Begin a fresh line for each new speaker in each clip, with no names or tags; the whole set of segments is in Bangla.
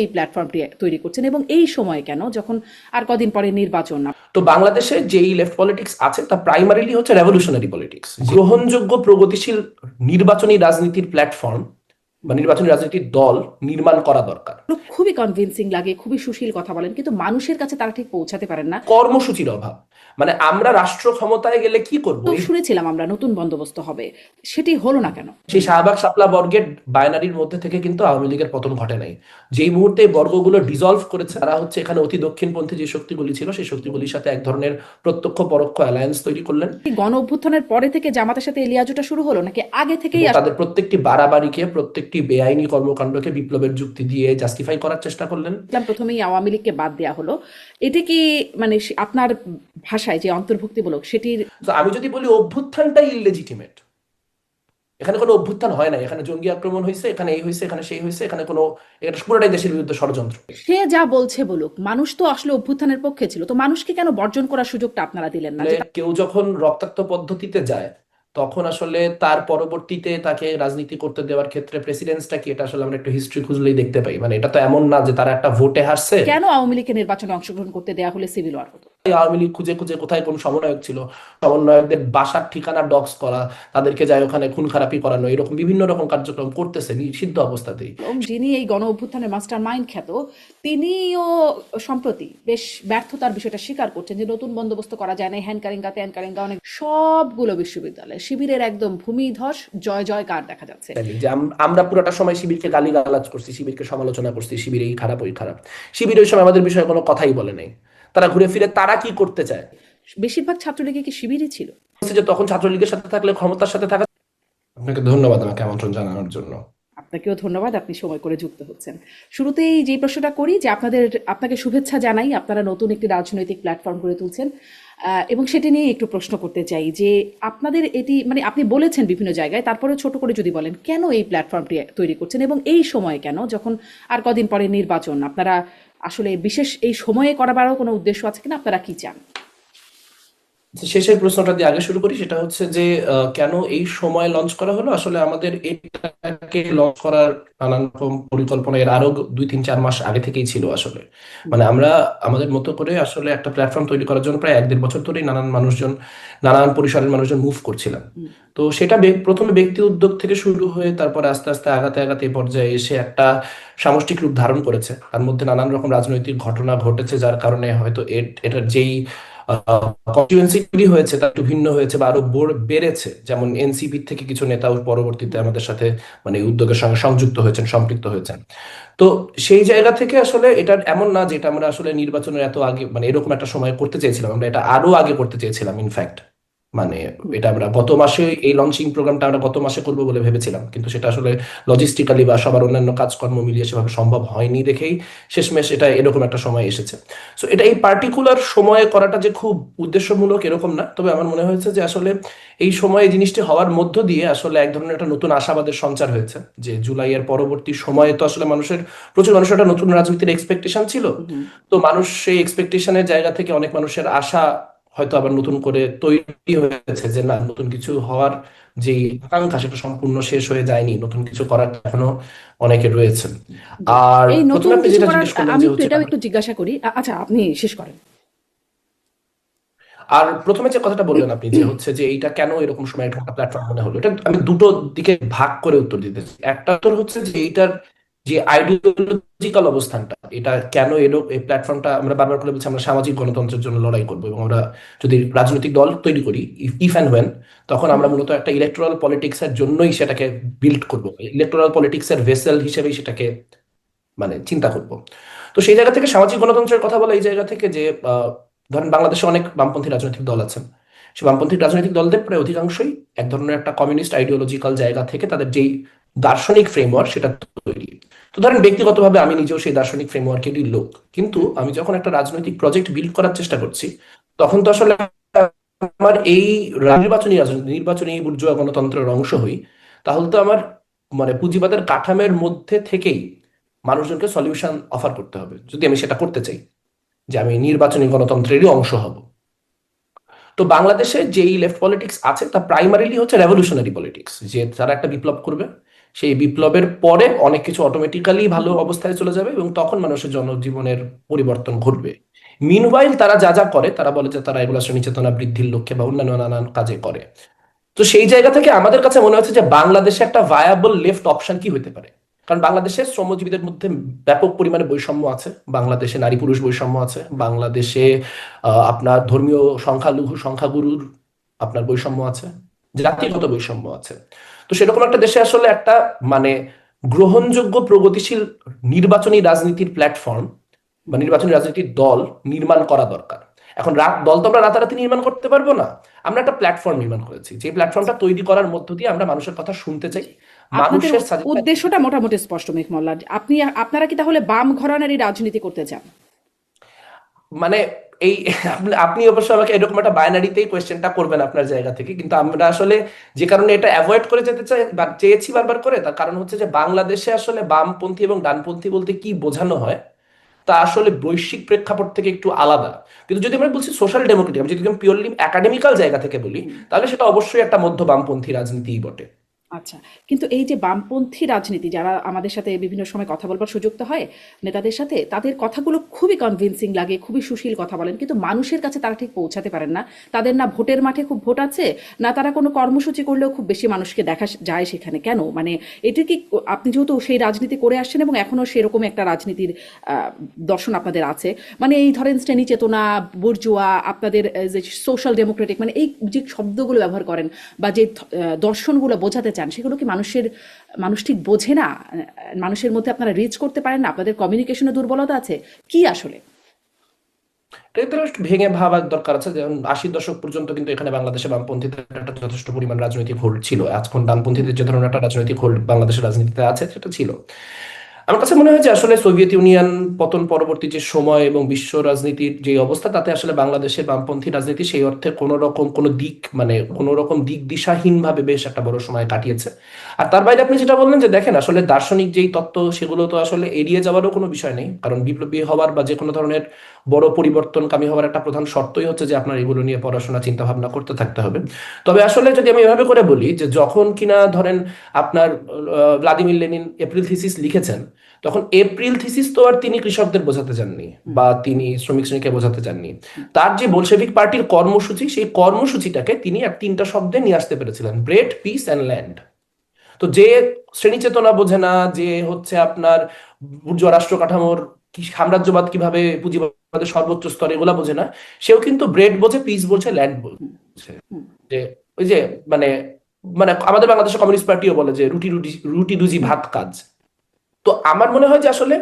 এই প্ল্যাটফর্মটি তৈরি করছেন এবং এই সময়ে কেন, যখন আর কদিন পরে নির্বাচন?
তো বাংলাদেশে যেই লেফট পলিটিক্স আছে তা প্রাইমারিলি হচ্ছে রেভলিউশনারি পলিটিক্স, গ্রহণযোগ্য প্রগতিশীল নির্বাচনী রাজনীতির প্ল্যাটফর্ম বা নির্বাচনী রাজনীতির দল নির্মাণ করা দরকার।
খুবই কনভিন্সিং লাগে, খুবই সুশীল কথা বলেন, কিন্তু মানুষের কাছে তারা ঠিক পৌঁছাতে পারেন না।
কর্মসূচির অভাব, মানে আমরা রাষ্ট্র ক্ষমতায় গেলে কি করব,
তো শুনেছিলাম আমরা নতুন বন্দোবস্ত হবে, সেটি হলো না কেন?
সেই শাহবাগ শাপলা বর্গের বায়নারির মধ্যে থেকে কিন্তু আওয়ামী লীগের পতন ঘটে নাই। যেই মুহূর্তে এই বর্গগুলো ডিজলভ করেছে, তারা হচ্ছে এখানে অতি দক্ষিণপন্থী যে শক্তিগুলি ছিল সেই শক্তিগুলির সাথে এক ধরনের প্রত্যক্ষ পরোক্ষ অ্যালায়েন্স তৈরি করলেন।
গণ অভ্যুত্থানের পরে থেকে জামাতের সাথে এলিয়াজোটা শুরু হলো নাকি আগে থেকেই?
তাদের প্রত্যেকটি বাড়াবাড়িকে, প্রত্যেকটি বেআইনি কর্মকাণ্ডকে বিপ্লবের যুক্তি দিয়ে জাস্টিফাই করার চেষ্টা করলেন।
প্রথমেই আওয়ামী লীগকে বাদ দেওয়া হলো, এটা কি মানে আপনার ভাষায় যে অন্তর্ভুক্তিমূলক সেটির?
তো আমি যদি বলি অভ্যুত্থানটাই ইললেজিটিমেট, এখানে কোনো অভ্যুত্থান হয় না, এখানে জঙ্গি আক্রমণ হয়েছে, এখানে এই হয়েছে, এখানে সেই হয়েছে, এখানে কোনো, এটা পুরোটাই দেশের বিরুদ্ধে ষড়যন্ত্র।
সে যা বলছে বলুক, মানুষ তো আসলে অভ্যুত্থানের পক্ষে ছিল, তো মানুষকে কেন বর্জন করার সুযোগটা আপনারা দিলেন না?
কেউ যখন রক্তাক্ত পদ্ধতিতে যায় তখন আসলে তার পরবর্তীতে তাকে রাজনীতি করতে দেওয়ার ক্ষেত্রে প্রেসিডেন্সটা কি, এটা আসলে আমরা একটু হিস্ট্রি খুঁজলেই দেখতে পাই। মানে এটা তো এমন না যে তারা একটা ভোটে হারছে।
কেন আওয়ামী লীগকে নির্বাচনে অংশগ্রহণ করতে দেওয়া হলে সিভিল ওয়ার হতো?
আওয়ামী লীগ খুঁজে খুঁজে কোথায় কোন সমন্বয়ক ছিল, সমন্বয়কদের বাসার ঠিকানা ডক্স করা, তাদেরকে যায় ওখানে খুন খারাপি করানো, এরকম বিভিন্ন রকম কার্যক্রম করতেছে নিষিদ্ধ অবস্থাতেই।
এবং যিনি এই গণ অভ্যুত্থানের মাস্টার মাইন্ড খ্যাত, তিনিও সম্প্রতি বেশ ব্যর্থতার বিষয়টা স্বীকার করছেন যে নতুন বন্দোবস্ত করা যায় না, হ্যানকারিঙ্গা ত্যানকারিঙ্গা, অনেক সবগুলো বিশ্ববিদ্যালয় শিবিরের একদম ভূমিধস জয় জয়কার দেখা যাচ্ছে।
যে আমরা পুরোটা সময় শিবিরকে গালি গালাজ করছি, শিবিরকে সমালোচনা করছি, শিবির এই খারাপ ওই খারাপ, শিবির ওই সময় আমাদের বিষয়ে কোনো কথাই বলে নাই। তারা ঘুরে ফিরে তারা কি করতে চায়,
বেশিরভাগ ছাত্রলীগে কি শিবিরই ছিল?
যে তখন ছাত্রলীগের সাথে থাকলে ক্ষমতার সাথে থাকা। আপনাকে ধন্যবাদ আমাকে আমন্ত্রণ জানানোর জন্য।
আপনাকেও ধন্যবাদ, আপনি সময় করে যুক্ত হচ্ছেন। শুরুতেই যে প্রশ্নটা করি যে আপনাকে শুভেচ্ছা জানাই, আপনারা নতুন একটি রাজনৈতিক প্ল্যাটফর্ম গড়ে তুলছেন, এবং সেটি নিয়ে একটু প্রশ্ন করতে চাই যে আপনাদের এটি মানে আপনি বলেছেন বিভিন্ন জায়গায়, তারপরে ছোট করে যদি বলেন কেন এই প্ল্যাটফর্মটি তৈরি করছেন এবং এই সময়ে কেন, যখন আর কদিন পরে নির্বাচন? আপনারা আসলে বিশেষ এই সময়ে করাবারও কোনো উদ্দেশ্য আছে কিনা? আপনারা কি চান?
শেষের প্রশ্নটা দিয়ে আগে শুরু করি, সেটা হচ্ছে যে কেন এই সময় লঞ্চ করা হলো। আসলে আমাদের এটাকে লঞ্চ করার নানান রকম পরিকল্পনা এর আরো 2-3-4 মাস আগে থেকেই ছিল আসলে। মানে আমরা আমাদের মতো করে আসলে একটা প্ল্যাটফর্ম তৈরি করার জন্য প্রায় 1-1.5 বছর ধরেই নানান মানুষজন, নানান পরিসরের মানুষজন মুভ করছিলাম। তো সেটা প্রথমে ব্যক্তি উদ্যোগ থেকে শুরু হয়ে তারপরে আস্তে আস্তে আগাতে আগাতে এই পর্যায়ে এসে একটা সামষ্টিক রূপ ধারণ করেছে। তার মধ্যে নানান রকম রাজনৈতিক ঘটনা ঘটেছে, যার কারণে হয়তো এটার যেই কনস্টিটুয়েন্সি হয়েছে তা একটু ভিন্ন হয়েছে বা আরো বেড়েছে। যেমন এনসিপি থেকে কিছু নেতা পরবর্তীতে আমাদের সাথে মানে এই উদ্যোগের সঙ্গে সংযুক্ত হয়েছেন, সম্পৃক্ত হয়েছেন। তো সেই জায়গা থেকে আসলে এটা এমন না যে এটা আমরা আসলে নির্বাচনের এত আগে মানে এরকম একটা সময় করতে চেয়েছিলাম, আমরা এটা আরো আগে করতে চেয়েছিলাম ইনফ্যাক্ট। মানে এটা আমরা গত মাসে এই লঞ্চিং প্রোগ্রামটা আমরা গত মাসে করবো বলে ভেবেছিলাম, কিন্তু সেটা আসলে লজিস্টিক্যালি বা সবার অন্যান্য কাজকর্ম মিলিয়ে সেভাবে সম্ভব হয়নি দেখেই শেষমেশ এটা এরকম একটা সময় এসেছে। সো এটা এই পার্টিকুলার সময়ে করাটা যে খুব উদ্দেশ্যমূলক এরকম না, তবে আমার মনে হয়েছে যে আসলে এই সময়ে জিনিসটি হওয়ার মধ্য দিয়ে আসলে এক ধরনের একটা নতুন আশাবাদের সঞ্চার হয়েছে। যে জুলাইয়ের পরবর্তী সময়ে তো আসলে প্রচুর মানুষের একটা নতুন রাজনীতির এক্সপেকটেশন ছিল। তো মানুষ সেই এক্সপেকটেশনের জায়গা থেকে অনেক মানুষের আশা হয়তো আবার নতুন করে তৈরি হয়েছে যে না, নতুন কিছু হওয়ার যে আকাঙ্ক্ষা সেটা সম্পূর্ণ শেষ হয়ে যায়নি, নতুন কিছু করার এখনো অনেকে রয়েছে। আর
এই
প্রথমে
নতুন
আপনি
কিছু
যেটা
করার
জিজ্ঞেস করলেন
আমি
যে
একটু
হচ্ছে,
এটাও একটু জিজ্ঞাসা করি। আচ্ছা, আপনি শেষ করেন।
আর প্রথমে যে কথাটা বললেন আপনি যে হচ্ছে যে এইটা কেন এরকম সময় একটা প্ল্যাটফর্ম মনে হলো, এটা আমি দুটো দিকে ভাগ করে উত্তর দিতে চাই। একটা উত্তর হচ্ছে যে এইটার যে আইডিওলজিক্যাল অবস্থানটা, এটা কেন এলো, এই প্ল্যাটফর্মটা আমরা বারবার করে বলছি আমরা সামাজিক গণতন্ত্রের জন্য লড়াই করবো এবং আমরা যদি রাজনৈতিক দল তৈরি করি ইফ অ্যান্ড ওয়েন, তখন আমরা মূলত একটা ইলেকটোরাল পলিটিক্স এর জন্যই সেটাকে বিল্ড করবো, ইলেকটোরাল পলিটিক্স এর ভেসেল হিসেবেই সেটাকে মানে চিন্তা করবো। তো সেই জায়গা থেকে সামাজিক গণতন্ত্রের কথা বলা, এই জায়গা থেকে যে ধরেন বাংলাদেশে অনেক বামপন্থী রাজনৈতিক দল আছেন, সেই বামপন্থী রাজনৈতিক দলদের প্রায় অধিকাংশই এক ধরনের একটা কমিউনিস্ট আইডিওলজিক্যাল জায়গা থেকে তাদের যেই দার্শনিক ফ্রেমওয়ার্ক সেটা তৈরি। তো ধরেন ব্যক্তিগতভাবে আমি নিজেও সেই দার্শনিক ফ্রেমওয়ার্কেরই লোক, কিন্তু আমি যখন একটা রাজনৈতিক প্রজেক্ট বিল্ড করার চেষ্টা করছি তখন তো আসলে আমার এই নির্বাচনী বুর্জোয়া গণতন্ত্রের অংশ হই, তাহলে তো আমার মানে পুঁজিবাদের কাঠামের মধ্যে থেকেই মানুষজনকে সলিউশন অফার করতে হবে যদি আমি সেটা করতে চাই, যে আমি নির্বাচনী গণতন্ত্রেরই অংশ হব। তো বাংলাদেশে যেই লেফট পলিটিক্স আছে তা প্রাইমারিলি হচ্ছে রেভলিউশনারি পলিটিক্স, যে তারা একটা বিপ্লব করবে সেই বিপ্লবের পরে অনেক কিছু অটোমেটিক্যালি ভালো অবস্থায় চলে যাবে এবং তখন মানুষের জনজীবনের পরিবর্তন ঘটবে। মিনওয়াইল তারা যা যা করে, তারা বলে যে তারা এগুলো শ্রেণী চেতনা বৃদ্ধির লক্ষ্যে বা অন্যান্য নানান কাজে করে। তো সেই জায়গা থেকে আমাদের কাছে মনে হচ্ছে যে বাংলাদেশে একটা ভায়াবল লেফট অপশন কি হতে পারে। কারণ বাংলাদেশের শ্রমজীবীদের মধ্যে ব্যাপক পরিমাণে বৈষম্য আছে, বাংলাদেশে নারী পুরুষ বৈষম্য আছে, বাংলাদেশে আপনার ধর্মীয় সংখ্যাগুরুর আপনার বৈষম্য আছে, জাতিগত বৈষম্য আছে। তো সেরকম একটা দেশে আসলে একটা মানে গ্রহণযোগ্য প্রগতিশীল নির্বাচনী রাজনীতির প্ল্যাটফর্ম বা নির্বাচনী রাজনীতির দল নির্মাণ করা দরকার। এখন দল তো আমরা রাতারাতি নির্মাণ করতে পারবো না, আমরা একটা প্ল্যাটফর্ম নির্মাণ করেছি, যে প্ল্যাটফর্মটা তৈরি করার মধ্য দিয়ে আমরা মানুষের কথা শুনতে চাই,
আপনাদের
মানুষের সাজেশন।
উদ্দেশ্যটা মোটামুটি স্পষ্ট মেঘ মোল্লা। আপনারা কি তাহলে বাম ঘরানারই রাজনীতি করতে চান?
মানে এই আপনি অবশ্য আমাকে এরকম একটা বাইনারিতেই কোয়েশ্চেনটা করবেন আপনার জায়গা থেকে, কিন্তু আমরা আসলে যে কারণে এটা অ্যাভয়েড করে যেতে চাই বা চেয়েছি বারবার করে, তার কারণ হচ্ছে যে বাংলাদেশে আসলে বামপন্থী এবং ডানপন্থী বলতে কি বোঝানো হয় তা আসলে বৈশ্বিক প্রেক্ষাপট থেকে একটু আলাদা। কিন্তু যদি আমরা বলছি সোশ্যাল ডেমোক্রেটিক, আমি যদি পিওরলি একাডেমিক্যাল জায়গা থেকে বলি, তাহলে সেটা অবশ্যই একটা মধ্য বামপন্থী রাজনীতিই বটে।
আচ্ছা, কিন্তু এই যে বামপন্থী রাজনীতি, যারা আমাদের সাথে বিভিন্ন সময় কথা বলবার সুযোগ তো হয় নেতাদের সাথে, তাদের কথাগুলো খুবই কনভিন্সিং লাগে, খুবই সুশীল কথা বলেন, কিন্তু মানুষের কাছে তারা ঠিক পৌঁছাতে পারেন না। তাদের না ভোটের মাঠে খুব ভোট আছে, না তারা কোনো কর্মসূচি করলেও খুব বেশি মানুষকে দেখা যায় সেখানে। কেন? মানে এটা কি, আপনি যেহেতু সেই রাজনীতি করে আসছেন এবং এখনো সেরকম একটা রাজনীতির দর্শন আপনাদের আছে, মানে এই ধরেন শ্রেণী চেতনা, বুর্জোয়া, আপনাদের যে সোশ্যাল ডেমোক্রেটিক, মানে এই যে শব্দগুলো ব্যবহার করেন বা যে দর্শনগুলো বোঝাতে চান, সেগুলো কি মানুষ ঠিক বোঝে না? মানুষের মধ্যে আপনারা রিচ করতে পারেন না? আপনাদের কমিউনিকেশনে দুর্বলতা আছে কি আসলে?
এটা একটু ভেঙে ভাবার দরকার আছে। যেমন 80 দশক পর্যন্ত কিন্তু এখানে বাংলাদেশে বামপন্থীদের একটা যথেষ্ট পরিমাণ রাজনৈতিক হোল্ড ছিল, এখন ডানপন্থীদের যে ধরনের একটা রাজনৈতিক হোল্ড বাংলাদেশের রাজনীতিতে আছে সেটা ছিল। আমার কাছে মনে হয় যে আসলে সোভিয়েত ইউনিয়ন পতন পরবর্তী যে সময় এবং বিশ্ব রাজনীতির যে অবস্থা, তাতে আসলে বাংলাদেশের বামপন্থী রাজনীতি সেই অর্থে কোনো রকম কোনো দিক মানে কোনো রকম দিক দিশাহীন ভাবে বেশ একটা বড় সময় কাটিয়েছে। আর তার বাইরে আপনি যেটা বললেন যে দেখেন আসলে দার্শনিক যেই তত্ত্ব, সেগুলো তো আসলে এড়িয়ে যাওয়ারও কোনো বিষয় নেই, কারণ বিপ্লবী হওয়ার বা যে কোনো ধরনের বড় পরিবর্তনকামী হওয়ার একটা প্রধান শর্তই হচ্ছে যে আপনার এগুলো নিয়ে পড়াশোনা চিন্তা ভাবনা করতে থাকতে হবে। তবে আসলে যদি আমি এভাবে করে বলি যে যখন কিনা ধরেন আপনার ভ্লাদিমির লেনিন এপ্রিল থিসিস লিখেছেন, তখন এপ্রিল থিসিস তো আর তিনি কৃষকদের বোঝাতে চাননি বা তিনি শ্রমিক শ্রেণীকে বোঝাতে চাননি। তার যে বলশেভিক পার্টির কর্মসূচি, সেই কর্মসূচিটাকে তিনি এক তিনটা শব্দে নিয়ে আসতে পেরেছিলেন: ব্রেড, পিস অ্যান্ড ল্যান্ড। তো যে শ্রেণী চেতনা বোঝে না, যে হচ্ছে আপনার বুর্জোয়া রাষ্ট্র কাঠামোর কি সাম্রাজ্যবাদ কিভাবে পুঁজিবাদের সর্বোচ্চ স্তরে, এগুলা বোঝে না, সেও কিন্তু ব্রেড বোঝে, পিস বোঝে, ল্যান্ড বোঝে। যে ওই যে মানে মানে আমাদের বাংলাদেশের কমিউনিস্ট পার্টিও বলে যে রুটি রুটি রুটি রুজি ভাত কাজ। তো আমার মনে হয় যে আসলে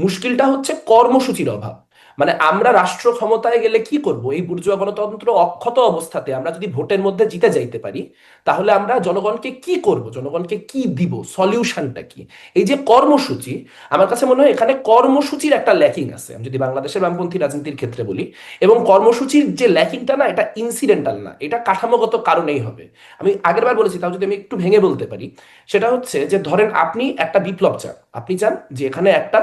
মুশকিলটা হচ্ছে কর্মসূচির অভাব। মানে আমরা রাষ্ট্র ক্ষমতায় গেলে কি করব, এই বুর্জোয়া গণতন্ত্র অক্ষত অবস্থাতে আমরা যদি ভোটের মধ্যে জিতে যাইতে পারি, তাহলে আমরা জনগণকে কি করব, জনগণকে কি দিব, সলিউশনটা কি? এই যে কর্মসূচি, আমার কাছে মনে হয় এখানে কর্মসূচির একটা ল্যাকিং আছে, আমি যদি বাংলাদেশের বামপন্থী রাজনীতির ক্ষেত্রে বলি। এবং কর্মসূচির যে ল্যাকিংটা না, এটা ইনসিডেন্টাল না, এটা কাঠামোগত কারণেই হবে। আমি আগের বার বলেছি, তাও যদি আমি একটু ভেঙে বলতে পারি, সেটা হচ্ছে যে ধরেন আপনি একটা বিপ্লব চান, আপনি চান যে এখানে একটা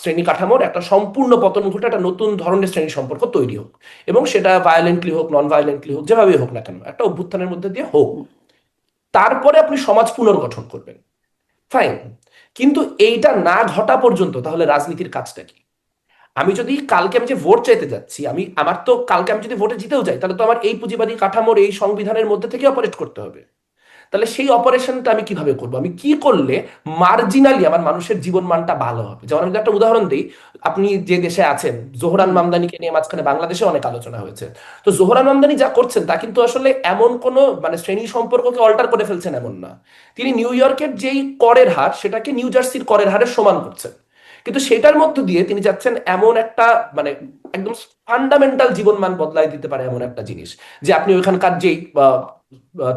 শ্রেণী কাঠামোর একটা সম্পূর্ণ পতন ঘটে, একটা নতুন ধরনের শ্রেণী সম্পর্ক তৈরি হোক, এবং সেটা ভায়োলেন্টলি হোক, নন ভায়োলেন্টলি হোক, যেভাবেই হোক না কেন, একটা অভ্যুত্থানের মধ্যে দিয়ে হোক। তারপরে আপনি সমাজ পুনর্গঠন করবেন, ফাইন। কিন্তু এইটা না ঘটা পর্যন্ত তাহলে রাজনীতির কাজটা কি? আমি যদি কালকে আমি যে ভোট চাইতে যাচ্ছি, আমার তো কালকে আমি যদি ভোটে জিতেও যাই, তাহলে তো আমার এই পুঁজিবাদী কাঠামোর এই সংবিধানের মধ্যে থেকে অপারেট করতে হবে। তাহলে সেই অপারেশনটা আমি কিভাবে করবো, আমি কি করলে মার্জিনালি আমার মানুষের জীবন মানটা ভালো হবে? যেমন আমি যদি একটা উদাহরণ দিই, আপনি যে দেশে আছেন, জোহরান মামদানিকে নিয়ে মাঝখানে বাংলাদেশে অনেক আলোচনা হয়েছে। তো জোহরান মামদানি যা করছেন তা কিন্তু আসলে এমন কোনো মানে শ্রেণী সম্পর্ককে অল্টার করে ফেলছেন এমন না। তিনি নিউ ইয়র্কের যেই করের হার, সেটাকে নিউ জার্সির করের হারের সমান করছেন, কিন্তু সেটার মধ্য দিয়ে তিনি যাচ্ছেন এমন একটা মানে একদম ফান্ডামেন্টাল জীবনমান বদলাই দিতে পারে এমন একটা জিনিস, যে আপনি ওইখানকার যেই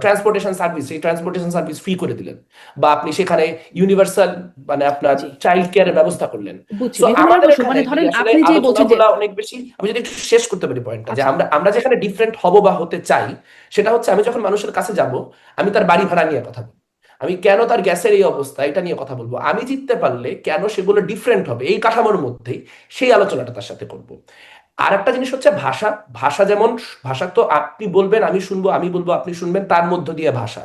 ট্রান্সপোর্টেশন সার্ভিস, সেই ট্রান্সপোর্টেশন সার্ভিস ফ্রি করে দিলেন, বা আপনি সেখানে ইউনিভার্সাল মানে আপনার
জি,
চাইল্ড কেয়ারের ব্যবস্থা করলেন।
বুঝছি
সো
মেঘমুল্লার
আমাদের
বসু,
এখানে
মানে
যদি
ধরেন
আসলে
আপনি যে বলছেন যে,
আলোচনাগুলো অনেক বেশি, আমি যদি একটু শেষ করতে পারি পয়েন্টটা, যে
আচ্ছা,
আমরা আমরা যেখানে ডিফারেন্ট হব বা হতে চাই, সেটা হচ্ছে আমি যখন মানুষের কাছে যাব, আমি তার বাড়ি ভাড়া নিয়ে কথা বলবো, আমি কেন তার গ্যাসের এই অবস্থা এটা নিয়ে কথা বলবো, আমি জিততে পারলে কেন সেগুলো ডিফারেন্ট হবে এই কাঠামোর মধ্যেই, সেই আলোচনাটা তার সাথে করব। আর একটা জিনিস হচ্ছে ভাষা। ভাষা যেমন, ভাষা তো আপনি বলবেন আমি শুনবো, আমি বলবো আপনি শুনবেন, তার মধ্য দিয়ে ভাষা।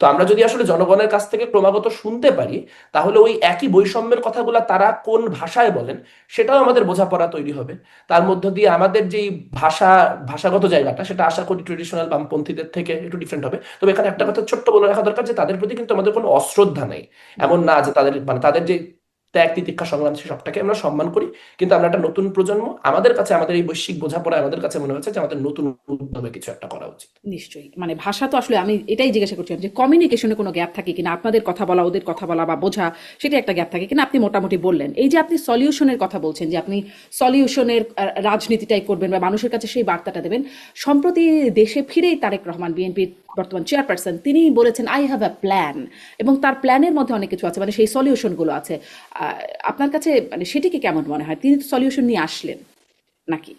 তো আমরা যদি আসলে জনগণের কাছ থেকে ক্রমাগত শুনতে পারি, তাহলে ওই একই বৈষম্যের কথাগুলা তারা কোন ভাষায় বলেন সেটাও আমাদের বোঝাপড়া তৈরি হবে। তার মধ্য দিয়ে আমাদের যেই ভাষাগত জায়গাটা, সেটা আশা করি ট্রেডিশনাল বামপন্থীদের থেকে একটু ডিফারেন্ট হবে। তবে এখানে একটা কথা ছোট্ট বলে রাখা দরকার, যে তাদের প্রতি কিন্তু আমাদের কোনো অশ্রদ্ধা নেই। এমন না যে তাদের মানে তাদের যে ত্যাগ তিতিক্ষা সংগ্রাম সবটাকে আমরা সম্মান করি, কিন্তু আমরা একটা নতুন প্রজন্ম, আমাদের কাছে আমাদের এই বৈশ্বিক বোঝাপড়া আমাদের কাছে মনে হচ্ছে যে আমাদের নতুন উদ্যমে কিছু একটা করা উচিত।
নিশ্চয়ই, মানে ভাষা তো আসলে আমি এটাই জিজ্ঞাসা করছিলাম যে কমিউনিকেশনে কোনো গ্যাপ থাকে কিনা, আপনাদের কথা বলা ওদের কথা বলা বা বোঝা, সেটা একটা গ্যাপ থাকে কিনা। আপনি মোটামুটি বললেন। এই যে আপনি সলিউশনের কথা বলছেন, যে আপনি সলিউশনের রাজনীতিটাই করবেন বা মানুষের কাছে সেই বার্তাটা দেবেন। সম্প্রতি দেশে ফিরেই তারেক রহমান, বিএনপির বর্তমান চেয়ারপারসন, তিনি বলেছেন আই হ্যাভ আ প্ল্যান, এবং তার প্ল্যানের মধ্যে অনেক কিছু আছে, মানে সেই সলিউশনগুলো আছে। আপনার কাছে মানে সেটিকে কেমন মনে হয়? তিনি তো সলিউশন নিয়ে আসলেন নাকি?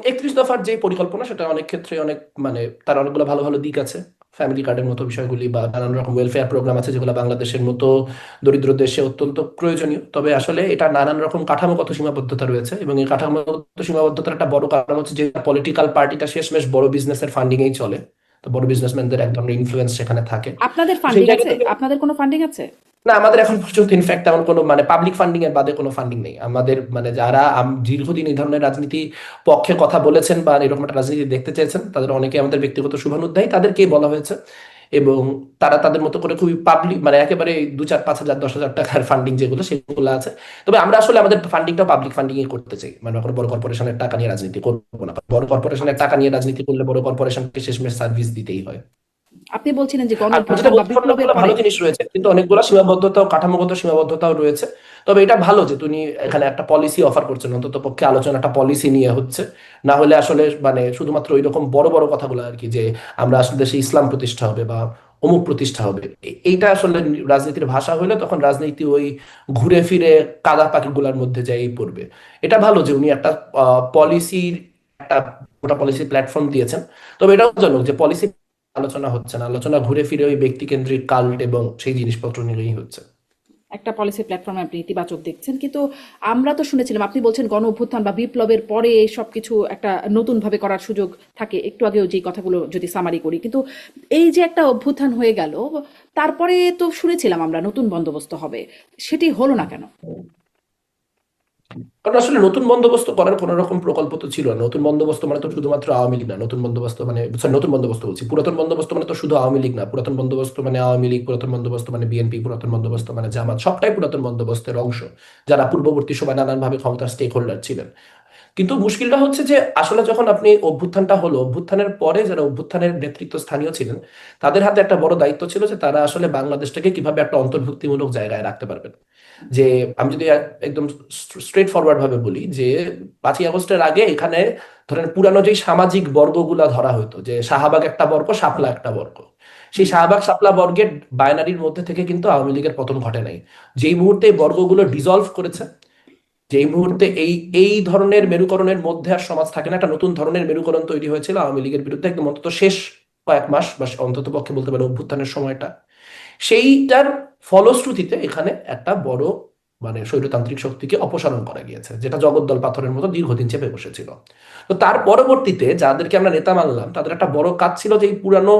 31 দফার যে পরিকল্পনা, সেটা অনেক ক্ষেত্রে অনেক মানে তার অনেকগুলো ভালো ভালো দিক আছে। ফ্যামিলি কার্ডের মতো বিষয়গুলি বা নানান রকম ওয়েলফেয়ার প্রোগ্রাম আছে, যেগুলো বাংলাদেশের মতো দরিদ্র দেশে অত্যন্ত প্রয়োজনীয়। তবে আসলে এটা নানান রকম কাঠামোগত সীমাবদ্ধতা রয়েছে, এবং এই কাঠামোগত সীমাবদ্ধতার একটা বড় কারণ হচ্ছে যে পলিটিক্যাল পার্টিটা শেষমেশ বড় বিজনেসের ফান্ডিং এই চলে। তো বড় বিজনেসম্যানদের এক ধরনের ইনফ্লুয়েন্স সেখানে থাকে।
আপনাদের
তো সেই
ফান্ডিং
জায়গা
আছে?
থেকে
আপনাদের কোনো ফান্ডিং আছে?
না, আমাদের এখন পর্যন্ত ইনফ্যাক্ট তেমন কোনো মানে পাবলিক ফান্ডিং এর বাদে কোনো ফান্ডিং নেই আমাদের। মানে যারা দীর্ঘদিন এই ধরনের রাজনীতি পক্ষে কথা বলেছেন বা এরকম একটা রাজনীতি দেখতে চেয়েছেন, তাদের অনেকে আমাদের ব্যক্তিগত শুভানুধ্যায়ী, তাদেরকেই বলা হয়েছে। এবং তারা তাদের মতো করে খুবই পাবলিক মানে একেবারে 2, 4, 5 হাজার 10,000 টাকার ফান্ডিং যেগুলো, সেগুলো আছে। তবে আমরা আসলে আমাদের ফান্ডিংটা পাবলিক ফান্ডিং এ করতে চাই, মানে কোনো বড় কর্পোরেশনের টাকা নিয়ে রাজনীতি করবো না। বড় কর্পোরেশনের
আচ্ছা,
টাকা নিয়ে রাজনীতি করলে বড় কর্পোরেশনকে শেষমেশ সার্ভিস দিতেই হয়।
আপনি বলছিলেন যে গণ
আর যেটা
অভ্যুত্থান বা
বলছিলাম,
বিপ্লবের
অনেকগুলো
পরে।
ভালো জিনিস রয়েছে, কিন্তু অনেকগুলো সীমাবদ্ধতা ও কাঠামোগত সীমাবদ্ধতাও রয়েছে। তবে এটা ভালো যে তুমি এখানে একটা পলিসি অফার করছেন, অন্তত পক্ষে আলোচনাটা পলিসি নিয়ে হচ্ছে। না হলে আসলে মানে শুধুমাত্র ওই রকম বড় বড় কথাগুলো আর কি, যে আমরা আসলে দেশে ইসলাম প্রতিষ্ঠা হবে বা অমুক প্রতিষ্ঠা হবে, এইটা আসলে রাজনীতির ভাষা হলে তখন রাজনীতি ওই ঘুরে ফিরে কাদা পাখিগুলোর মধ্যে যাই পড়বে। এটা ভালো যে উনি একটা পলিসির একটা গোটা পলিসি প্ল্যাটফর্ম দিয়েছেন। তবে এটাও জানো যে পলিসি আলোচনা হচ্ছে না, আলোচনা ঘুরে ফিরে ওই ব্যক্তি কেন্দ্রিক কাল্ট এবং সেই জিনিসপত্র নিয়েই হচ্ছে।
একটা পলিসি প্ল্যাটফর্মে আপনি ইতিবাচক দেখছেন, কিন্তু আমরা তো শুনেছিলাম আপনি বলছেন গণ অভ্যুত্থান বা বিপ্লবের পরে সবকিছু একটা নতুন ভাবে করার সুযোগ থাকে। একটু আগেও যে কথাগুলো যদি সামারি করি, কিন্তু এই যে একটা অভ্যুত্থান হয়ে গেল, তারপরে তো শুনেছিলাম আমরা নতুন বন্দোবস্ত হবে, সেটি হলো না কেন?
কারণ আসলে নতুন বন্দোবস্ত করার কোন রকম প্রকল্প তো ছিল না। নতুন বন্দোবস্ত মানে তো শুধুমাত্র আওয়ামী লীগ না, নতুন বন্দোবস্ত মানে sorry, নতুন বন্দোবস্ত বলছি, পুরাতন বন্দোবস্ত মানে তো শুধু আওয়ামী লীগ না, পুরাতন বন্দোবস্ত মানে আওয়ামী লীগ, পুরাতন বন্দোবস্ত মানে বিএনপি, পুরাতন বন্দোবস্ত মানে জামাত, সবটাই পুরাতন বন্দোবস্তের অংশ, যারা পূর্ববর্তী সময় নানানভাবে ক্ষমতার স্টেক হোল্ডার ছিলেন। কিন্তু মুশকিলটা হচ্ছে যে আসলে যখন আপনি অভ্যুত্থানটা হলো, অভ্যুত্থানের পরে যারা অভ্যুত্থানের নেতৃত্ব স্থানীয় ছিলেন, তাদের হাতে একটা বড় দায়িত্ব ছিল যে তারা আসলে বাংলাদেশটাকে কিভাবে একটা অন্তর্ভুক্তিমূলক জায়গায় রাখতে পারবেন। যে আমি যদি একদম স্ট্রেট ফরওয়ার্ড ভাবে বলি, যে 5ই আগস্টের আগে এখানে ধরেন পুরানো যে সামাজিক বর্গগুলা ধরা হতো, যে শাহবাগ একটা বর্গ, শাপলা একটা বর্গ, সেই শাহবাগ শাপলা বর্গের বাইনারির মধ্যে থেকে কিন্তু আওয়ামী লীগের পতন ঘটে নাই। যেই মুহূর্তে এই বর্গগুলো ডিজলভ করেছে, যেই মুহূর্তে এই এই ধরনের মেরুকরণের মধ্যে আর সমাজ থাকে না, একটা নতুন ধরনের মেরুকরণ তৈরি হয়েছিল আওয়ামী লীগের বিরুদ্ধে, একদম অন্তত শেষ কয়েক মাস বা অন্তত পক্ষে বলতে পারে অভ্যুত্থানের সময়টা, সেইটার ফলশ্রুতিতে এখানে একটা বড় মানে স্বৈরতান্ত্রিক শক্তিকে অপসারণ করা গিয়েছে, যেটা জগদ্দল পাথরের মতো দীর্ঘদিন চেপে বসেছিল। তো তার পরবর্তীতে যাদেরকে আমরা নেতা মানলাম, তাদের একটা বড় কাজ ছিল যে এই পুরানো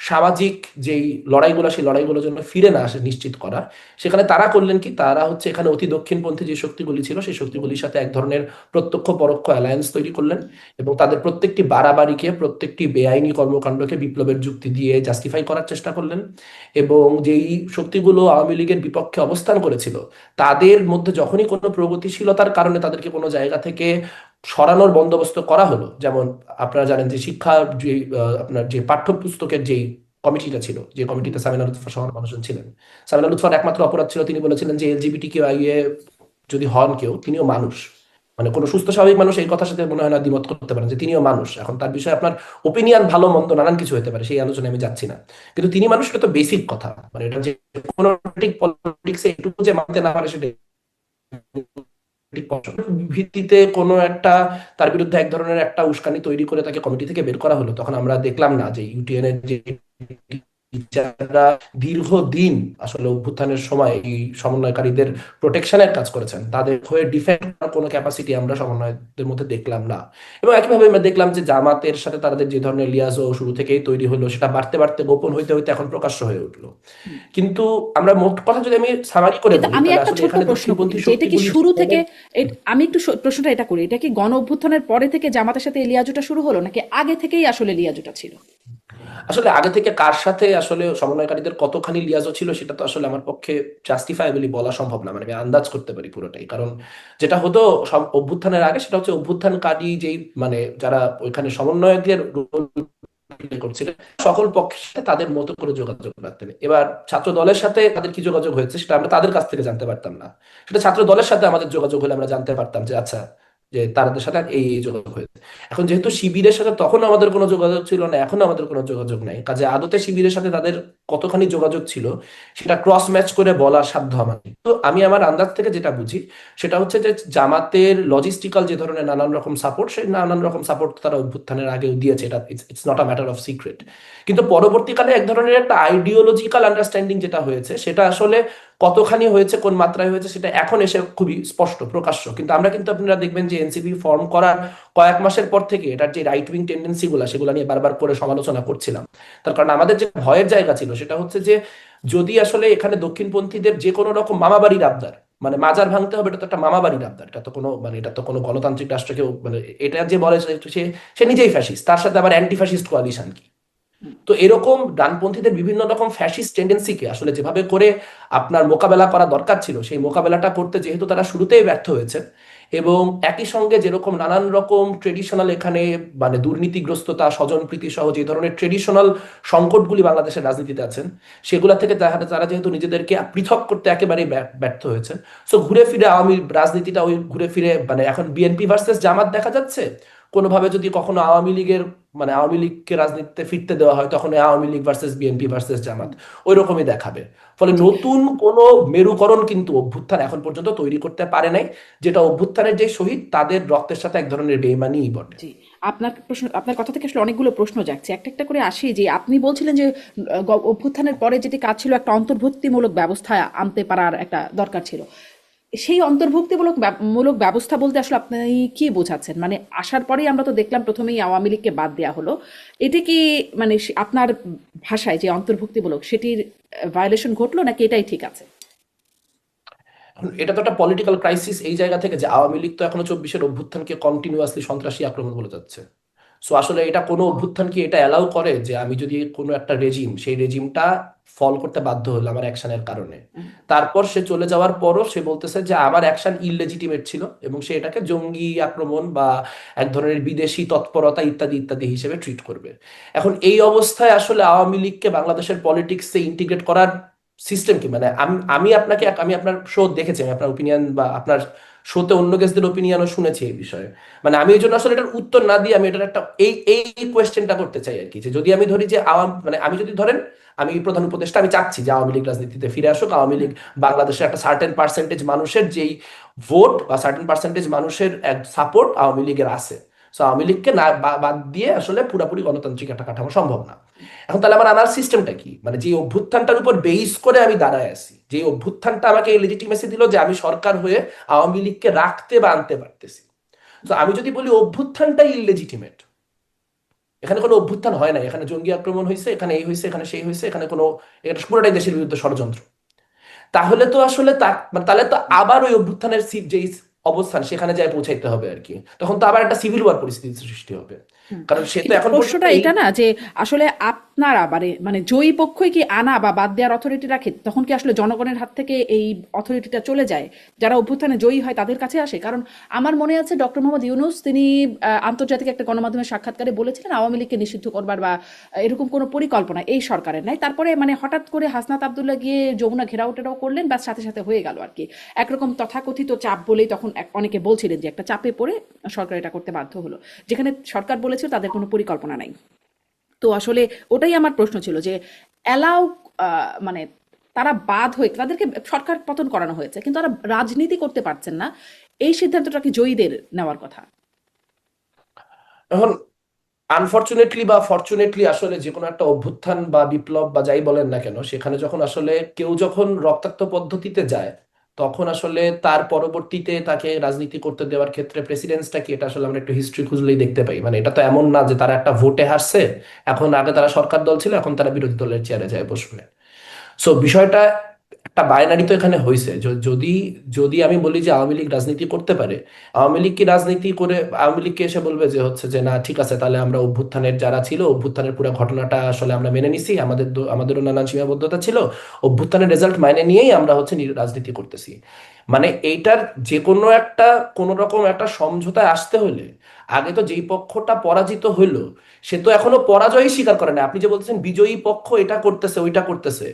সামাজিক যেই লড়াইগুলো, সেই লড়াইগুলো যেন ফিরে না আসে নিশ্চিত করা। সেখানে তারা করলেন কি, তারা হচ্ছে এখানে অতি দক্ষিণপন্থী যে শক্তিগুলি ছিল, সেই শক্তিগুলির সাথে এক ধরনের প্রত্যক্ষ পরোক্ষ অ্যালায়েন্স তৈরি করলেন, এবং তাদের প্রত্যেকটি বাড়াবাড়িকে, প্রত্যেকটি বেআইনি কর্মকাণ্ডকে বিপ্লবের যুক্তি দিয়ে জাস্টিফাই করার চেষ্টা করলেন। এবং যেই শক্তিগুলো আওয়ামী লীগের বিপক্ষে অবস্থান করেছিল, তাদের মধ্যে যখনই কোনো প্রগতিশীলতার কারণে তাদেরকে কোনো জায়গা থেকে সরানোর বন্দোবস্ত করা হলো, যেমন আপনারা জানেন যে শিক্ষা যে আপনার যে পাঠ্যপুস্তকের যেই কমিটিটা ছিল, যে কমিটিতে সামিনা লুৎফা সহ মানুষজন ছিলেন, সামিনা লুৎফার একমাত্র অপরাধ ছিল তিনি বলেছিলেন যে এলজিবিটি কেউ আইয়ে যদি হন কেউ, তিনিও মানুষ। মানে কোনো সুস্থ স্বাভাবিক মানুষ এই কথার সাথে মনে হয় না দ্বিমত করতে পারেন যে তিনিও মানুষ। এখন তার বিষয়ে আপনার ওপিনিয়ন ভালো মন্দ নানান কিছু হতে পারে, সেই আলোচনায় আমি যাচ্ছি না। কিন্তু তিনি মানুষ, এটা তো বেসিক কথা, মানে এটা যে কোনো পলিটিক্সে এটুকু যে মানতে না পারে সেটা ভিত্তিতে কোনো একটা তার বিরুদ্ধে এক ধরনের একটা উস্কানি তৈরি করে তাকে কমিটি থেকে বের করা হলো, তখন আমরা দেখলাম না যে ইউটিএন এর যে টিচাররা দীর্ঘদিন আসলে অভ্যুত্থানের সময় এই সমন্বয়কারীদের প্রোটেকশনের কাজ করেছেন, তাদের হয়ে ডিফেন্ড করার কোনো ক্যাপাসিটি আমরা সমন্বয়কদের মধ্যে দেখলাম না। এবং একইভাবে আমরা দেখলাম যে জামাতের সাথে তাদের যে ধরনের লিয়াজও শুরু থেকেই তৈরি হলো, সেটা বাড়তে বাড়তে গোপন হইতে হইতে এখন প্রকাশ্য হয়ে উঠলো।
হুম।
কিন্তু আমরা মোট কথা যদি আমি সামারি করে
কিন্তু
বলি,
আমি
তাহলে
একটা
আসলে
ছোট্ট
এখানে
প্রশ্ন করি
দক্ষিণপন্থী
যে এটা কি
শক্তিগুলি
শুরু থেকে আমি একটু প্রশ্নটা এটা করি, এটা কি গণ অভ্যুত্থানের পরে থেকে জামাতের সাথে এই লিয়াজোটা শুরু হলো নাকি আগে থেকেই আসলে লিয়াজোটা ছিল?
আসলে আগে থেকে কার সাথে আসলে সমন্বয়কারীদের কতখানি লিয়াজও ছিল সেটা তো আসলে আমার পক্ষে জাস্টিফাইবলি বলা সম্ভব না, মানে আমি আন্দাজ করতে পারি পুরোটাই। কারণ যেটা হতো সব অভ্যুত্থানের আগে, সেটা হচ্ছে অভ্যুত্থানকারী যেই মানে যারা ওইখানে সমন্বয়কের রোল প্লে করছিলেন, সকল পক্ষের সাথে তাদের মতো করে যোগাযোগ রাখতেন। এবার ছাত্র দলের সাথে তাদের কি যোগাযোগ হয়েছে সেটা আমরা তাদের কাছ থেকে জানতে পারতাম না, সেটা ছাত্র দলের সাথে আমাদের যোগাযোগ হলে আমরা জানতে পারতাম যে আচ্ছা, যে তাদের সাথে এই যোগাযোগ হয়েছে। এখন যেহেতু শিবিরের সাথে তখন আমাদের কোনো যোগাযোগ ছিল না, এখন আমাদের কোনো যোগাযোগ নাই, কাজে আদতে শিবিরের সাথে তাদের কতখানি যোগাযোগ ছিল সেটা ক্রস ম্যাচ করে বলার সাধ্য আমার নেই। তো আমি আমার আন্দাজ থেকে যেটা বুঝি সেটা হচ্ছে যে জামাতের লজিস্টিক্যাল যে ধরনের নানান রকম সাপোর্ট, সেই নানান রকম সাপোর্ট তারা অভ্যুত্থানের আগেও দিয়েছে, এটা it's not a matter of secret. কিন্তু পরবর্তীকালে এক ধরনের একটা আইডিওলজিক্যাল আন্ডারস্ট্যান্ডিং যেটা হয়েছে, সেটা আসলে কতখানি হয়েছে, কোন মাত্রায় হয়েছে, সেটা এখন এসে খুবই স্পষ্ট প্রকাশ্য। কিন্তু আমরা কিন্তু আপনারা দেখবেন যে এনসিপি ফর্ম করার কয়েক মাসের পর থেকে এটার যে রাইট উইং টেন্ডেন্সি গুলা, সেগুলো নিয়ে বারবার করে সমালোচনা করছিলাম। তার কারণ আমাদের যে ভয়ের জায়গা ছিল সেটা হচ্ছে যে যদি আসলে এখানে দক্ষিণপন্থীদের যে কোনো রকম মামাবাড়ির আবদার, মানে মাজার ভাঙতে হবে, এটা তো একটা মামাবাড়ির আবদার, এটা তো কোনো মানে এটা তো কোনো গণতান্ত্রিক রাষ্ট্র কেউ মানে এটা যে বলে সে সে নিজেই ফ্যাসিস্ট, তার সাথে আবার অ্যান্টি ফ্যাসিস্ট কোয়ালিশন কি। তো এরকম ডানপন্থীদের বিভিন্ন রকম ফ্যাসিস্ট টেন্ডেন্সিকে আসলে যেভাবে করে আপনার মোকাবেলা করা দরকার ছিল, সেই মোকাবেলাটা করতে যেহেতু তারা শুরুতেই ব্যর্থ হয়েছে, এবং একই সঙ্গে যেরকম নানান রকম ট্রেডিশনাল এখানে মানে দুর্নীতিগ্রস্ততা, স্বজনপ্রীতি সহ যে ধরনের ট্রেডিশনাল সংকটগুলি বাংলাদেশের রাজনীতিতে আছেন, সেগুলা থেকে তারা যেহেতু নিজেদেরকে পৃথক করতে একেবারেই ব্যর্থ হয়েছে। সো ঘুরে ফিরে আওয়ামী রাজনীতিটা ওই ঘুরে ফিরে মানে এখন বিএনপি ভার্সেস জামাত দেখা যাচ্ছে। কোনোভাবে যদি কখনো আওয়ামী লীগের মানে আওয়ামী লীগকে রাজনীতিতে ফিরতে দেওয়া হয়, তখন এই Awami League versus BNP versus Jamaat ওই রকমই দেখাবে। ফলে
জি।
নতুন কোনো মেরুকরণ কিন্তু অভ্যুত্থান এখন পর্যন্ত তৈরি করতে পারে নাই, যেটা অভ্যুত্থানের যে শহীদ তাদের রক্তের সাথে এক ধরনের বেইমানিই বটে।
জি, আপনার কথা থেকে আসলে অনেকগুলো প্রশ্ন যাচ্ছে, একটা একটা করে আসি। যে আপনি বলছিলেন যে অভ্যুত্থানের পরে যেটি কাজ ছিল একটা অন্তর্ভুক্তিমূলক ব্যবস্থা আনতে পারার একটা দরকার ছিল। সেই মূলক ব্যবস্থা বলতে আসলে আপনি কি বোঝাচ্ছেন? মানে আসার পরেই আমরা তো দেখলাম প্রথমেই আওয়ামী লীগকে বাদ দেওয়া হলো। এটা কি মানে আপনার ভাষায় যে অন্তর্ভুক্তিমূলক সেটির ভায়োলেশন ঘটলো নাকি এটাই ঠিক আছে?
এখন এটা তো একটা পলিটিক্যাল ক্রাইসিস এই জায়গা থেকে যে আওয়ামী লীগ তো এখনো 24-এর অভ্যুত্থানকে কন্টিনিউয়াসলি সন্ত্রাসী আক্রমণ বলে যাচ্ছে। সো আসলে এটা কোনো অভ্যুত্থান কি এটা অ্যালাউ করে যে আমি যদি কোনো একটা রেজিম, সেই রেজিমটা ফল করতে বাধ্য হলো আমার অ্যাকশনের কারণে, তারপর সে চলে যাওয়ার পরও সে বলতেছে যে আমার অ্যাকশন ইললেজিটিমেট ছিল, এবং সে এটাকে জঙ্গি আক্রমণ বা এক ধরনের বিদেশি তৎপরতা ইত্যাদি ইত্যাদি হিসেবে ট্রিট করবে। এখন এই অবস্থায় আসলে আওয়ামী লীগকে বাংলাদেশের পলিটিক্সে ইন্টিগ্রেট করার সিস্টেম কি? মানে আমি আপনার শো দেখেছি, আমি আপনার ওপিনিয়ন বা আপনার শোতে অন্য গেস্টদের ওপিনিয়নও শুনেছি এই বিষয়ে। মানে আমি এই জন্য আসলে এটার উত্তর না দিয়ে আমি এটার একটা এই কোয়েশ্চেনটা করতে চাই আর কি, যে যদি আমি ধরি যে মানে আমি যদি ধরেন আমি প্রধান উপদেষ্টা, আমি চাচ্ছি যে আওয়ামী লীগ রাজনীতিতে ফিরে আসুক, আওয়ামী লীগ বাংলাদেশের একটা সার্টেন পার্সেন্টেজ মানুষের যেই ভোট বা সার্টেন পার্সেন্টেজ মানুষের সাপোর্ট আওয়ামী লীগের আছে, সো আওয়ামী লীগকে না বাদ দিয়ে আসলে পুরাপুরি গণতান্ত্রিক একটা কাঠামো সম্ভব না। এখন তাহলে আমার আনার সিস্টেমটা কি? মানে যে অভ্যুত্থানটার উপর বেস করে আমি দাঁড়ায় আছি, যে অভ্যুত্থানটা আমাকে এই লেজিটিমেসি দিল যে আমি সরকার হয়ে আওয়ামী লীগকে রাখতে বা আনতে পারতেছি। তো আমি যদি বলি অভ্যুত্থানটাই ইললেজিটিমেট, এখানে কোনো অভ্যুত্থান হয় না, এখানে জঙ্গি আক্রমণ হয়েছে, এখানে এই হয়েছে, এখানে সেই হয়েছে, এখানে কোনো, এটা পুরোটাই দেশের বিরুদ্ধে ষড়যন্ত্র, তাহলে তো আসলে তাহলে তো আবার ওই অভ্যুত্থানের যেই অবস্থান সেখানে যায় পৌঁছাইতে হবে আর কি। তখন তো আবার একটা সিভিল ওয়ার পরিস্থিতি সৃষ্টি হবে, কারণ সে তো
কিন্তু
এখন পর্যন্ত
প্রশ্নটা
এই
এটা না যে আসলে আপনারা মানে জয়ী পক্ষই কি আনা বা বাদ দেওয়ার অথরিটি রাখে, তখন কি আসলে জনগণের হাত থেকে এই অথরিটিটা চলে যায়, যারা অভ্যুত্থানে জয়ী হয় তাদের কাছে আসে? কারণ আমার মনে আছে ডক্টর মোহাম্মদ ইউনূস তিনি আন্তর্জাতিক একটা গণমাধ্যমের সাক্ষাৎকারে বলেছিলেন আওয়ামী লীগকে নিষিদ্ধ করবার বা এরকম কোনো পরিকল্পনা এই সরকারের নাই। তারপরে মানে হঠাৎ করে হাসনাত আবদুল্লাহ গিয়ে যমুনা ঘেরাও টেরাও করলেন, বা সাথে সাথে হয়ে গেল আর কি। একরকম তথাকথিত চাপ বলেই তখন অনেকে বলছিলেন যে একটা চাপে পড়ে সরকার এটা করতে বাধ্য হলো, যেখানে সরকার বলেছিল তাদের কোনো পরিকল্পনা নাই। তো আসলে ওটাই আমার প্রশ্ন ছিল যে অ্যালাউ মানে তারা বাদ হয়ে তাদেরকে সরকার পতন করানো হয়েছে কিন্তু তারা রাজনীতি করতে পারছেন না, এই সিদ্ধান্তটা কি জয়ীদের নেওয়ার কথা?
এখন আনফরচুনেটলি বা ফরচুনেটলি আসলে যে কোনো একটা অভ্যুত্থান বা বিপ্লব বা যাই বলেন না কেন, সেখানে যখন আসলে কেউ যখন রক্তাক্ত পদ্ধতিতে যায়, তখন আসলে তার পরবর্তীতে তাকে রাজনীতি করতে দেওয়ার ক্ষেত্রে প্রেসিডেন্সটা কি, এটা আসলে আমরা একটু হিস্ট্রি খুঁজলেই দেখতে পাই। মানে এটা তো এমন না যে তারা একটা ভোটে হারছে, এখন আগে তারা সরকার দল ছিল, এখন তারা বিরোধী দলের চেয়ারে যায় বসবে। সো বিষয়টা একটা বাইনারি তো এখানে হয়েছে। যদি যদি আমি বলি যে আওয়ামী লীগ রাজনীতি করতে পারে, আওয়ামী লীগ কি রাজনীতি করে আওয়ামী লীগকে এসে বলবে যে হচ্ছে যে না ঠিক আছে, তাহলে আমরা অভ্যুত্থানের যারা ছিল অভ্যুত্থানের পুরো ঘটনাটা আসলে আমরা মেনে নিছি, আমাদেরও নানান সীমাবদ্ধতা ছিল, অভ্যুত্থানের রেজাল্ট মাইনে নিয়েই আমরা হচ্ছে রাজনীতি করতেছি। মানে এইটার যে কোনো একটা কোনো রকম একটা সমঝোতায় আসতে হলে আগে তো যেই পক্ষটা পরাজিত হইলো সে তো এখনো পরাজয়ই স্বীকার করে না। আপনি যে বলতেছেন বিজয়ী পক্ষ এটা করতেছে ওইটা করতেছে,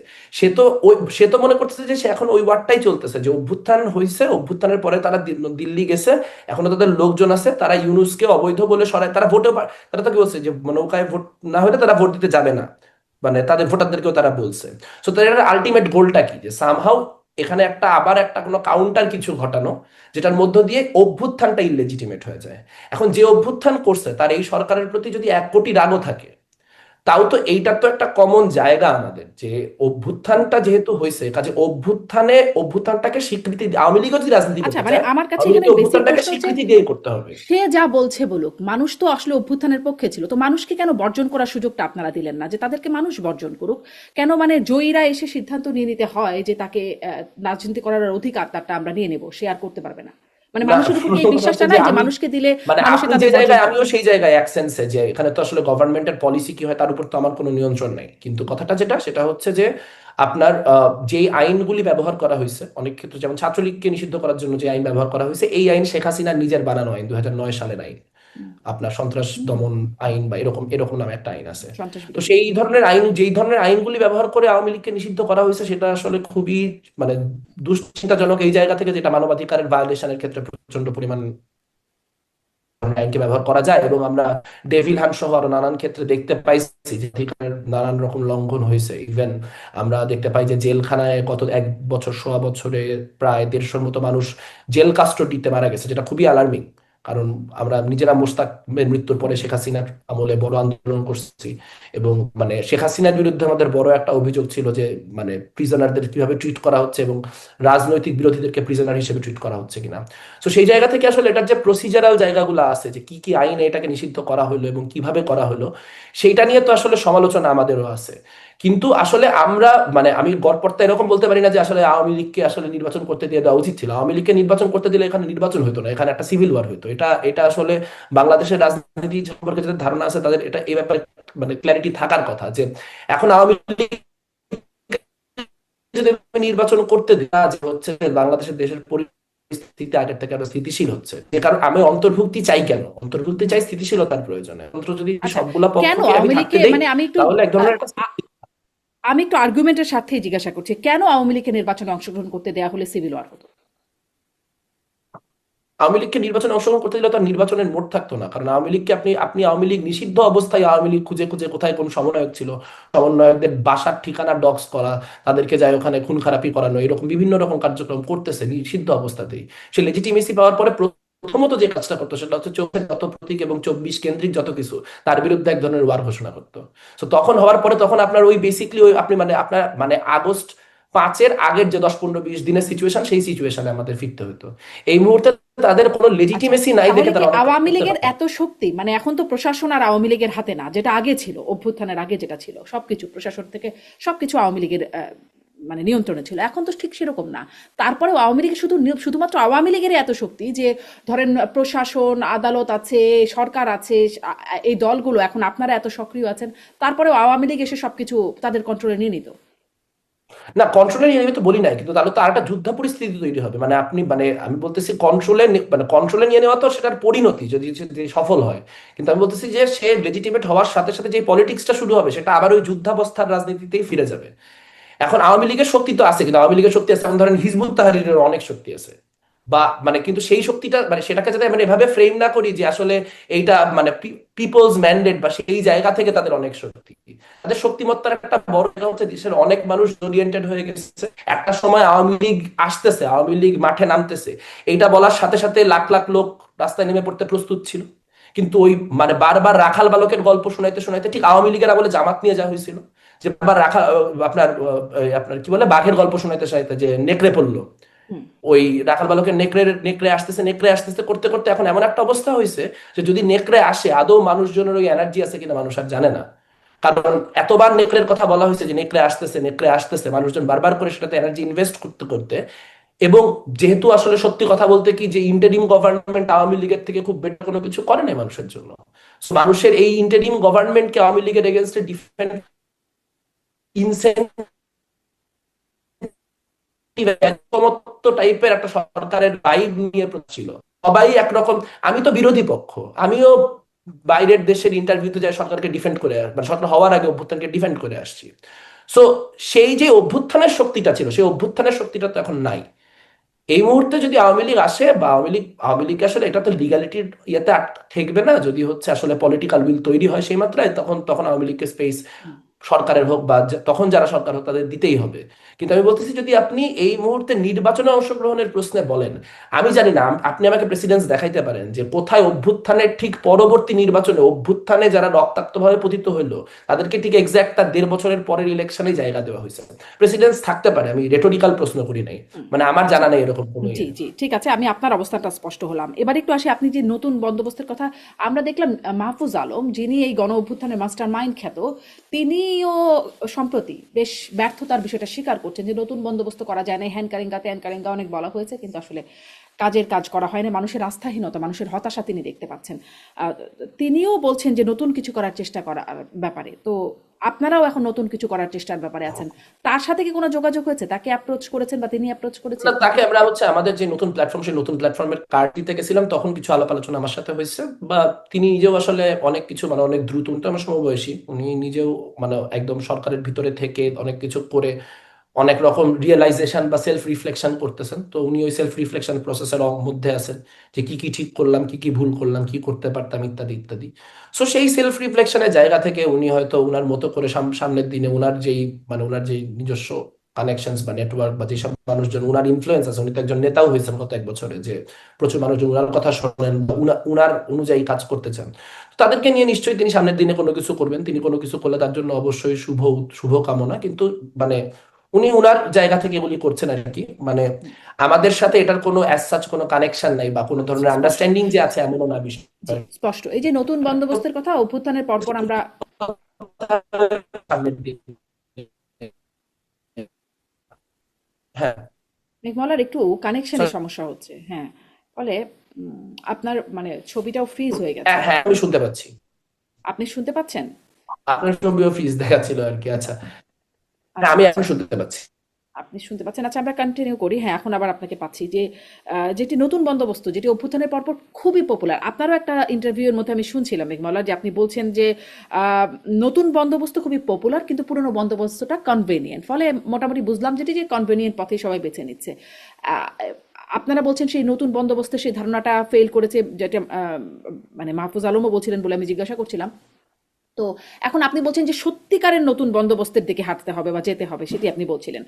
সে তো মনে করতেছে যে সে এখন ওই ওয়ার্ডটাই চলতেছে, যে অভ্যুত্থান হয়েছে, অভ্যুত্থানের পরে তারা দিল্লি গেছে, এখনো তাদের লোকজন আছে, তারা ইউনূসকে অবৈধ বলে সরায়, তারা তারা তো কি বলছে যে নৌকায় ভোট না হলে তারা ভোট দিতে যাবে না, মানে তাদের ভোটারদেরকেও তারা বলছে। সো তাদের আলটিমেট গোলটা কি, যে সামহাউ এখানে আবার একটা কোনো কাউন্টার কিছু ঘটানো, যেটার মধ্য দিয়ে অভ্যুত্থানটা ইললেজিটিমেট হয়ে যায়। এখন যে অভ্যুত্থান করছে তার এই সরকারের প্রতি যদি 1 কোটি রাগও থাকে, তাও তো এইটার তো একটা কমন জায়গা আমাদের, যে অভ্যুত্থানটা যেহেতু হয়েছে, কাজে অভ্যুত্থানটাকে স্বীকৃতি আওয়ামী লীগও যদি রাজনীতি
আচ্ছা,
করতে
মানে
চায়,
আমার কাছে
আওয়ামী
এখানে
লীগকে
বেসিক
অভ্যুত্থানটাকে
প্রশ্ন হচ্ছে,
স্বীকৃতি দিয়ে করতে হবে।
সে যা বলছে বলুক, মানুষ তো আসলে অভ্যুত্থানের পক্ষে ছিল, তো মানুষকে কেন বর্জন করার সুযোগটা আপনারা দিলেন না, যে তাদেরকে মানুষ বর্জন করুক? কেন মানে জয়ীরা এসে সিদ্ধান্ত নিয়ে নিতে হয় যে তাকে রাজনীতি করার অধিকার তারটা আমরা নিয়ে নেব, সে আর করতে পারবে না? মানে
না,
মানুষের উপর কি এই
প্রথম কথা
বিশ্বাসটা
হচ্ছে যে
নাই যে
আমি,
মানুষকে দিলে
মানে
মানুষে
আপনি যে
তাদের বর্জন
জায়গায়
করবে?
আমিও সেই জায়গায় এক সেন্সে, যে এখানে তো আসলে গভর্নমেন্টের পলিসি কি হয় তার উপর তো আমার কোনো নিয়ন্ত্রণ নেই, কিন্তু কথাটা যেটা সেটা হচ্ছে যে আপনার যেই আইনগুলি ব্যবহার করা হয়েছে অনেক ক্ষেত্রে, যেমন ছাত্রলীগকে নিষিদ্ধ করার জন্য যে আইন ব্যবহার করা হয়েছে, এই আইন শেখ হাসিনার নিজের বানানো আইন, 2009 সালের আইন, আপনার সন্ত্রাস
হুম,
দমন আইন বা এরকম এরকম নামে একটা আইন আছে।
সন্ত্রাস
তো
বিরোধী।
সেই ধরনের আইন, যেই ধরনের আইনগুলি ব্যবহার করে আওয়ামী লীগকে নিষিদ্ধ করা হয়েছে, সেটা আসলে খুবই মানে দুশ্চিন্তাজনক এই জায়গা থেকে, যেটা মানবাধিকারের ভায়োলেশনের ক্ষেত্রে প্রচন্ড পরিমাণ আইনকে ব্যবহার করা যায়। এবং আমরা ডেভিল হান্ট সহ আরো নানান ক্ষেত্রে দেখতে পাইছি যে অধিকারের নানান রকম লঙ্ঘন হয়েছে। ইভেন আমরা দেখতে পাই যে জেলখানায় গত 1 বছর সোয়া বছরে প্রায় 150-র মতো মানুষ জেল কাস্টডিতে মারা গেছে, যেটা খুবই অ্যালার্মিং। কারণ আমরা নিজেরা মোশতাকের মৃত্যুর পরে শেখ হাসিনার আমলে বড় আন্দোলন করছি, এবং মানে শেখ হাসিনার বিরুদ্ধে আমাদের বড় একটা অভিযোগ ছিল যে মানে প্রিজনারদের কিভাবে ট্রিট করা হচ্ছে, এবং রাজনৈতিক বিরোধীদেরকে প্রিজনার হিসেবে ট্রিট করা হচ্ছে কিনা। তো সেই জায়গা থেকে আসলে এটার যে প্রসিজারাল জায়গাগুলো আছে, যে কি কি আইনে এটাকে নিষিদ্ধ করা হলো এবং কিভাবে করা হলো, সেইটা নিয়ে তো আসলে সমালোচনা আমাদেরও আছে। কিন্তু আসলে আমরা মানে আমি গড়পড়তা এরকম বলতে পারি না যে আসলে আওয়ামী লীগকে আসলে নির্বাচন করতে দিয়ে দেওয়া উচিত ছিল। আওয়ামী লীগকে নির্বাচন করতে দিলে এখানে নির্বাচন হতো না, এখানে একটা সিভিল ওয়ার হতো। এটা এটা আসলে বাংলাদেশের রাজনীতি সম্পর্কে যাদের ধারণা আছে তাদের এটা এই ব্যাপারে মানে ক্ল্যারিটি থাকার কথা, যে এখন আওয়ামী লীগ যদি নির্বাচন করতে দিই, যে হচ্ছে বাংলাদেশের দেশের পরিস্থিতি আগের থেকে আরো স্থিতিশীল হচ্ছে। যে কারণ আমি অন্তর্ভুক্তি চাই, কেন অন্তর্ভুক্তি চাই? স্থিতিশীলতার প্রয়োজনে। অন্তত যদি
আচ্ছা,
সবগুলা
কেন
পক্ষকে আমি
আওয়ামী
থাকতে
লীগকে
দেই,
মানে আমি একটু
তাহলে এক
আহ,
ধরনের একটা
আ- আমি একটু আর্গুমেন্টের সাথেই জিজ্ঞাসা করছি, কেন আওয়ামী লীগকে নির্বাচনে অংশগ্রহণ করতে দেওয়া হলে সিভিল ওয়ার হতো?
আওয়ামী লীগকে নির্বাচনে অংশগ্রহণ করতে দিলে তার নির্বাচনের মোড় থাকতো না। কারণ আওয়ামী লীগকে আপনি আপনি আওয়ামী লীগ নিষিদ্ধ অবস্থায় আওয়ামী লীগ খুঁজে খুঁজে কোথায় কোন সমন্বয়ক ছিল, সমন্বয়কদের বাসার ঠিকানা ডক্স করা, তাদেরকে যায় ওখানে খুন খারাপি করানো, এরকম বিভিন্ন রকম কার্যক্রম করতেছে নিষিদ্ধ অবস্থাতেই। সে লেজিটিমেসি পাওয়ার পরে প্রথমত যে কাজটা করতো সেটা হচ্ছে চোখের যত প্রতীক এবং 24 কেন্দ্রিক যত কিছু, তার বিরুদ্ধে এক ধরনের ওয়ার ঘোষণা করতো। তো তখন হওয়ার পরে তখন আপনার ওই বেসিকলি ওই আপনি মানে আপনার মানে আগস্ট 5-এর আগের যে 10-15-20 দিনের সিচুয়েশন, সেই সিচুয়েশনে আমাদের ফিরতে হতো। এই মুহূর্তে তাদের কোনো
আচ্ছা,
লেজিটিমেসি নাই
তাহলে
দেখে
কি
তারা অনেক কাজ
আওয়ামী
করতে
লীগের
পারে।
এত শক্তি, মানে এখন তো প্রশাসন আর আওয়ামী লীগের হাতে না, যেটা আগে ছিল, অভ্যুত্থানের আগে যেটা ছিল, সবকিছু প্রশাসন থেকে সবকিছু আওয়ামী লীগের মানে নিয়ন্ত্রণে ছিল, এখন তো ঠিক সেরকম না। তারপরেও আওয়ামী লীগের শুধুমাত্র আওয়ামী লীগের এত শক্তি যে ধরেন প্রশাসন, আদালত আছে, সরকার আছে, এই দলগুলো এখন আপনারা এত সক্রিয় আছেন, তারপরেও আওয়ামী লীগ এসে সবকিছু তাদের কন্ট্রোলে নিয়ে নিত।
না, কন্ট্রোলে নিয়ে নেবে তো বলি নাই, কিন্তু তাহলে তো আর একটা যুদ্ধ পরিস্থিতি তৈরি হবে। মানে আপনি মানে আমি বলতেছি মানে কন্ট্রোলে নিয়ে নেওয়া তো সেটার পরিণতি যদি যদি সফল হয়। কিন্তু আমি বলতেছি যে সে লেজিটিমেট হওয়ার সাথে সাথে যে পলিটিক্সটা শুরু হবে সেটা আবার ওই যুদ্ধাবস্থার রাজনীতিতেই ফিরে যাবে। এখন আওয়ামী লীগের শক্তি তো আছে, কিন্তু আওয়ামী লীগের শক্তি আছে, যেমন ধরেন হিজবুত তাহরিরের অনেক শক্তি আছে। বা মানে কিন্তু সেই শক্তিটা মানে সেটাকে যাতে মানে এভাবে ফ্রেম না করি যে আসলে এইটা মানে পিপলস ম্যান্ডেট, বা সেই জায়গা থেকে তাদের অনেক শক্তি। তাদের শক্তিমত্তার একটা বড় জায়গা হচ্ছে দেশের অনেক মানুষ ওরিয়েন্টেড হয়ে গেছে। একটা সময় আওয়ামী লীগ আসতেছে, আওয়ামী লীগ মাঠে নামতেছে, এইটা বলার সাথে সাথে লাখ লাখ লোক রাস্তায় নেমে পড়তে প্রস্তুত ছিল। কিন্তু ওই মানে বারবার রাখাল বালকের গল্প শোনাইতে শোনাইতে ঠিক আওয়ামী লীগের আমলে জামাত নিয়ে যাওয়া হয়েছিল, যে বারবার রাখাল আপনার কি বলে বাঘের গল্প শোনাইতে শোনাইতে যে নেকড়ে পড়লো,
হুম।
ওই রাখাল বালকের নেকড়ে আসতেছে করতে করতে এখন এমন একটা অবস্থা হয়েছে যে যদি নেকড়ে আসে আদৌ মানুষজনের ওই এনার্জি আছে কিনা মানুষ আর জানে না। কারণ এতবার নেকড়ের কথা বলা হয়েছে যে নেকড়ে আসতেছে, মানুষজন বারবার করে সেটাতে এনার্জি ইনভেস্ট করতে করতে, এবং যেহেতু আসলে সত্যি কথা বলতে কি যে ইন্টারিম গভর্নমেন্ট আওয়ামী লীগের থেকে খুব বেটার কোনো কিছু করে নাই মানুষের জন্য। So মানুষের এই ইন্টারিম গভর্নমেন্টকে আওয়ামী লীগের এগেনস্টে ডিফেন্ড ইনসেন্টিভ টাইপের একটা সরকারের ভাইব নিয়ে ছিল, সবাই একরকম। আমি তো বিরোধী পক্ষ, আমিও বাইরের দেশের ইন্টারভিউতে যাই সরকারকে ডিফেন্ড করে মানে সরকার হওয়ার আগে অভ্যুত্থানকে ডিফেন্ড করে আসছি। সো সেই যে অভ্যুত্থানের শক্তিটা ছিল সেই অভ্যুত্থানের শক্তিটা তো এখন নাই। এই মুহূর্তে যদি আওয়ামী লীগ আসে বা আওয়ামী লীগ আসলে এটা তো লিগালিটির ইয়েতে ঠেকবে না, যদি হচ্ছে আসলে পলিটিক্যাল উইল তৈরি হয় সেই মাত্রায়, তখন তখন আওয়ামী লীগকে স্পেস সরকারের হোক বা তখন যারা সরকার হোক তাদের দিতেই হবে। কিন্তু আমি বলতেছি যদি আপনি এই মুহূর্তে নির্বাচনে অংশগ্রহণের প্রশ্নে বলেন, আমি জানি না আপনি আমাকে প্রেসিডেন্স দেখাইতে পারেন যে কোথায় অভ্যুত্থানের ঠিক পরবর্তী নির্বাচনে অভ্যুত্থানে যারা রক্তাক্তভাবে পতিত হইলো তাদেরকে ঠিক এক্সাক্ট তার 1.5 বছরের পরের ইলেকশনে জায়গা দেওয়া হয়েছে। প্রেসিডেন্স থাকতে পারে, আমি রেটোরিক্যাল প্রশ্ন করি নাই,
হুম।
মানে আমার
আচ্ছা।
জানা নেই এরকম কোনো
জি
ইয়ে।
জি, ঠিক আছে, আমি আপনার অবস্থানটা স্পষ্ট হলাম। এবার একটু আসি, আপনি যে নতুন বন্দোবস্তের কথা, আমরা দেখলাম মাহফুজ আলম, যিনি এই গণ অভ্যুত্থানের মাস্টার মাইন্ড খ্যাত, তিনিও সম্প্রতি বেশ ব্যর্থতার বিষয়টা স্বীকার করছেন যে নতুন বন্দোবস্ত করা যায় না, হ্যান কারেঙ্গা অনেক বলা হয়েছে, কিন্তু আসলে কাজের কাজ করা হয় না, মানুষের আস্থাহীনতা, মানুষের হতাশা তিনি দেখতে পাচ্ছেন। আহ, তিনিও বলছেন যে নতুন কিছু করার চেষ্টা করার ব্যাপারে। তো আপনারাও এখন নতুন কিছু করার চেষ্টার ব্যাপারে আছেন, তার সাথে কি কোনো যোগাযোগ হয়েছে? তাকে অ্যাপ্রোচ করেছেন বা তিনি অ্যাপ্রোচ করেছেন?
না, তাকে আমরা হচ্ছে আমাদের যে নতুন প্ল্যাটফর্ম সেই নতুন প্ল্যাটফর্মের কার্ড দিতে গেছিলাম, তখন কিছু আলাপ আলোচনা আমার সাথে হয়েছে। বা তিনি নিজেও আসলে অনেক কিছু মানে অনেক দ্রুত, উনি তো আমার সমবয়সী, উনি নিজেও মানে একদম সরকারের ভিতরে থেকে অনেক কিছু করে অনেক রকম রিয়েলাইজেশন বা সেলফ রিফ্লেকশন করতেছেন। তো উনি ওই সেলফ রিফ্লেকশন প্রসেসের মধ্যে আছেন যে কি কি ঠিক করলাম, কি কি ভুল করলাম, কি করতে পারতাম, ইত্যাদি ইত্যাদি। সো সেই সেলফ রিফ্লেকশনের জায়গা থেকে উনি হয়তো উনার মতো করে সামনের দিনে উনার যেই মানে উনার যেই নিজস্ব কানেকশনস বা নেটওয়ার্ক বা যেসব মানুষজন উনার ইনফ্লুয়েন্স আছে, উনি তো একজন নেতাও হয়েছেন গত 1 বছরে, যে প্রচুর মানুষজন উনার কথা শোনেন বা উনার অনুযায়ী কাজ করতে চান। তো তাদেরকে নিয়ে নিশ্চয়ই তিনি সামনের দিনে কোনো কিছু করবেন, তিনি কোনো কিছু করলে তার জন্য অবশ্যই শুভ কামনা। কিন্তু মানে উনি উনার জায়গা থেকে এগুলি করছেন আর কি, মানে আমাদের সাথে এটার কোনো অ্যাজ সাচ কোনো কানেকশন নাই বা কোনো
আচ্ছা,
ধরনের
স্পষ্ট।
আন্ডারস্ট্যান্ডিং যে আছে এমনও না
জি,
বিষয়।
স্পষ্ট। এই যে নতুন বন্দোবস্তের কথা, অভ্যুত্থানের পরপর আমরা
সামনের দিকে হ্যাঁ।
মেঘমালার একটু কানেকশনের
Sorry,
সমস্যা হচ্ছে, হ্যাঁ, ফলে আপনার মানে ছবিটাও ফ্রিজ হয়ে গেছে।
হ্যাঁ আমি শুনতে পাচ্ছি,
আপনি শুনতে পাচ্ছেন?
আপনার ছবিও ফ্রিজ দেখাচ্ছিল আর কি। আচ্ছা, হ্যাঁ
আচ্ছা
আমি
আচ্ছা,
এখন শুনতে পাচ্ছি।
আপনি শুনতে পাচ্ছেন, আচ্ছা আমরা কন্টিনিউ করি। হ্যাঁ, এখন আবার আপনাকে পাচ্ছি যে যেটি নতুন বন্দোবস্ত, যেটি অভ্যুত্থানের পরপর খুবই পপুলার। আপনারও একটা ইন্টারভিউয়ের মধ্যে আমি শুনছিলাম মেঘমালা, যে আপনি বলছেন যে আহ, নতুন বন্দোবস্ত খুবই পপুলার কিন্তু পুরনো বন্দোবস্তটা কনভেনিয়েন্ট, ফলে মোটামুটি বুঝলাম যেটি যে কনভেনিয়েন্ট পথেই সবাই বেছে নিচ্ছে। আহ, আপনারা বলছেন সেই নতুন বন্দোবস্তের সেই ধারণাটা ফেল করেছে, যেটা মানে মাহফুজ আলমও বলছিলেন বলে আমি জিজ্ঞাসা করছিলাম। তো এখন আপনি বলছেন যে সত্যিকারের নতুন বন্দোবস্তের দিকে হাঁটতে হবে বা যেতে হবে, সেটি আপনি বলছিলেন।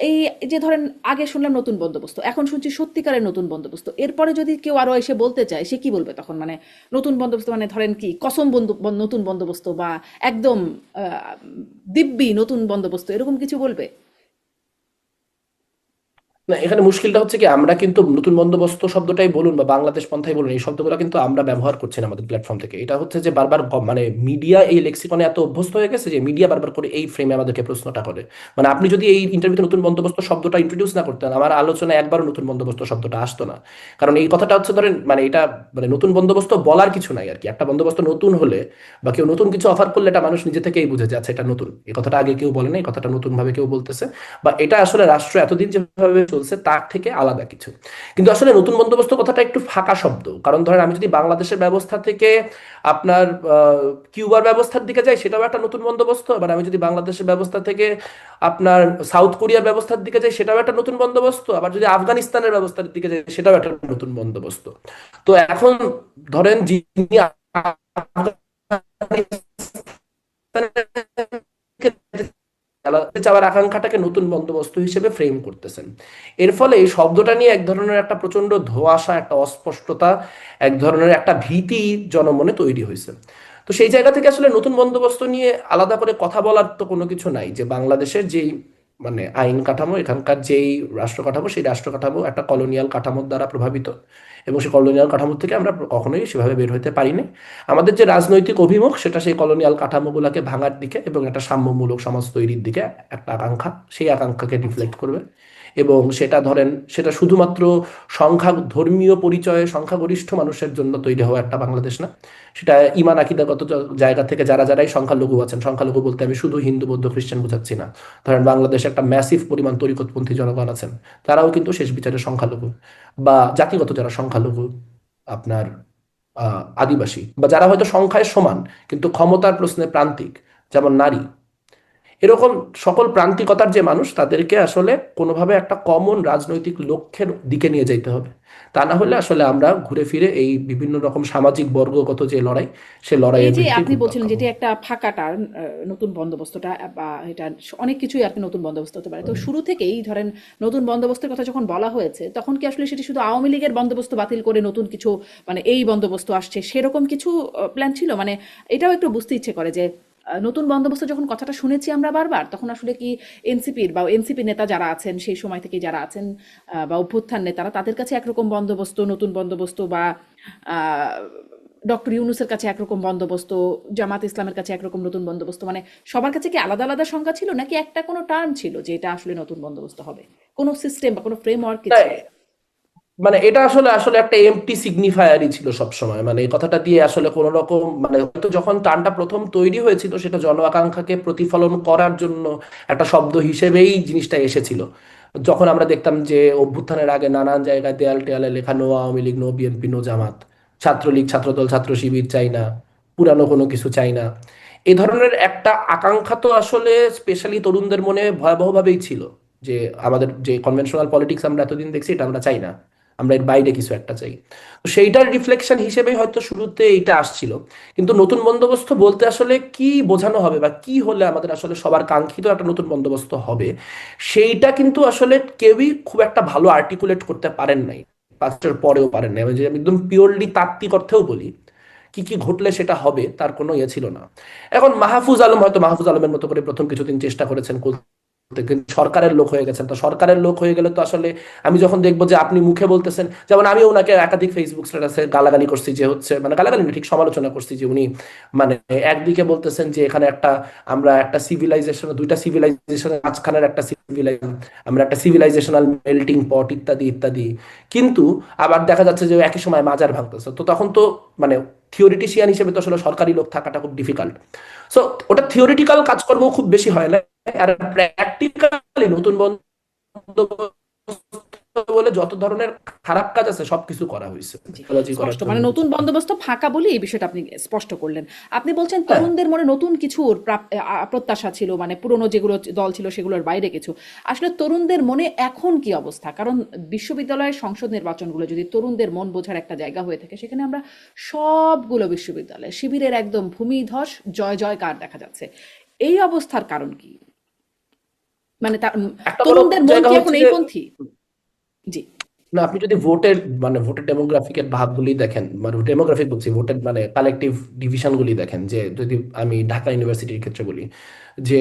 এই যে ধরেন আগে শুনলাম নতুন বন্দোবস্ত, এখন শুনছি সত্যিকারের নতুন বন্দোবস্ত, এরপরে যদি কেউ আরো এসে বলতে চায়, সে কি বলবে তখন? মানে নতুন বন্দোবস্ত মানে ধরেন কি কসম নতুন বন্দোবস্ত, বা একদম দিব্যি নতুন বন্দোবস্ত, এরকম কিছু বলবে?
না, এখানে মুশকিলটা হচ্ছে কি আমরা কিন্তু নতুন বন্দোবস্ত শব্দটাই বলুন বা বাংলাদেশ পন্থাই বলুন, এই শব্দগুলো কিন্তু আমরা ব্যবহার করছি না আমাদের প্ল্যাটফর্ম থেকে। এটা হচ্ছে যে বারবার মানে মিডিয়া এই লেক্সিকনে এত অভ্যস্ত হয়ে গেছে যে মিডিয়া বারবার করে এই ফ্রেমে আমাদেরকে প্রশ্নটা করে। মানে আপনি যদি এই ইন্টারভিউতে নতুন বন্দোবস্ত শব্দটা ইন্ট্রোডিউস না করতেন, আমার আলোচনায় একবারও নতুন বন্দোবস্ত শব্দটা আসতো না। কারণ এই কথাটা হচ্ছে ধরেন মানে এটা মানে নতুন বন্দোবস্ত বলার কিছু নাই আর কি। একটা বন্দোবস্ত নতুন হলে বা কেউ নতুন কিছু অফার করলে এটা মানুষ নিজে থেকেই বুঝে যে আচ্ছা এটা নতুন, এই কথাটা আগে কেউ বলে না, এই কথাটা নতুন ভাবে কেউ বলতেছে, বা এটা আসলে রাষ্ট্র এতদিন যেভাবে চলছে তার থেকে আলাদা কিছু। কিন্তু আসলে নতুন বন্দোবস্ত কথাটা একটু ফাঁকা শব্দ, কারণ ধরেন আমি যদি বাংলাদেশের ব্যবস্থা থেকে আপনার কিউবার ব্যবস্থার দিকে যাই সেটাও একটা নতুন বন্দোবস্ত, আবার আমি যদি বাংলাদেশের ব্যবস্থা থেকে আপনার সাউথ কোরিয়ার ব্যবস্থার দিকে যাই সেটাও একটা নতুন বন্দোবস্ত, আবার যদি আফগানিস্তানের ব্যবস্থার দিকে যাই সেটাও একটা নতুন বন্দোবস্ত। তো এখন ধরেন যিনি আফগানিস্তানের আলাদা চাওয়ার আকাঙ্ক্ষাটাকে নতুন বন্দোবস্ত হিসেবে ফ্রেম করতেছেন। এর ফলে এই শব্দটা নিয়ে এক ধরনের একটা প্রচন্ড ধোঁয়াশা, একটা অস্পষ্টতা, এক ধরনের একটা ভীতি জনমনে তৈরি হয়েছে। তো সেই জায়গা থেকে আসলে নতুন বন্দোবস্ত নিয়ে আলাদা করে কথা বলার তো কোনো কিছু নাই, যে বাংলাদেশের যেই মানে আইন কাঠামো, এখানকার যেই রাষ্ট্র কাঠামো, সেই রাষ্ট্র কাঠামো একটা কলোনিয়াল কাঠামোর দ্বারা প্রভাবিত, এবং সেই কলোনিয়াল কাঠামো থেকে আমরা কখনোই সেভাবে বের হতে পারিনি। আমাদের যে রাজনৈতিক অভিমুখ সেটা সেই কলোনিয়াল কাঠামোগুলোকে ভাঙার দিকে এবং একটা সাম্যমূলক সমাজ তৈরির দিকে একটা আকাঙ্ক্ষা, সেই আকাঙ্ক্ষাকে
আচ্ছা।
রিফ্লেক্ট করবে। এবং সেটা ধরেন সেটা শুধুমাত্র সংখ্যা ধর্মীয় পরিচয়ে সংখ্যাগরিষ্ঠ মানুষের জন্য তৈরি হওয়া একটা বাংলাদেশ না, সেটা ইমান আকিদাগত জায়গা থেকে যারা যারাই সংখ্যালঘু আছেন, সংখ্যালঘু বলতে আমি শুধু হিন্দু বৌদ্ধ খ্রিস্টান বোঝাচ্ছি না, ধরেন বাংলাদেশে একটা ম্যাসিভ পরিমাণ তরিকতপন্থী জনগণ আছেন, তারাও কিন্তু শেষ বিচারে সংখ্যালঘু। বা জাতিগত যারা সংখ্যালঘু, আপনার আদিবাসী, বা যারা হয়তো সংখ্যায় সমান কিন্তু ক্ষমতার প্রশ্নে প্রান্তিক, যেমন নারী, এরকম সকল প্রান্তিকতার যে মানুষ, তাদেরকে আসলে কোনোভাবে একটা কমন রাজনৈতিক লক্ষ্যের দিকে নিয়ে যেতে হবে। তা না হলে আসলে আমরা ঘুরে ফিরে এই বিভিন্ন রকম সামাজিক বর্গগত যে লড়াই, সে
এই
লড়াইয়ের
যে
ভিত্তি
আপনি
ঘুরপাক
বলছিলেন
খাবো।
যেটি একটা ফাঁকা টার্ন, নতুন বন্দোবস্তটা বা এটা অনেক কিছুই আর কি নতুন বন্দোবস্ত হতে পারে। তো শুরু থেকেই ধরেন নতুন বন্দোবস্তের কথা যখন বলা হয়েছে তখন কি আসলে সেটি শুধু আওয়ামী লীগের বন্দোবস্ত বাতিল করে নতুন কিছু, মানে এই বন্দোবস্ত আসছে সেরকম কিছু প্ল্যান ছিল? মানে এটাও একটু বুঝতে ইচ্ছে করে যে নতুন বন্দোবস্ত যখন কথাটা শুনেছি আমরা বারবার, তখন আসলে কি এনসিপির বা এনসিপি নেতা যারা আছেন সেই সময় থেকে যারা আছেন বা অভ্যুত্থান নেতারা, তাদের কাছে একরকম বন্দোবস্ত, নতুন বন্দোবস্ত, বা ডক্টর ইউনুসের কাছে একরকম বন্দোবস্ত, জামাত ইসলামের কাছে একরকম নতুন বন্দোবস্ত, মানে সবার কাছে কি আলাদা আলাদা সংজ্ঞা ছিল নাকি একটা কোনো টার্ম ছিল যে এটা আসলে নতুন বন্দোবস্ত হবে? কোনো সিস্টেম বা কোনো ফ্রেমওয়ার্ক কি
না,
ছিল?
মানে এটা আসলে আসলে একটা এমটি সিগনিফায়ারই ছিল সব সময়, মানে এই কথাটা দিয়ে আসলে কোন রকম, মানে হয়তো যখন টানটা প্রথম তৈরি হয়েছিল সেটা জন আকাঙ্ক্ষাকে প্রতিফলন করার জন্য একটা শব্দ হিসেবেই জিনিসটা এসেছিল। যখন আমরা দেখতাম যে অভ্যুত্থানের আগে নানান জায়গায় দেয়াল টেয়ালে লেখা no Awami League, no BNP, no Jamaat, Chhatra League, Chhatra Dal, Chhatra Shibir চাই না, পুরানো কোনো কিছু চাই না, এই ধরনের একটা আকাঙ্ক্ষা তো আসলে স্পেশালি তরুণদের মনে ভয়াবহভাবেই ছিল, যে আমাদের যে কনভেনশনাল পলিটিক্স আমরা এতদিন দেখছি এটা আমরা চাই না, আমরা এর বাইরে কিছু একটা চাই। তো সেইটার রিফ্লেকশন হিসেবেই হয়তো শুরুতে এইটা আসছিল। কিন্তু নতুন বন্দোবস্ত বলতে আসলে কি বোঝানো হবে বা কি হলে আমাদের আসলে সবার কাঙ্ক্ষিত একটা নতুন বন্দোবস্ত হবে, সেইটা কিন্তু আসলে কেউই খুব একটা ভালো আর্টিকুলেট করতে পারেন নাই, পাঁচটার পরেও পারেন নাই। আমি যে একদম পিওরলি তাত্ত্বিক অর্থেও বলি, কি কি ঘটলে সেটা হবে তার কোনো ইয়ে ছিল না। এখন মাহফুজ আলম হয়তো মাহফুজ আলমের মতো করে প্রথম কিছুদিন চেষ্টা করেছেন, কিন্তু সরকারের লোক হয়ে গেছেন, তো সরকারের লোক হয়ে গেলে তো আসলে আমি যখন দেখবো যে আপনি মুখে বলতেছেন, যেমন আমি ওনাকে একাধিক ফেসবুক স্ট্যাটাসে গালাগালি করছি, যে হচ্ছে মানে গালাগালি না, ঠিক সমালোচনা করছি, যে উনি মানে একদিকে বলতেছেন যে এখানে একটা আমরা একটা সিভিলাইজেশন, দুইটা সিভিলাইজেশনের মাঝখানের একটা সিভিলাইজেশন, আমরা একটা সিভিলাইজেশনাল মেল্টিং পট ইত্যাদি ইত্যাদি, কিন্তু আবার দেখা যাচ্ছে যে একই সময় মাজার ভাঙতেছে। তো তখন তো মানে থিওরিটিশিয়ান হিসেবে তো আসলে সরকারি লোক থাকাটা খুব ডিফিকাল্ট। সো ওটা থিওরিটিক্যাল কাজকর্ম খুব বেশি হয় না, আর প্র্যাকটিক্যালি নতুন বন্দোবস্ত বলে যত ধরনের খারাপ কাজ আছে সবকিছু করা হয়েছে
জি,
টেকনোলজি করার
স্পষ্ট।
জন্য।
মানে নতুন বন্দোবস্ত ফাঁকা বলে এই বিষয়টা আপনি স্পষ্ট করলেন। আপনি বলছেন
হ্যাঁ,
তরুণদের মনে নতুন কিছুর প্রত্যাশা ছিল, মানে পুরনো যেগুলো দল ছিল সেগুলোর বাইরে কিছু। আসলে তরুণদের মনে এখন কি অবস্থা? কারণ বিশ্ববিদ্যালয়ের সংসদ নির্বাচনগুলো যদি তরুণদের মন বোঝার একটা জায়গা হয়ে থাকে, সেখানে আমরা সবগুলো বিশ্ববিদ্যালয়ে শিবিরের একদম ভূমিধস জয় জয়কার দেখা যাচ্ছে। এই অবস্থার কারণ কি? মানে
একটা বড়
তরুণদের মন
জায়গা
কি এখন
হচ্ছে যে,
এই পন্থী? জি।
না আপনি যদি ভোটের মানে ভোটের ডেমোগ্রাফিকের ভাগগুলি দেখেন, মানে ডেমোগ্রাফিক বলছি, ভোটের মানে কালেকটিভ ডিভিশনগুলি দেখেন, যে যদি আমি ঢাকা ইউনিভার্সিটির ক্ষেত্রে বলি, যে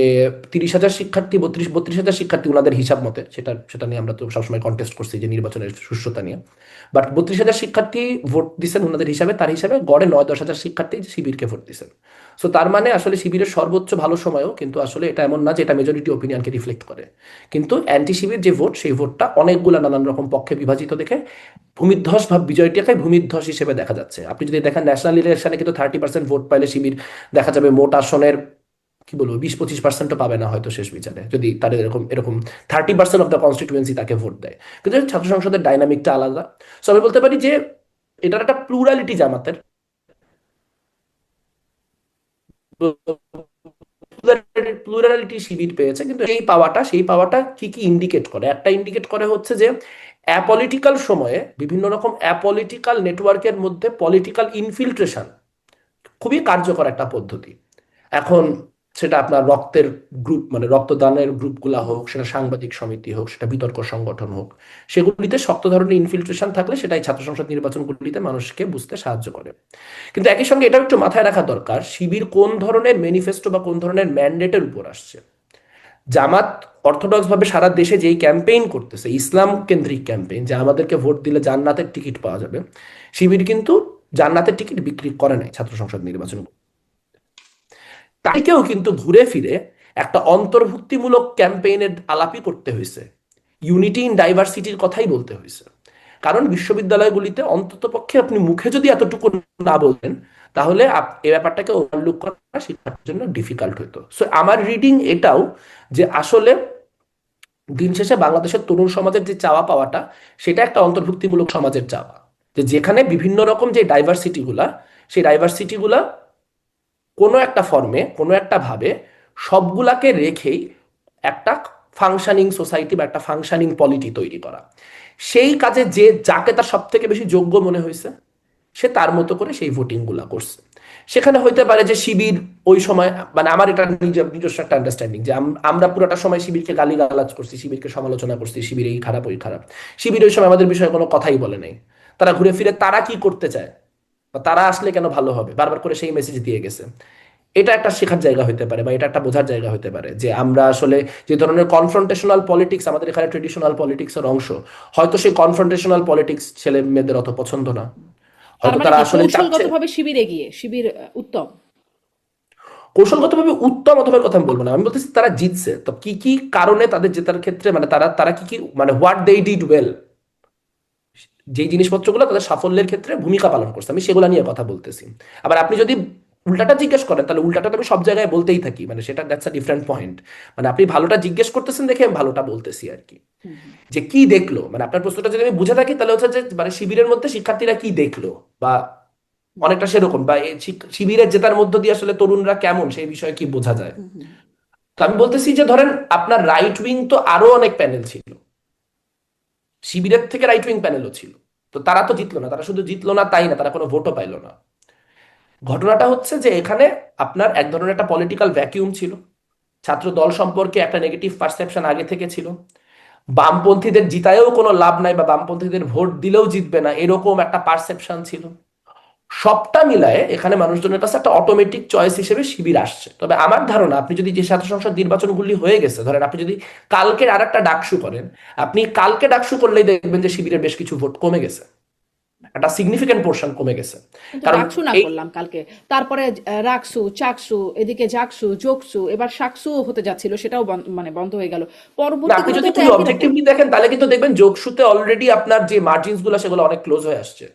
30,000 শিক্ষার্থী, 32,000 শিক্ষার্থী ওনাদের হিসাব মতে, সেটা সেটা নিয়ে আমরা তো সবসময় কন্টেস্ট করছি যে নির্বাচনের সুষ্ঠুতা নিয়ে, বাট 32,000 শিক্ষার্থী ভোট দিচ্ছেন ওনাদের হিসাবে, তার হিসাবে গড়ে 9-10 হাজার শিক্ষার্থী শিবিরকে ভোট দিচ্ছেন। সো তার মানে আসলে শিবিরের সর্বোচ্চ ভালো সময়ও কিন্তু আসলে এটা এমন না যে এটা মেজরিটি ওপিনিয়নকে রিফ্লেক্ট করে, কিন্তু অ্যান্টি শিবির যে ভোট, সেই ভোটটা অনেকগুলো নানান রকম পক্ষে বিভাজিত দেখে ভূমিধ্বস ভাব বিজয়টাকে ভূমিধ্বস হিসেবে দেখা যাচ্ছে। আপনি যদি দেখেন ন্যাশনাল ইলেকশনে কিন্তু 30% ভোট পাইলে শিবির দেখা যাবে মোট আসনের কি বলবো 20-25%ও পাবে না হয়তো শেষ বিচারে, যদি তার এরকম এরকম 30% অফ দ্য কনস্টিটুয়েন্সি তাকে ভোট দেয়। কিন্তু ছাত্র সংসদের ডাইনামিকটা আলাদা। সো আমি বলতে পারি যে এটার একটা প্লুরালিটি জামাতের, প্লুরালিটি শিবির পেয়েছে, কিন্তু সেই পাওয়াটা কি কি ইন্ডিকেট করে, একটা ইন্ডিকেট করে হচ্ছে যে অ্যাপলিটিক্যাল সময়ে বিভিন্ন রকম অ্যাপলিটিক্যাল নেটওয়ার্কের মধ্যে পলিটিক্যাল ইনফিল্ট্রেশন খুবই কার্যকর একটা পদ্ধতি। এখন সেটা আপনার রক্তের গ্রুপ মানে রক্তদানের গ্রুপগুলা হোক, সেটা সাংবাদিক সমিতি হোক, সেটা বিতর্ক সংগঠন হোক, সেগুলিতে শক্ত ধরনের ইনফিলট্রেশন থাকলে সেটাই ছাত্র সংসদ নির্বাচনগুলিতে মানুষকে বুঝতে সাহায্য করে। কিন্তু একই সঙ্গে এটাও একটু মাথায় রাখা দরকার, শিবির কোন ধরনের ম্যানিফেস্টো বা কোন ধরনের ম্যান্ডেটের উপর আসছে। জামাত অর্থোডক্স ভাবে সারা দেশে যেই ক্যাম্পেইন করতেছে, ইসলাম কেন্দ্রিক ক্যাম্পেইন, যে আমাদেরকে ভোট দিলে জান্নাতের টিকিট পাওয়া যাবে, শিবির কিন্তু জান্নাতের টিকিট বিক্রি করে নাই ছাত্র সংসদ নির্বাচন। তাকেও কিন্তু ঘুরে ফিরে একটা অন্তর্ভুক্তিমূলক ক্যাম্পেইনের আলাপই করতে হয়েছে, ইউনিটি ইন ডাইভার্সিটির কথাই বলতে হয়েছে। কারণ বিশ্ববিদ্যালয়গুলিতে অন্তত পক্ষে আপনি মুখে যদি এতটুকু না বলতেন, তাহলে এই ব্যাপারটাকে ওভারলুক করা শিক্ষার্থীর জন্য ডিফিকাল্ট হতো। সো আমার রিডিং এটাও, যে আসলে দিন শেষে বাংলাদেশের তরুণ সমাজের যে চাওয়া পাওয়াটা, সেটা একটা অন্তর্ভুক্তিমূলক সমাজের চাওয়া, যে যেখানে বিভিন্ন রকম যে ডাইভার্সিটি গুলা, সেই ডাইভার্সিটি গুলা কোনো একটা ফর্মে কোনো একটা ভাবে সবগুলাকে রেখেই একটা ফাংশনিং সোসাইটি বা একটা ফাংশনিং পলিটি তৈরি করা। সেই কাজে যে যাকে তার সব থেকে বেশি যোগ্য মনে হয়েছে, সে তার মতো করে সেই ভোটিং গুলা করছে। সেখানে হইতে পারে যে শিবির ওই সময়, মানে আমার এটা নিজস্ব একটা আন্ডারস্ট্যান্ডিং, যে আমরা পুরোটা সময় শিবিরকে গালিগালাজ করছি, শিবিরকে সমালোচনা করছি, শিবির এই খারাপ ওই খারাপ। শিবির ওই সময় আমাদের বিষয়ে কোনো কথাই বলে নাই। তারা ঘুরে ফিরে তারা কি করতে চায় বা তারা আসলে কেন ভালো হবে বারবার করে সেই মেসেজ দিয়ে গেছে। এটা একটা শেখার জায়গা হতে পারে বা এটা একটা বোঝার জায়গা হতে পারে, যে আমরা আসলে যে ধরনের কনফ্রন্টেশনাল পলিটিক্স আমাদের এখানে ট্রেডিশনাল পলিটিক্সের অংশ, হয়তো সেই কনফ্রন্টেশনাল পলিটিক্স ছেলে মেয়েদের অত পছন্দ না।
তার
হয়তো
মানে
তারা
কি
আসলে চাচ্ছে
কৌশলগতভাবে শিবির এগিয়ে, শিবির উত্তম?
কৌশলগতভাবে উত্তম অথবা কথা আমি বলবো না, আমি বলতেছি তারা জিতছে তো কি কি কারণে তাদের জেতার ক্ষেত্রে, মানে তারা তারা কি কি মানে হোয়াট দে ডিড ওয়েল, যেই জিনিসপত্রগুলো তাদের সাফল্যের ক্ষেত্রে ভূমিকা পালন করছে, আমি সেগুলো নিয়ে কথা বলতেছি। আবার আপনি যদি উল্টাটা জিজ্ঞেস করেন, তাহলে উল্টাটা তো আমি সব জায়গায় বলতেই থাকি, মানে সেটা দ্যাটস আ ডিফারেন্ট পয়েন্ট। মানে আপনি ভালোটা জিজ্ঞেস করতেছেন দেখে আমি ভালোটা বলতেছি আর কি।
হুম, হুম।
যে কি দেখলো, মানে আপনার প্রশ্নটা যদি আমি বুঝে থাকি, তাহলে হচ্ছে যে মানে শিবিরের মধ্যে শিক্ষার্থীরা কি দেখলো, বা অনেকটা সেরকম, বা এই শিবিরের জেতার মধ্য দিয়ে আসলে তরুণরা কেমন সেই বিষয়ে কি বোঝা যায়।
হুম, হুম।
তো আমি বলতেছি যে ধরেন আপনার রাইট উইং তো আরো অনেক প্যানেল ছিল, শিবিরের থেকে রাইট উইং প্যানেলও ছিল। তো তারা তো জিতলো না, তারা শুধু জিতলো না তাই না, তারা কোনো ভোটও পাইলো না। ঘটনাটা হচ্ছে যে এখানে আপনার এক ধরনের একটা পলিটিক্যাল ভ্যাকিউম ছিল, ছাত্র দল সম্পর্কে একটা নেগেটিভ পারসেপশন আগে থেকে ছিল, বামপন্থীদের জিতায়ও কোনো লাভ নাই বা বামপন্থীদের ভোট দিলেও জিতবে না এরকম একটা পারসেপশন ছিল। সবটা মিলায়ে এখানে মানুষজনের কাছে একটা অটোমেটিক চয়েস হিসেবে শিবির আসছে। তবে আমার ধারণা, আপনি যদি যে ছাত্র সংসদ নির্বাচনগুলি হয়ে গেছে, ধরেন আপনি যদি কালকের আর একটা ডাকসু করেন, আপনি কালকে ডাকসু করলেই দেখবেন যে শিবিরের বেশ কিছু ভোট কমে গেছে, একটা সিগনিফিকেন্ট পোর্শন কমে গেছে।
কিন্তু
কারণ
ডাকসু না
এই
করলাম কালকে, তারপরে রাকসু, চাকসু, এদিকে জাকসু, যোগসু, এবার শাকসুও হতে যাচ্ছিল, সেটাও মানে বন্ধ হয়ে গেল।
না, আপনি
পরবর্তীগুলোতে
যদি
তো
খুবই
একই রকম।
অবজেক্টিভলি দেখেন, তাহলে কিন্তু দেখবেন যোগসুতে অলরেডি আপনার যে মার্জিনস গুলো সেগুলো অনেক ক্লোজ হয়ে আসছে।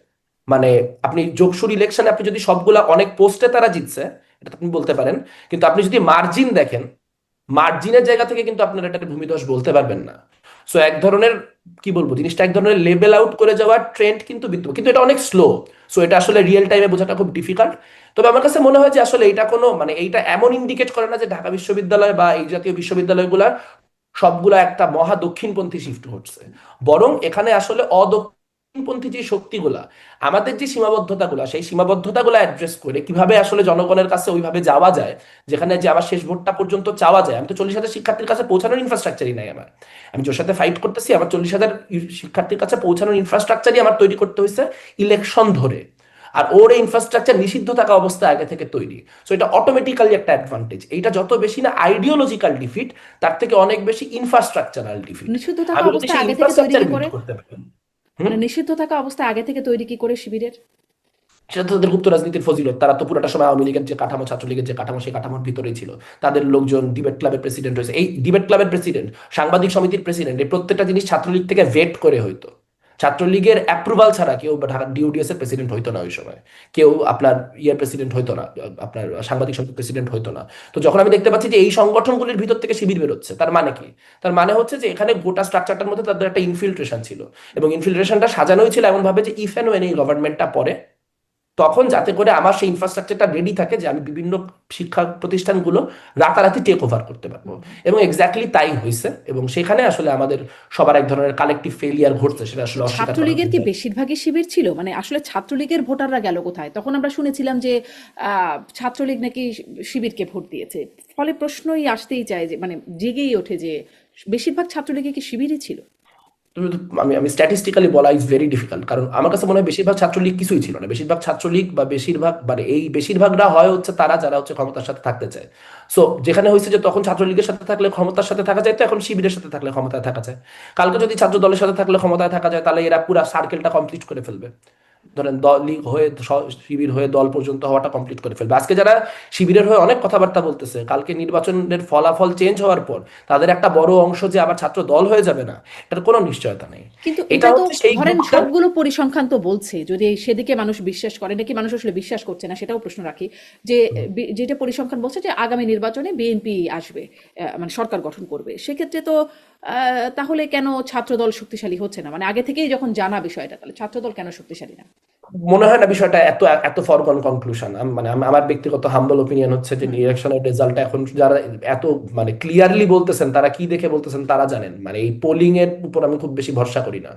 মানে আপনি যোগসুর ইলেকশনে আপনি যদি সবগুলা অনেক পোস্টে তারা জিতছে, এটা তো আপনি বলতে পারেন, কিন্তু আপনি যদি মার্জিন দেখেন, মার্জিনের জায়গা থেকে কিন্তু আপনার এটা ভূমিধস বলতে পারবেন না। সো এক ধরনের কি বলবো, জিনিসটা এক ধরনের লেভেল আউট করে যাওয়ার ট্রেন্ড কিন্তু বিদ্যমান, কিন্তু এটা অনেক স্লো। সো এটা আসলে রিয়েল টাইমে বোঝাটা খুব ডিফিকাল্ট। তবে আমার কাছে মনে হয় যে আসলে এটা কোনো মানে এইটা এমন ইন্ডিকেট করে না যে ঢাকা বিশ্ববিদ্যালয় বা এই জাতীয় বিশ্ববিদ্যালয়গুলোর সবগুলা একটা মহা দক্ষিণপন্থী শিফট হচ্ছে। বরং এখানে আসলে অদক্ষিণপন্থী যে শক্তিগুলা, আমাদের যে সীমাবদ্ধতাগুলা, সেই সীমাবদ্ধতাগুলা অ্যাড্রেস করে কিভাবে আসলে জনগণের কাছে ওইভাবে যাওয়া যায়, যেখানে যে আমার শেষ ভোটটা পর্যন্ত চাওয়া যায়। আমি তো 40,000 শিক্ষার্থীর কাছে পৌঁছানোর ইনফ্রাস্ট্রাকচারই নাই আমার। আমি যার সাথে ফাইট করতেছি, আমার 40,000 শিক্ষার্থীর কাছে পৌঁছানোর ইনফ্রাস্ট্রাকচারই আমার তৈরি করতে হয়েছে ইলেকশন ধরে। আর ওর এই ইনফ্রাস্ট্রাকচার নিষিদ্ধ থাকা অবস্থায় আগে থেকে তৈরি। সো এটা অটোমেটিক্যালি একটা অ্যাডভান্টেজ। এইটা যত বেশি না আইডিওলজিক্যাল ডিফিট, তার থেকে অনেক বেশি ইনফ্রাস্ট্রাকচারাল ডিফিট।
নিষিদ্ধ থাকা
আমি যদি
অবস্থায়
সেই
আগে থেকে তৈরি
ইনফ্রাস্ট্রাকচার
কি
বিল্ড
করে?
করতে পারি। হুম।
মানে নিষিদ্ধ থাকা অবস্থায় আগে থেকে তৈরি কি করে শিবিরের?
সেটা তো তাদের গুপ্ত রাজনীতির ফজিলত, তারা তো পুরোটা সময় আওয়ামী লীগের যে কাঠামো, ছাত্রলীগের যে কাঠামো, সেই কাঠামোর ভিতরেই ছিল। তাদের লোকজন ডিবেট ক্লাবের প্রেসিডেন্ট হয়েছে, এই ডিবেট ক্লাবের প্রেসিডেন্ট, সাংবাদিক সমিতির প্রেসিডেন্ট, এই প্রত্যেকটা জিনিস ছাত্রলীগ থেকে ভেট করে হইতো। ছাত্রলীগের অ্যাপ্রুভাল ছাড়া কেউ ঢাকা ডিওডিএস এর প্রেসিডেন্ট হইতো না ওই সময়, কেউ আপনার ইয়ার প্রেসিডেন্ট হইতো না, আপনার সাংবাদিক সমিতির প্রেসিডেন্ট হইতো না। তো যখন আমি দেখতে পাচ্ছি যে এই সংগঠনগুলির ভিতর থেকে শিবির বেরোচ্ছে, তার মানে কি? তার মানে হচ্ছে যে এখানে গোটা স্ট্রাকচারটার মধ্যে তাদের একটা ইনফিল্ট্রেশন ছিল, এবং ইনফিল্ট্রেশনটা সাজানোই ছিল এমন ভাবে যে ইফ এন্ড ওয়েন এই গভর্নমেন্টটা পরে, তখন যাতে করে আমার সেই ইনফ্রাস্ট্রাকচারটা রেডি থাকে যে আমি বিভিন্ন শিক্ষা প্রতিষ্ঠানগুলো রাতারাতি টেক ওভার করতে পারবো। এবং এক্স্যাক্টলি তাই হয়েছে, এবং সেখানে আসলে আমাদের সবার এক ধরনের কালেকটিভ ফেলিয়ার ঘটছে, সেটা
তো
আসলে অস্বীকার করার
ছাত্রলীগের কি
কিছু নেই।
বেশিরভাগই শিবির ছিল? মানে আসলে ছাত্রলীগের ভোটাররা গেল কোথায়? তখন আমরা শুনেছিলাম যে ছাত্রলীগ নাকি শিবিরকে ভোট দিয়েছে। ফলে প্রশ্নই আসতেই চায় যে মানে জেগেই ওঠে যে বেশিরভাগ ছাত্রলীগে কি শিবিরই ছিল?
তুমি আমি আমি স্ট্যাটিস্টিক্যালি বলা ইজ ভেরি ডিফিকাল্ট, কারণ আমার কাছে মনে হয় বেশিরভাগ ছাত্রলীগ কিছুই ছিল না। বেশিরভাগ ছাত্রলীগ বা বেশিরভাগ মানে এই বেশিরভাগরা হয় হচ্ছে তারা যারা হচ্ছে ক্ষমতার সাথে থাকতে চায়। সো যেখানে হয়েছে যে তখন ছাত্রলীগের সাথে থাকলে ক্ষমতার সাথে থাকা যায়, তো এখন শিবিরের সাথে থাকলে ক্ষমতায় থাকা যায়। কালকে যদি ছাত্র দলের সাথে থাকলে ক্ষমতায় থাকা যায়, তাহলে এরা পুরো সার্কেলটা কমপ্লিট করে ফেলবে। ধরেন দল লীগ হয়ে শিবির হয়ে দল পর্যন্ত হওয়াটা কমপ্লিট করে ফেলবে। আজকে যারা শিবিরের হয়ে অনেক কথাবার্তা বলতেছে, কালকে নির্বাচনের ফলাফল চেঞ্জ হওয়ার পর তাদের একটা বড় অংশ যে আবার ছাত্র দল হয়ে যাবে না, এটার কোনো নিশ্চয়তা নেই।
কিন্তু
এটা
এটা তো
হচ্ছে সেই
ধরেন
গ্রুপটা।
সবগুলো পরিসংখ্যান তো বলছে, যদি সেদিকে মানুষ বিশ্বাস করে নাকি মানুষ আসলে বিশ্বাস করছে না সেটাও প্রশ্ন রাখি, যে যেটা পরিসংখ্যান বলছে যে আগামী নির্বাচনে বিএনপি আসবে, মানে সরকার গঠন করবে, সেক্ষেত্রে তো তাহলে কেন ছাত্রদল শক্তিশালী হচ্ছে না? মানে আগে থেকেই যখন জানা বিষয়টা, তাহলে ছাত্রদল কেন শক্তিশালী না?
মনে হয় না বিষয়টা এত এত ফরগন কনক্লুশন। মানে আমার ব্যক্তিগত হাম্বল ওপিনিয়ন হচ্ছে যে
হুম।
ইলেকশনের রেজাল্ট এখন যারা এত মানে ক্লিয়ারলি বলতেছেন, তারা কি দেখে বলতেছেন তারা জানেন। মানে এই পোলিং এর উপর আমি খুব বেশি ভরসা করি না।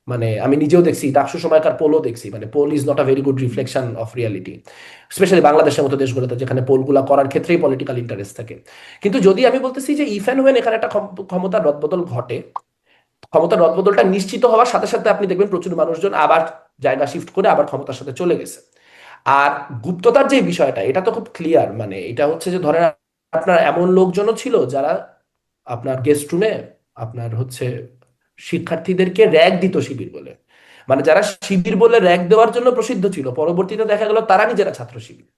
মানে আমি নিজেও দেখছি, ডাকসু সময়কার পোলও দেখছি, মানে poll is not a very good reflection of reality, specially বাংলাদেশের মতো দেশগুলোতে যেখানে পোলগুলা করার ক্ষেত্রেই পলিটিক্যাল ইন্টারেস্ট থাকে। কিন্তু যদি আমি বলতেছি যে ইফ অ্যান্ড ওয়েন এখানে একটা ক্ষমতার রদবদল ঘটে, ক্ষমতার রদবদলটা নিশ্চিত হওয়ার সাথে সাথে আপনি দেখবেন প্রচুর মানুষজন আবার জায়গা শিফট করে আবার ক্ষমতার সাথে চলে গেছে। আর গুপ্ততার যে বিষয়টা, এটা তো খুব ক্লিয়ার। মানে এটা হচ্ছে যে ধরেন আপনার এমন লোকজনও ছিল যারা আপনার গেস্ট রুমে আপনার হচ্ছে শিক্ষার্থীদেরকে র্যাগ দিত শিবির বলে। মানে যারা শিবির বলে র্যাগ দেওয়ার জন্য প্রসিদ্ধ ছিল, পরবর্তীতে দেখা গেল তারা নিজেরা ছাত্র শিবির।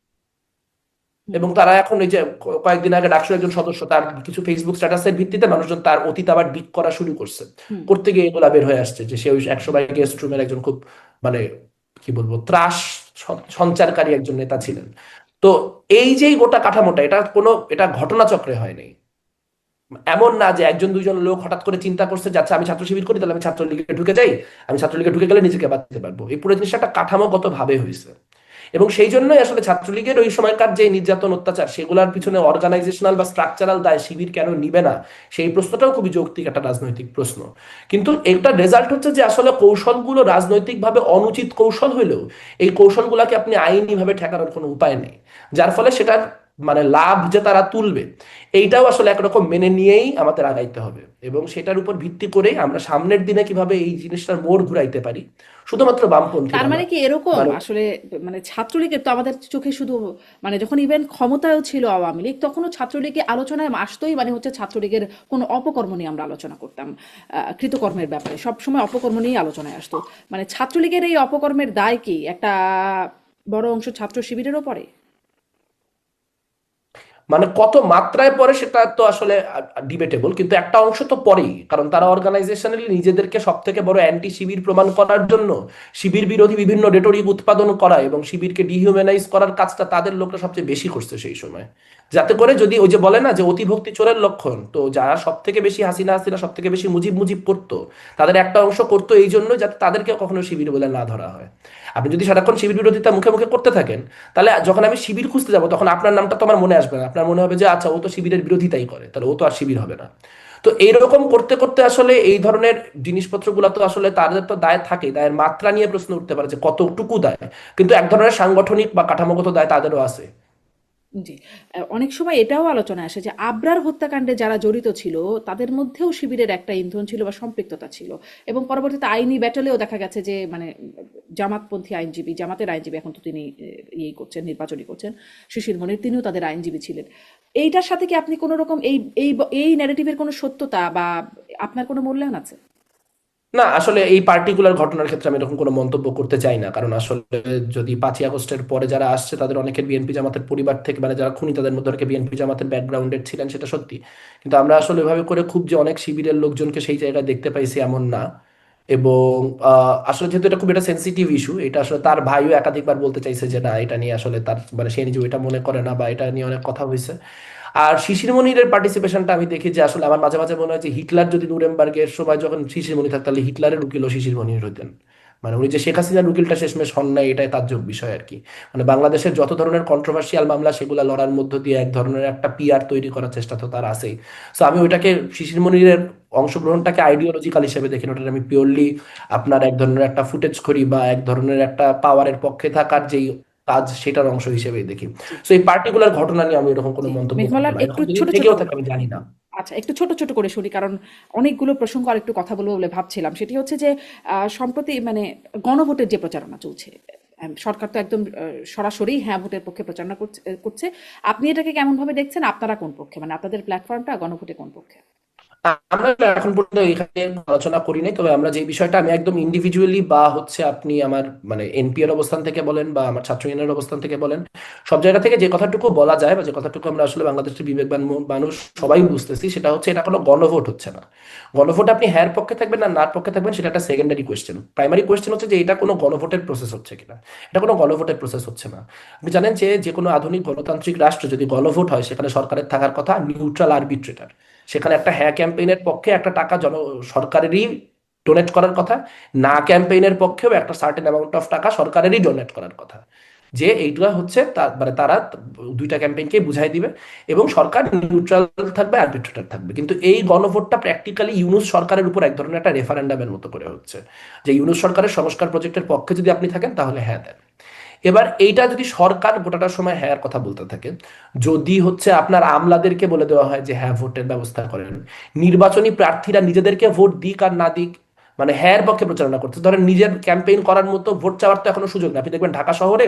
হুম।
এবং তারা এখন এই যে কয়েকদিন আগে ডাকসুর একজন সদস্য, তার কিছু ফেসবুক স্ট্যাটাসের ভিত্তিতে মানুষজন তার অতীত আবার ডিক করা শুরু করছে।
হুম।
করতে গিয়ে এগুলা বের হয়ে আসছে যে সে ওই একসময় গেস্ট রুমের একজন খুব মানে কি বলবো ত্রাস সঞ্চারকারী একজন নেতা ছিলেন। তো এই যে গোটা কাঠামোটা, এটা ঘটনাচক্রে হয় নাই। এমন না যে একজন দুইজন লোক হঠাৎ করে চিন্তা করছে যে আচ্ছা আমি ছাত্র শিবির করি, তাহলে আমি ছাত্রলীগে ঢুকে যাই, আমি ছাত্রলীগে ঢুকে গেলে নিজেকে বাঁচতে পারবো। এই পুরো জিনিসটা একটা কাঠামোগত ভাবে হয়েছে। এবং সেই জন্যই আসলে ছাত্রলীগের ওই সময়কার যে নির্যাতন অত্যাচার, সেগুলোর পিছনে অর্গানাইজেশনাল বা স্ট্রাকচারাল দায় শিবির কেন নিবে না, সেই প্রশ্নটাও খুবই যৌক্তিক একটা রাজনৈতিক প্রশ্ন। কিন্তু একটা রেজাল্ট হচ্ছে যে আসলে কৌশলগুলো রাজনৈতিকভাবে অনুচিত কৌশল হলেও এই কৌশলগুলোকে আপনি আইনিভাবে ঠেকানোর কোনো উপায় নেই। যার ফলে সেটার মানে লাভ যে তারা তুলবে, এইটাও আসলে একরকম মেনে নিয়েই আমাদের আগাইতে হবে। এবং সেটার উপর ভিত্তি করেই আমরা সামনের দিনে কিভাবে এই জিনিসটার মোড় ঘুরাইতে পারি, শুধুমাত্র
তার
বামপন্থীরা না।
মানে কি এরকম
মানে
আসলে, মানে ছাত্রলীগের তো আমাদের চোখে শুধু, মানে যখন ইভেন ক্ষমতায়ও ছিল আওয়ামী লীগ তখনও ছাত্রলীগের আলোচনায় আসতোই, মানে হচ্ছে ছাত্রলীগের কোনো অপকর্ম নিয়ে আমরা আলোচনা করতাম, কৃতকর্মের ব্যাপারে সবসময় অপকর্ম নিয়েই আলোচনায় আসতো। মানে ছাত্রলীগের এই অপকর্মের দায় কি একটা বড় অংশ ছাত্র শিবিরেরও পড়ে?
মানে কত মাত্রায় পরে সেটা তো আসলে ডিবেটেবল, কিন্তু একটা অংশ তো পরেই, কারণ তারা অর্গানাইজেশনালি নিজেদেরকে সব থেকে বড় অ্যান্টি শিবির প্রমাণ করার জন্য শিবির বিরোধী বিভিন্ন রেটরিক উৎপাদন করা এবং শিবিরকে ডিহিউম্যানাইজ করার কাজটা তাদের লোকরা সবচেয়ে বেশি করছে সেই সময়। যাতে করে যদি ওই যে বলে না যে অতিভক্তি চোরের লক্ষণ, তো যারা সব থেকে বেশি হাসিনা হাসিনা সব থেকে বেশি মুজিব মুজিব করতো, তাদের একটা অংশ করতো এই জন্য যাতে তাদেরকে কখনো শিবির বলে না ধরা হয়। আপনি যদি সারাক্ষণ শিবির বিরোধিতা মুখে মুখে করতে থাকেন, তাহলে যখন আমি শিবির খুঁজতে যাবো তখন আপনার নামটা তো আমার মনে আসবে না। আপনার মনে হবে যে আচ্ছা ও তো শিবিরের বিরোধিতাই করে, তাহলে ও তো আর শিবির হবে না। তো এইরকম করতে করতে আসলে এই ধরনের জিনিসপত্রগুলো তো আসলে তাদের তো দায় থাকে, দায়ের মাত্রা নিয়ে প্রশ্ন উঠতে পারে যে কতটুকু দায়। কিন্তু এক ধরনের সাংগঠনিক বা কাঠামোগত দায় তাদেরও আছে।
জি। অনেক সময় এটাও আলোচনায় আসে যে আবরার হত্যাকাণ্ডে যারা জড়িত ছিল তাদের মধ্যেও শিবিরের একটা ইন্ধন ছিল বা সম্পৃক্ততা ছিল, এবং পরবর্তীতে আইনি ব্যাটলেও দেখা গেছে যে মানে জামাতপন্থী আইনজীবী, জামাতের আইনজীবী, এখন তো তিনি ইয়ে করছেন, নির্বাচনী করছেন, শিশির মনির, তিনিও তাদের আইনজীবী ছিলেন। এইটার সাথে কি আপনি কোনো রকম এই এই এই ন্যারেটিভের কোনো সত্যতা বা আপনার কোনো মূল্যায়ন আছে?
না, আসলে এই পার্টিকুলার ঘটনার ক্ষেত্রে আমি এরকম কোনো মন্তব্য করতে চাই না, কারণ আসলে যদি 5ই আগস্টের পরে যারা আসছে তাদের অনেকের বিএনপি জামাতের পরিবার থেকে, মানে যারা খুনি তাদের মধ্যে অনেকে বিএনপি জামাতের ব্যাকগ্রাউন্ডের ছিলেন, সেটা সত্যি। কিন্তু আমরা আসলে এভাবে করে খুব যে অনেক শিবিরের লোকজনকে সেই জায়গায় দেখতে পাইছি এমন না। এবং আসলে যেহেতু এটা খুব একটা সেন্সিটিভ ইস্যু, এটা আসলে তার ভাইও একাধিকবার বলতে চাইছে যে না, এটা নিয়ে আসলে তার মানে সে নিজে এটা মনে করে না, বা এটা নিয়ে অনেক কথা হয়েছে। আর শিশির মনিরের পার্টিসিপেশনটা আমি দেখি যে আসলে আমার মাঝে মাঝে মনে হয় যে হিটলার যদি নুরেমবার্গের সময় যখন শিশির মনি থাকতো, তাহলে হিটলারের উকিলও শিশির মনির হইতেন। মানে উনি যে শেখ হাসিনার উকিলটা শেষমেশ হন না, এটাই তাজ্জব বিষয় আর কি। মানে বাংলাদেশের যত ধরনের কন্ট্রোভার্সিয়াল মামলা সেগুলো লড়ার মধ্য দিয়ে এক ধরনের একটা পিআর তৈরি করার চেষ্টা তো তার আছেই। সো আমি ওইটাকে শিশির মনিরের অংশগ্রহণটাকে আইডিওলজিক্যাল হিসেবে দেখি না, ওটা আমি পিওরলি আপনার এক ধরনের একটা ফুটেজ করি বা এক ধরনের একটা পাওয়ারের পক্ষে থাকার যেই কাজ সেটার অংশ হিসেবেই দেখি।
জি
সো এই পার্টিকুলার ঘটনা নিয়ে আমি এরকম কোনো
জি
মন্তব্য করবো
মেঘমালার
না,
একটু
এখন যদি
ছোট ছোট
থেকেও থাকে আমি জানি না।
আচ্ছা একটু ছোট ছোট করে শুনি, কারণ অনেকগুলো প্রসঙ্গ আর একটু কথা বলবো বলে ভাবছিলাম। সেটি হচ্ছে যে সম্প্রতি মানে গণভোটের যে প্রচারণা চলছে, সরকার তো একদম সরাসরি হ্যাঁ ভোটের পক্ষে প্রচারণা করছে। আপনি এটাকে কেমন ভাবে দেখছেন? আপনারা কোন পক্ষে, মানে আপনাদের প্ল্যাটফর্মটা গণভোটে কোন পক্ষে?
আমরা এখন পর্যন্ত এখানে আলোচনা করি নাই, তবে আমরা যে বিষয়টা আমি একদম ইন্ডিভিজুয়ালি বা হচ্ছে আপনি আমার মানে এনপি এর অবস্থান থেকে বলেন বা আমার ছাত্র ইউনিয়নের অবস্থান থেকে বলেন, সব জায়গা থেকে যে কথাটুকু বলা যায় বা যে কথাটুকু আমরা আসলে বাংলাদেশের বিবেকবান মানুষ সবাই বুঝতেছি, সেটা হচ্ছে এটা কোনো গণভোট হচ্ছে না। গণভোট আপনি হ্যার পক্ষে থাকবেন না নার পক্ষে থাকবেন সেটা একটা সেকেন্ডারি কোয়েশ্চেন। প্রাইমারি কোয়েশ্চেন হচ্ছে যে এটা কোনো গণভোটের প্রসেস হচ্ছে কিনা। এটা কোনো গণভোটের প্রসেস হচ্ছে না। আপনি জানেন যে যে কোনো আধুনিক গণতান্ত্রিক রাষ্ট্র যদি গণভোট হয় সেখানে সরকারের থাকার কথা নিউট্রাল আরবিট্রেটর। সেখানে একটা হ্যাঁ ক্যাম্পেইনের পক্ষে একটা টাকা সরকারেরই ডোনেট করার কথা, না ক্যাম্পেইনের পক্ষেও একটা সার্টেন অ্যামাউন্ট অফ টাকা সরকারেরই ডোনেট করার কথা। যে এইটা হচ্ছে মানে তারা দুইটা ক্যাম্পেইনকে বুঝাই দিবে এবং সরকার নিউট্রাল থাকবে, আরবিট্রেটর থাকবে। কিন্তু এই গণভোটটা প্র্যাকটিক্যালি ইউনূস সরকারের উপর এক ধরনের একটা রেফারেন্ডামের মতো করে হচ্ছে, যে ইউনূস সরকারের সংস্কার প্রজেক্টের পক্ষে যদি আপনি থাকেন তাহলে হ্যাঁ দেন। এবার এইটা যদি সরকার গোটাটা সময় হ্যাঁ কথা বলতে থাকে, যদি হচ্ছে আপনার আমলাদেরকে বলে দেওয়া হয় যে হ্যাঁ ভোটের ব্যবস্থা করেন, নির্বাচনী প্রার্থীরা নিজেদেরকে ভোট দিক আর না দিক মানে হ্যাঁ পক্ষে প্রচারণা করতে, ধরেন নিজের ক্যাম্পেইন করার মতো ভোট চাওয়ার তো এখনো সুযোগ নেই। আপনি দেখবেন ঢাকা শহরে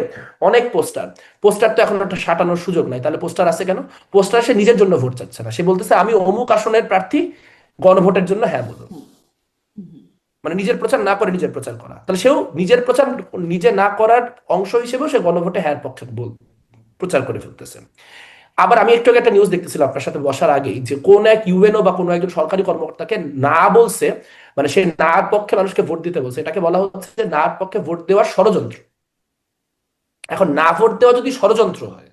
অনেক পোস্টার, পোস্টার তো এখন একটা সাটানোর সুযোগ নাই। তাহলে পোস্টার আছে কেন? পোস্টার সে নিজের জন্য ভোট চাচ্ছে না, সে বলতেছে আমি অমুক আসনের প্রার্থী, গণভোটের জন্য হ্যাঁ বলুন। মানে নিজের প্রচার না করে নিজের প্রচার করা, তাহলে সেও নিজের প্রচার নিজে না করার অংশ হিসেবেও সে গণভোটে হ্যাঁ পক্ষে প্রচার করে ফেলতেছে। আবার আমি একটু আগে একটা নিউজ দেখতেছিলাম আপনার সাথে বসার আগেই, যে কোন এক ইউএনও বা কোনো একজন সরকারি কর্মকর্তাকে না বলছে, মানে সে নার পক্ষে মানুষকে ভোট দিতে বলছে, এটাকে বলা হচ্ছে যে নার পক্ষে ভোট দেওয়ার ষড়যন্ত্র। এখন না ভোট দেওয়া যদি ষড়যন্ত্র হয়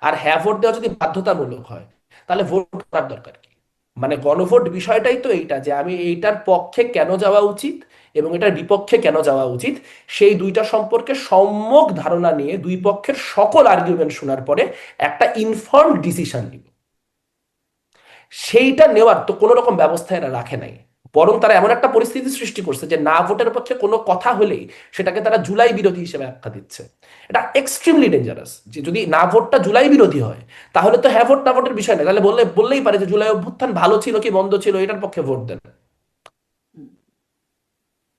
আর হ্যাঁ ভোট দেওয়া যদি বাধ্যতামূলক হয়, তাহলে ভোট করার দরকার কি? মানে গণভোট বিষয়টাই তো এইটা, যে আমি এইটার পক্ষে কেন যাওয়া উচিত এবং এটার বিপক্ষে কেন যাওয়া উচিত, সেই দুইটা সম্পর্কে সম্যক ধারণা নিয়ে দুই পক্ষের সকল আর্গুমেন্ট শোনার পরে একটা ইনফর্মড ডিসিশন নিব। সেইটা নেওয়ার তো কোনো রকম ব্যবস্থা এরা রাখে নাই, বরং তারা এমন একটা পরিস্থিতি সৃষ্টি করছে যে না ভোটের পক্ষে কোনো কথা হলেই সেটাকে তারা জুলাই বিরোধী হিসেবে আখ্যা দিচ্ছে। এটা এক্সট্রিমলি ডেঞ্জারাস। যে যদি না ভোটটা জুলাই বিরোধী হয়, তাহলে তো হ্যাঁ ভোট না ভোটের বিষয় নেই, তাহলে বললেই পারে যে জুলাই অভ্যুত্থান ভালো ছিল কি মন্দ ছিল এটার পক্ষে ভোট দেন।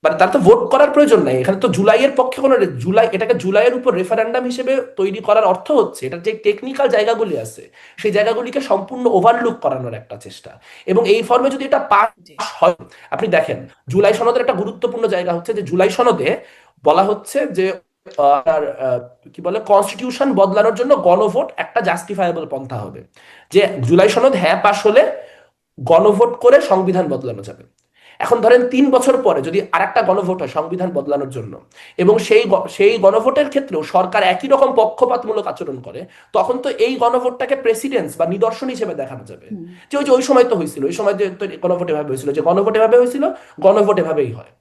মানে তার তো ভোট করার প্রয়োজন নাই এখানে তো জুলাইয়ের পক্ষে কোনো জুলাই, এটাকে জুলাইয়ের উপর রেফারেন্ডাম হিসেবে তৈরি করার অর্থ হচ্ছে এটার যে টেকনিক্যাল জায়গাগুলি আছে সেই জায়গাগুলিকে সম্পূর্ণ ওভারলুক করানোর একটা চেষ্টা। এবং এই ফর্মে যদি এটা পাস
জি
হয়, আপনি দেখেন জুলাই সনদের একটা গুরুত্বপূর্ণ জায়গা হচ্ছে যে জুলাই সনদে বলা হচ্ছে যে কি বলে কনস্টিটিউশন বদলানোর জন্য গণভোট একটা জাস্টিফায়েবল পন্থা হবে। যে জুলাই সনদ হ্যাঁ পাশ হলে গণভোট করে সংবিধান বদলানো যাবে। এখন ধরেন 3 বছর পরে যদি আরেকটা গণভোট হয় সংবিধান বদলানোর জন্য, এবং সেই গণভোটের ক্ষেত্রেও সরকার একই রকম পক্ষপাতমূলক আচরণ করে, তখন তো এই গণভোটটাকে প্রেসিডেন্স বা নিদর্শন হিসেবে দেখানো যাবে। যে ওই সময় তো হয়েছিল, ওই সময় যে তো গণভোট এভাবে হয়েছিল, যে গণভোট এভাবে হয়েছিল, গণভোট এভাবেই হয়।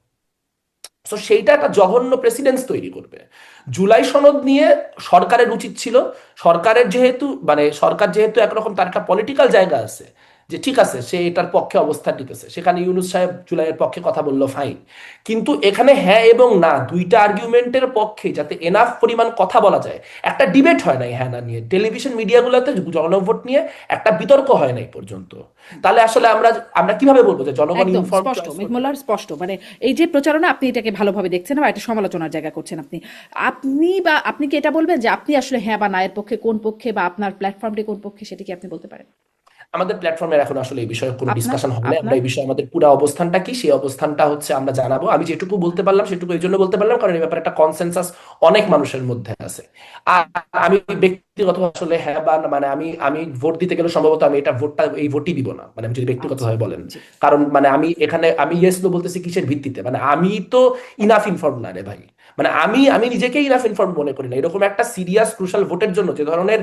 তো সেইটা একটা জঘন্য প্রেসিডেন্স তৈরি করবে। জুলাই সনদ নিয়ে সরকারের উচিত ছিল, সরকার যেহেতু একরকম তার একটা পলিটিক্যাল জায়গা আছে, যে ঠিক আছে সে এটার পক্ষে অবস্থান নিতেছে, সেখানে ইউনূস সাহেব জুলাইয়ের পক্ষে কথা বললো ফাইন। কিন্তু এখানে হ্যাঁ এবং না দুইটা আর্গুমেন্টের পক্ষে যাতে এনাফ পরিমাণ কথা বলা যায়, একটা ডিবেট হয় নাই হ্যাঁ না নিয়ে, টেলিভিশন মিডিয়াগুলোতে জনভোট নিয়ে একটা বিতর্ক হয় নাই পর্যন্ত। তাহলে আসলে আমরা আমরা কিভাবে বলবো যে জনগণ
একদম
ইনফর্ম
স্পষ্ট
চয়েস করতে
মেঘমোল্লার
পারে?
স্পষ্ট, মানে এই যে প্রচারণা আপনি এটাকে ভালোভাবে দেখছেন বা এটা সমালোচনার জায়গা করছেন আপনি। আপনি কি এটা বলবেন যে আপনি আসলে হ্যাঁ বা না এর পক্ষে কোন পক্ষে, বা আপনার প্ল্যাটফর্মটি কোন পক্ষে, সেটা কি আপনি বলতে পারেন?
আমাদের প্ল্যাটফর্মের এখন আসলে এই বিষয়ে কোনো
আপনার
ডিসকাশন হয় না। আমরা
আপনার
এই বিষয়ে আমাদের পুরো অবস্থানটা কি সেই অবস্থানটা হচ্ছে আমরা জানাবো। আমি যেটুকু বলতে পারলাম সেটুকু এই জন্য বলতে পারলাম কারণ এই ব্যাপারে একটা কনসেনসাস অনেক মানুষের মধ্যে আছে। আর আমি ব্যক্তিগত আসলে হ্যাঁ বা না, মানে আমি আমি ভোট দিতে গেলে সম্ভবত আমি এই ভোটই দিব না, মানে আমি যদি
আচ্ছা
ব্যক্তিগতভাবে বলেন।
জি
কারণ মানে আমি এখানে আমি ইয়েস নো বলতেছি কিসের ভিত্তিতে, মানে আমি তো ইনাফ ইনফর্ম না রে ভাই। মানে আমি আমি নিজেকেই ইনাফ ইনফর্ম মনে করি না এরকম একটা সিরিয়াস ক্রুশাল ভোটের জন্য যে ধরনের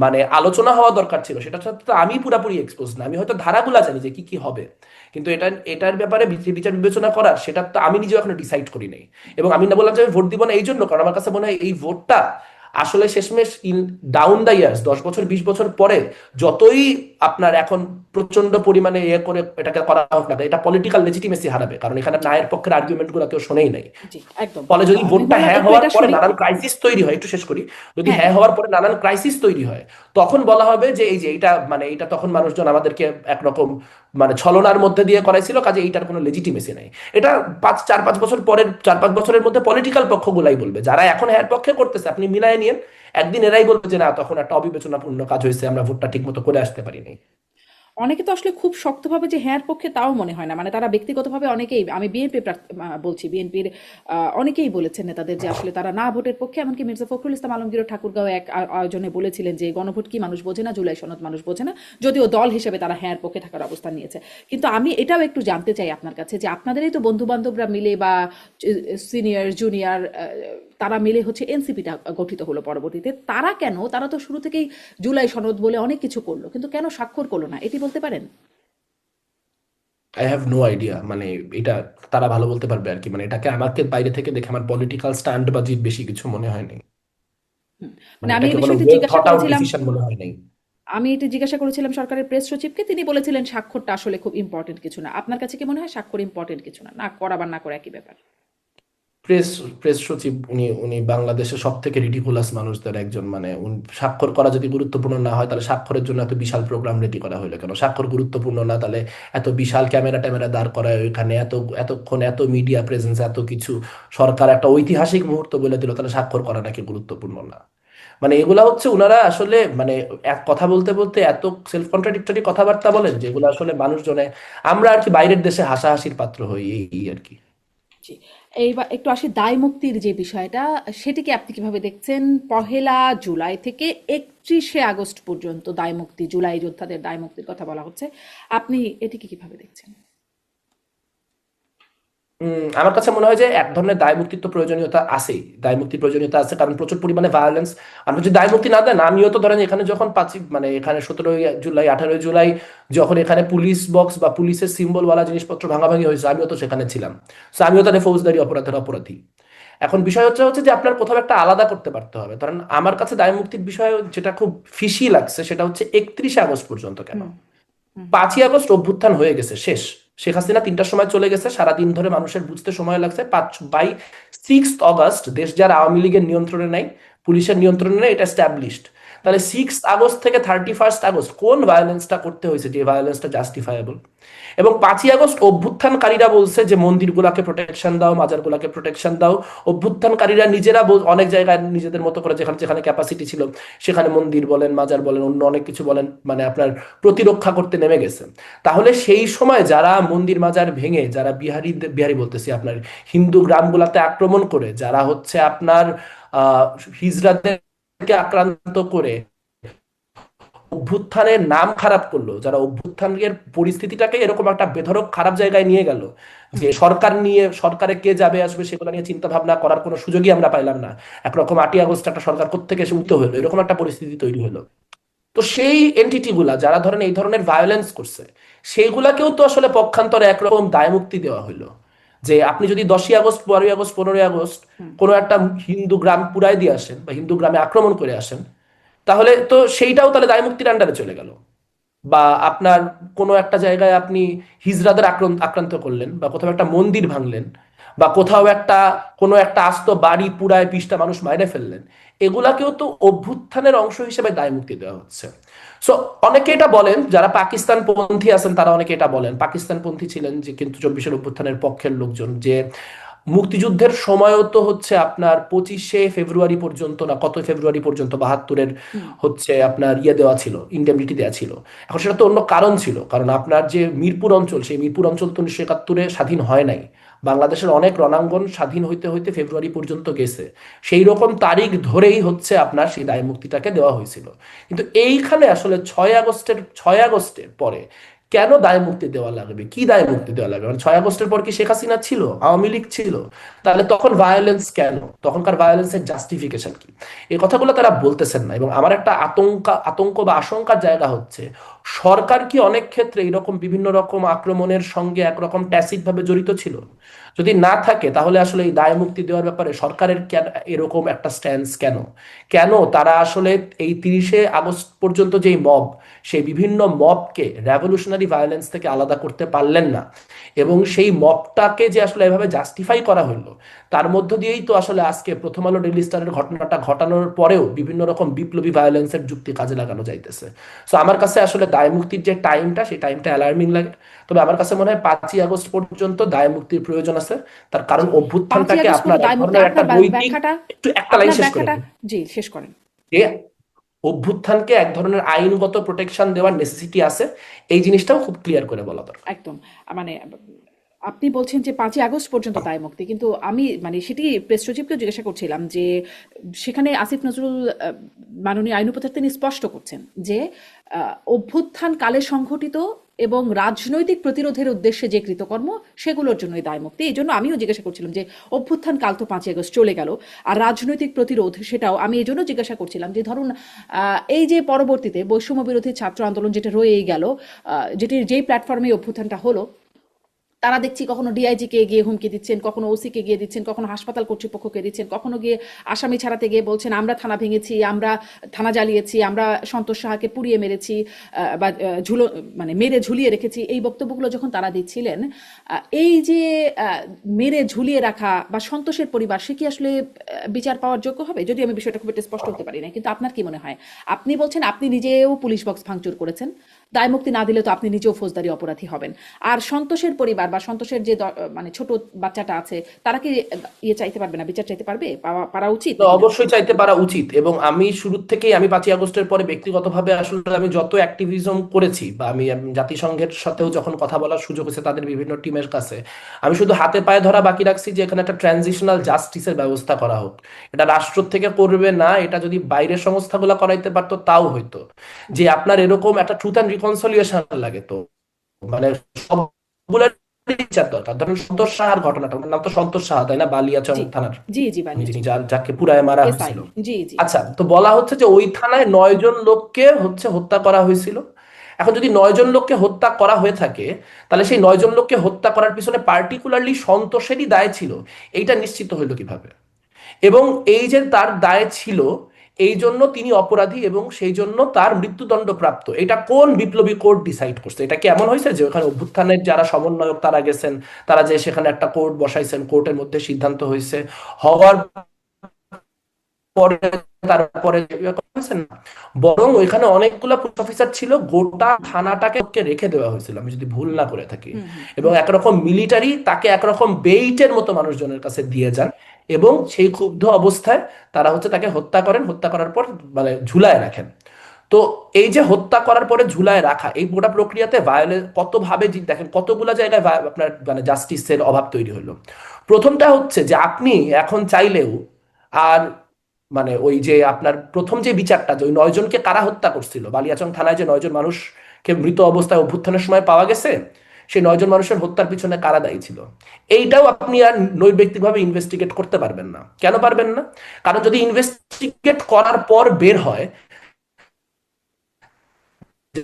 মানে আলোচনা হওয়া দরকার ছিল সেটার সাথে তো আমি পুরাপুরি এক্সপোজ না। আমি হয়তো ধারাগুলা জানি যে কি কি হবে, কিন্তু এটার ব্যাপারে বিচার বিবেচনা করার সেটা তো আমি নিজেও এখনো ডিসাইড করি নাই। এবং আমি না বললাম যে আমি ভোট দিব না এই জন্য, কারণ আমার কাছে মনে হয় এই ভোটটা আসলে শেষমেশ ইন ডাউন দ্য ইয়ার্স 10 বছর 20 বছর পরে যতই আপনার এখন প্রচন্ড পরিমাণে ইয়ে করে এটাকে করা হোক না কেন, এটা পলিটিক্যাল লেজিটিমেসি হারাবে, কারণ এখানে
জি
নায়ের পক্ষের আর্গুমেন্ট গুলো কেউ শোনেই নাই।
জি একদম।
ফলে যদি
আমি
ভোটটা
বললাম
হ্যাঁ
একটু
হওয়ার
এটা
পরে
শুনি।
নানান ক্রাইসিস তৈরি হয়, একটু শেষ করি, যদি
হ্যাঁ
হ্যাঁ
হ্যাঁ।
হওয়ার পরে নানান ক্রাইসিস তৈরি হয় তখন বলা হবে যে এই যে এটা মানে এটা তখন মানুষজন আমাদেরকে একরকম মানে ছলনার মধ্যে দিয়ে করাইছিল, কাজে এইটার কোনো লেজিটিমেসি নাই। এটা 4-5 বছর পরের 4-5 বছরের মধ্যে পলিটিক্যাল পক্ষগুলাই বলবে, যারা এখন হ্যাঁ পক্ষে করতেছে আপনি মিলায় নিয়ে একদিন এরাই বলবে যে না তখন একটা অবিবেচনাপূর্ণ কাজ হয়েছে, আমরা ভোটটা ঠিক মতো করে আসতে পারিনি।
অনেকে তো আসলে খুব শক্তভাবে যে হ্যাঁর পক্ষে তাও মনে হয় না, মানে তারা ব্যক্তিগতভাবে অনেকেই, আমি বিএনপি বলছি, বিএনপির অনেকেই বলেছেন নেতাদের যে আসলে তারা না ভোটের পক্ষে। এমনকি মির্জা ফখরুল ইসলাম আলমগীর ঠাকুরগাঁও এক আয়োজনে বলেছিলেন যে গণভোট কি মানুষ বোঝে না, জুলাই সনদ মানুষ বোঝে না, যদিও দল হিসেবে তারা হ্যাঁর পক্ষে থাকার অবস্থান নিয়েছে। কিন্তু আমি এটাও একটু জানতে চাই আপনার কাছে যে আপনাদেরই তো বন্ধু বান্ধবরা মিলে বা সিনিয়র জুনিয়র তারা মিলে হচ্ছে এনসিপিটা গঠিত হলো পরবর্তীতে, তারা কেন, তারা তো শুরু থেকেই জুলাই সনদ বলে অনেক কিছু করলো, কিন্তু কেন স্বাক্ষর করলো না এটি বলতে পারেন?
আই হ্যাভ নো আইডিয়া, মানে এটা তারা ভালো বলতে পারবে আর কি। মানে এটাকে আমাকে বাইরে থেকে দেখে আমার পলিটিক্যাল স্ট্যান্ড বা জিত বেশি কিছু মনে হয় নাই।
হুম। মানে
মানে
আমি এই
এটাকে কোনো
বিষয়টি
ওয়েল
জিজ্ঞাসা
থট আউট
করেছিলাম,
ডিসিশন মনে হয় নাই।
আমি এটি জিজ্ঞাসা করেছিলাম সরকারের প্রেস সচিবকে, তিনি বলেছিলেন স্বাক্ষরটা আসলে খুব ইম্পর্টেন্ট কিছু না। আপনার কাছে কি মনে হয় স্বাক্ষর ইম্পর্টেন্ট কিছু না, না করা বা না করা একই ব্যাপার?
প্রেস প্রেস সচিব উনি উনি বাংলাদেশের সব থেকে রিডিকুলাস মানুষদের একজন। মানে স্বাক্ষর করা যদি গুরুত্বপূর্ণ না হয় তাহলে স্বাক্ষরের জন্য এত বিশাল প্রোগ্রাম রেডি করা হলো কেন? স্বাক্ষর গুরুত্বপূর্ণ না তাহলে এত বিশাল ক্যামেরা ট্যামেরা দাঁড় করায় ওইখানে এতক্ষণ এত মিডিয়া প্রেজেন্স এত কিছু, সরকার একটা ঐতিহাসিক মুহূর্ত বলে দিল, তাহলে স্বাক্ষর করা নাকি গুরুত্বপূর্ণ না? মানে এগুলা হচ্ছে ওনারা আসলে মানে এক কথা বলতে বলতে এত সেলফ কন্ট্রাডিক্টরি কথাবার্তা বলেন যেগুলো আসলে মানুষজনে আমরা আর কি বাইরের দেশে হাসাহাসির পাত্র হই এই আর কি।
জি। এইবার একটু আসি দায় মুক্তির যে বিষয়টা, সেটিকে আপনি কিভাবে দেখছেন? 1 জুলাই থেকে 31 আগস্ট পর্যন্ত দায় মুক্তি, জুলাই যোদ্ধাদের দায় মুক্তির কথা বলা হচ্ছে, আপনি এটিকে কিভাবে দেখছেন?
আমার কাছে মনে হয় যে এক ধরনের দায় মুক্তির তো প্রয়োজনীয়তা আছেই, দায় মুক্তির প্রয়োজনীয়তা আছে, কারণ প্রচুর পরিমাণে ভায়োলেন্স। আপনি যদি দায় মুক্তি না দেন, আমিও তো ধরেন এখানে যখন মানে এখানে 17ই জুলাই 18ই জুলাই যখন এখানে পুলিশ বক্স বা পুলিশের সিম্বল ওয়ালা জিনিসপত্র ভাঙাভাঙি হয়েছে আমিও তো সেখানে ছিলাম। তো আমিও তাহলে ফৌজদারি অপরাধের অপরাধী। এখন বিষয় হচ্ছে যে আপনার কোথাও একটা আলাদা করতে পারতে হবে। কারণ আমার কাছে দায় মুক্তির বিষয় যেটা খুব ফিশি লাগছে সেটা হচ্ছে 31 আগস্ট পর্যন্ত কেন?
হুম হুম।
5ই আগস্ট অভ্যুত্থান হয়ে গেছে, শেষ। শেখ হাসিনা 3টার সময় চলে গেছে, সারাদিন ধরে মানুষের বুঝতে সময় লাগছে। বাই 6 আগস্ট দেশ যার আওয়ামী লীগের নিয়ন্ত্রণে নাই, পুলিশের নিয়ন্ত্রণে নেই, এটা স্ট্যাবলিশড। তাহলে 6 আগস্ট থেকে 31 আগস্ট কোন ভায়োলেন্সটা করতে হয়েছে যে ভায়োলেন্সটা জাস্টিফায়েবল? এবং 5ই আগস্ট অভ্যুত্থানকারীরা বলছে যে মন্দিরগুলাকে প্রোটেকশন দাও, মাজারগুলাকে প্রোটেকশন দাও। অভ্যুত্থানকারীরা নিজেরা অনেক জায়গায় নিজেদের মতো করে যেখানে যেখানে ক্যাপাসিটি ছিল সেখানে মন্দির বলেন, মাজার বলেন, অন্য অনেক কিছু বলেন, মানে আপনার প্রতিরক্ষা করতে নেমে গেছে। তাহলে সেই সময় যারা মন্দির মাজার ভেঙে, যারা বিহারি বলতেছি আপনার হিন্দু গ্রামগুলাতে আক্রমণ করে, যারা হচ্ছে আপনার আহ হিজড়াদেরকে আক্রান্ত করে অভ্যুত্থানের নাম খারাপ করলো, যারা অভ্যুত্থানের পরিস্থিতিটাকে এরকম একটা বেধড়ক খারাপ জায়গায় নিয়ে গেল যে সরকার নিয়ে, সরকারে কে যাবে আসবে সেগুলো নিয়ে চিন্তা ভাবনা করার কোনো সুযোগই আমরা পাইলাম না। একরকম 8ই আগস্ট একটা সরকার কোত্থেকে এসে উঠতে হলো, এরকম একটা পরিস্থিতি তৈরি হলো। তো সেই এন্টিটি গুলা যারা ধরেন এই ধরনের ভায়োলেন্স করছে সেইগুলাকেও তো আসলে পক্ষান্তরে একরকম দায়মুক্তি দেওয়া হলো। যে আপনি যদি 10ই আগস্ট 12ই আগস্ট 15ই আগস্ট কোনো একটা হিন্দু গ্রাম পুরাই দিয়ে আসেন বা হিন্দু গ্রামে আক্রমণ করে আসেন, তাহলে তো সেইটাও তাহলে দায়মুক্তির আন্ডারে চলে গেল। বা আপনার কোনো একটা জায়গায় আপনি হিজড়াদের আক্রান্ত করলেন, বা কোথাও একটা মন্দির ভাঙলেন, বা কোথাও একটা কোনো একটা আস্ত বাড়ি পুরায় 20টা মানুষ মাইরে ফেললেন, এগুলাকেও তো অভ্যুত্থানের অংশ হিসেবে দায় মুক্তি দেওয়া হচ্ছে। সো অনেকে এটা বলেন, যারা পাকিস্তান পন্থী আছেন তারা অনেকে এটা বলেন, পাকিস্তান পন্থী ছিলেন যে কিন্তু 24-এর অভ্যুত্থানের পক্ষের লোকজন, যে মুক্তিযুদ্ধের সময়ও তো হচ্ছে আপনার 25শে ফেব্রুয়ারি পর্যন্ত না কত ফেব্রুয়ারি পর্যন্ত 72-এর
হুম
হচ্ছে আপনার ইয়ে দেওয়া ছিল, ইন্ডেমনিটি দেওয়া ছিল। এখন সেটা তো অন্য কারণ ছিল, কারণ আপনার যে মিরপুর অঞ্চল, সেই মিরপুর অঞ্চল তো 1971-এ স্বাধীন হয় নাই। বাংলাদেশের অনেক রণাঙ্গন স্বাধীন হইতে হইতে ফেব্রুয়ারি পর্যন্ত গেছে। সেই রকম তারিখ ধরেই হচ্ছে আপনার সেই দায় মুক্তিটাকে দেওয়া হয়েছিল। কিন্তু এইখানে আসলে 6 আগস্টের পরে কেন দায় মুক্তি দেওয়া লাগবে, কি দায় মুক্তি দেওয়া লাগবে? মানে 6 আগস্টের পর কি শেখ হাসিনা ছিল, আওয়ামী লীগ ছিল? তাহলে তখন ভায়োলেন্স কেন, তখনকার ভায়োলেন্সের জাস্টিফিকেশন কি? এই কথাগুলো তারা বলতেছেন না। এবং আমার একটা আতঙ্ক বা আশঙ্কার জায়গা হচ্ছে, সরকার কি অনেক ক্ষেত্রে এরকম বিভিন্ন রকম আক্রমণের সঙ্গে একরকম ট্যাসিট ভাবে জড়িত ছিল? যদি না থাকে তাহলে আসলে এই দায় মুক্তি দেওয়ার ব্যাপারে সরকারের এরকম একটা স্ট্যান্স কেন? কেন তারা আসলে এই 30 আগস্ট পর্যন্ত যেই মব, সেই বিভিন্ন মবকে রেভলিউশনারি ভায়োলেন্স থেকে আলাদা করতে পারলেন না? এবং সেই মবটাকে যে আসলে এভাবে জাস্টিফাই করা হলো, তার মধ্য দিয়েই তো আসলে আজকে প্রথম আলো ডেইলি স্টারের ঘটনাটা ঘটানোর পরেও বিভিন্ন রকম বিপ্লবী ভায়োলেন্সের যুক্তি কাজে লাগানো যাইতেছে। সো আমার কাছে আসলে দায় মুক্তির যে টাইমটা, সেই টাইমটা অ্যালার্মিং লাগে। তবে আমার কাছে মনে হয় 5ই আগস্ট পর্যন্ত দায় মুক্তির প্রয়োজন আছে। তার কারণ
জি, 5ই
অভ্যুত্থানটাকে
আগস্ট
আপনার
পর্যন্ত
এক
দায় মুক্তি,
ধরনের একটা
আপনার
নৈতিক,
ব্যাখ্যাটা,
একটু একটা লাইন
আপনার
শেষ করে
ব্যাখ্যাটা,
দিই,
জি শেষ করেন।
যে অভ্যুত্থানকে এক ধরনের আইনগত প্রোটেকশন দেওয়ার নেসেসিটি আছে, এই জিনিসটাও খুব ক্লিয়ার করে বলা দরকার।
একদম। মানে আপনি বলছেন যে 5ই আগস্ট পর্যন্ত দায় মুক্তি, কিন্তু আমি মানে সেটি প্রেস সচিবকেও জিজ্ঞাসা করছিলাম যে সেখানে আসিফ নজরুল মাননীয় আইন উপদেষ্টা তিনি স্পষ্ট করছেন যে অভ্যুত্থান কালে সংঘটিত এবং রাজনৈতিক প্রতিরোধের উদ্দেশ্যে যে কৃতকর্ম সেগুলোর জন্যই দায় মুক্তি। এই জন্য আমিও জিজ্ঞাসা করছিলাম যে অভ্যুত্থান কাল তো 5ই আগস্ট চলে গেল, আর রাজনৈতিক প্রতিরোধ সেটাও আমি এই জন্য জিজ্ঞাসা করছিলাম যে ধরুন এই যে পরবর্তীতে বৈষম্য বিরোধী ছাত্র আন্দোলন যেটা রয়েই গেল, যেই প্ল্যাটফর্মে অভ্যুত্থানটা হলো, তারা দেখছি কখনো ডিআইজি কে গিয়ে হুমকি দিচ্ছেন, কখনো ওসি কে গিয়ে দিচ্ছেন, কখনো হাসপাতাল কর্তৃপক্ষকে দিচ্ছেন, কখনো গিয়ে আসামি ছাড়াতে গিয়ে বলছেন আমরা থানা ভেঙেছি, আমরা থানা জ্বালিয়েছি, আমরা সন্তোষ সাহাকে পুড়িয়ে মেরেছি, বা মানে মেরে ঝুলিয়ে রেখেছি। এই বক্তব্যগুলো যখন তারা দিচ্ছিলেন, এই যে মেরে ঝুলিয়ে রাখা বা সন্তোষের পরিবার, সে কি আসলে বিচার পাওয়ার যোগ্য হবে? যদি আমি বিষয়টা খুব একটা স্পষ্ট হতে পারি না, কিন্তু আপনার কি মনে হয়? আপনি বলছেন আপনি নিজেও পুলিশ বক্স ভাঙচুর করেছেন, দায় মুক্তি না দিলে তো আপনি নিজেও ফৌজদারি অপরাধী হবেন। আর সন্তোষের পরিবার বা সন্তোষের যে মানে ছোট বাচ্চাটা আছে, তারা কি চাইতে পারবে না, বিচার চাইতে পারবে, পারা উচিত
তো
নাকি না?
অবশ্যই চাইতে পারা উচিত। এবং আমি শুরু থেকেই, আমি 5ই আগস্টের পরে ব্যক্তিগতভাবে আসলে আমি যত অ্যাক্টিভিজম করেছি, বা আমি জাতিসংঘের সাথেও যখন কথা বলার সুযোগ হয়েছে তাদের বিভিন্ন টিমের কাছে, আমি শুধু হাতে পায়ে ধরা বাকি রাখছি যে এখানে একটা ট্রানজিশনাল জাস্টিসের ব্যবস্থা করা হোক। এটা রাষ্ট্র থেকে করবে না, এটা যদি বাইরের সংস্থাগুলো করাইতে পারতো তাও হইতো। যে আপনার এরকম একটা ট্রুথ অ্যান্ড রিকনসিলিয়েশন লাগে, তো মানে সবগুলো বিচার দরকার। ধরেন সন্তোষ সাহার ঘটনাটা, ওনার নাম তো সন্তোষ সাহা তাই না, বালিয়াচং
জি
থানার
জি জি,
যিনি,
বানিয়েছি।
যাকে পুরায় মারা
এসআই,
হয়েছিল।
জি জি।
আচ্ছা, তো বলা হচ্ছে যে ওই থানায় 9 জন লোককে হত্যা করা হয়েছিল। এখন যদি 9 জন লোককে হত্যা করা হয়ে থাকে, তাহলে সেই 9 জন লোককে হত্যা করার পিছনে পার্টিকুলারলি সন্তোষেরই দায় ছিল, এইটা নিশ্চিত হইলো কিভাবে? এবং এই যে তার দায় ছিল, এই জন্য তিনি অপরাধী এবং সেই জন্য তার মৃত্যুদণ্ড প্রাপ্ত, এটা কোন বিপ্লবী কোর্ট ডিসাইড করছে? এটা কি এমন হয়েছে যে ওখানে অভ্যুত্থানের যারা সমন্বয়ক তারা গেছেন, তারা যে সেখানে একটা কোর্ট বসাইছেন, কোর্টের মধ্যে সিদ্ধান্ত হয়েছে, হওয়ার পরে তারপরে করেছেন না? বরং ওইখানে অনেকগুলা পুলিশ অফিসার ছিল, গোটা থানাটাকে ওকে রেখে দেওয়া হয়েছিল, আমি যদি ভুল না করে থাকি।
হুম হুম
এবং একরকম মিলিটারি তাকে একরকম বেইটের মতো মানুষজনের কাছে দিয়ে যান, এবং সেই ক্ষুব্ধ অবস্থায় তারা তাকে হত্যা করেন, হত্যা করার পর মানে ঝুলায় রাখেন। তো এই যে হত্যা করার পরে ঝুলায় রাখা, এই গোটা প্রক্রিয়াতে ভায়োলেন্স কত ভাবে দেখেন, কতগুলা জায়গায় আপনার মানে জাস্টিসের অভাব তৈরি হলো। প্রথমটা হচ্ছে যে আপনি এখন চাইলেও আর মানে ওই যে আপনার প্রথম যে বিচারটা, যে ওই 9 জনকে কারা হত্যা করছিল, বালিয়াচং থানায় যে 9 জন মানুষকে মৃত অবস্থায় অভ্যুত্থানের সময় পাওয়া গেছে, সেই 9 জন মানুষের হত্যার পিছনে কারা দায়ী ছিল, এইটাও আপনি আর নৈর্ব্যক্তিকভাবে ইনভেস্টিগেট করতে পারবেন না। কেন পারবেন না? কারণ যদি ইনভেস্টিগেট করার পর বের হয় যে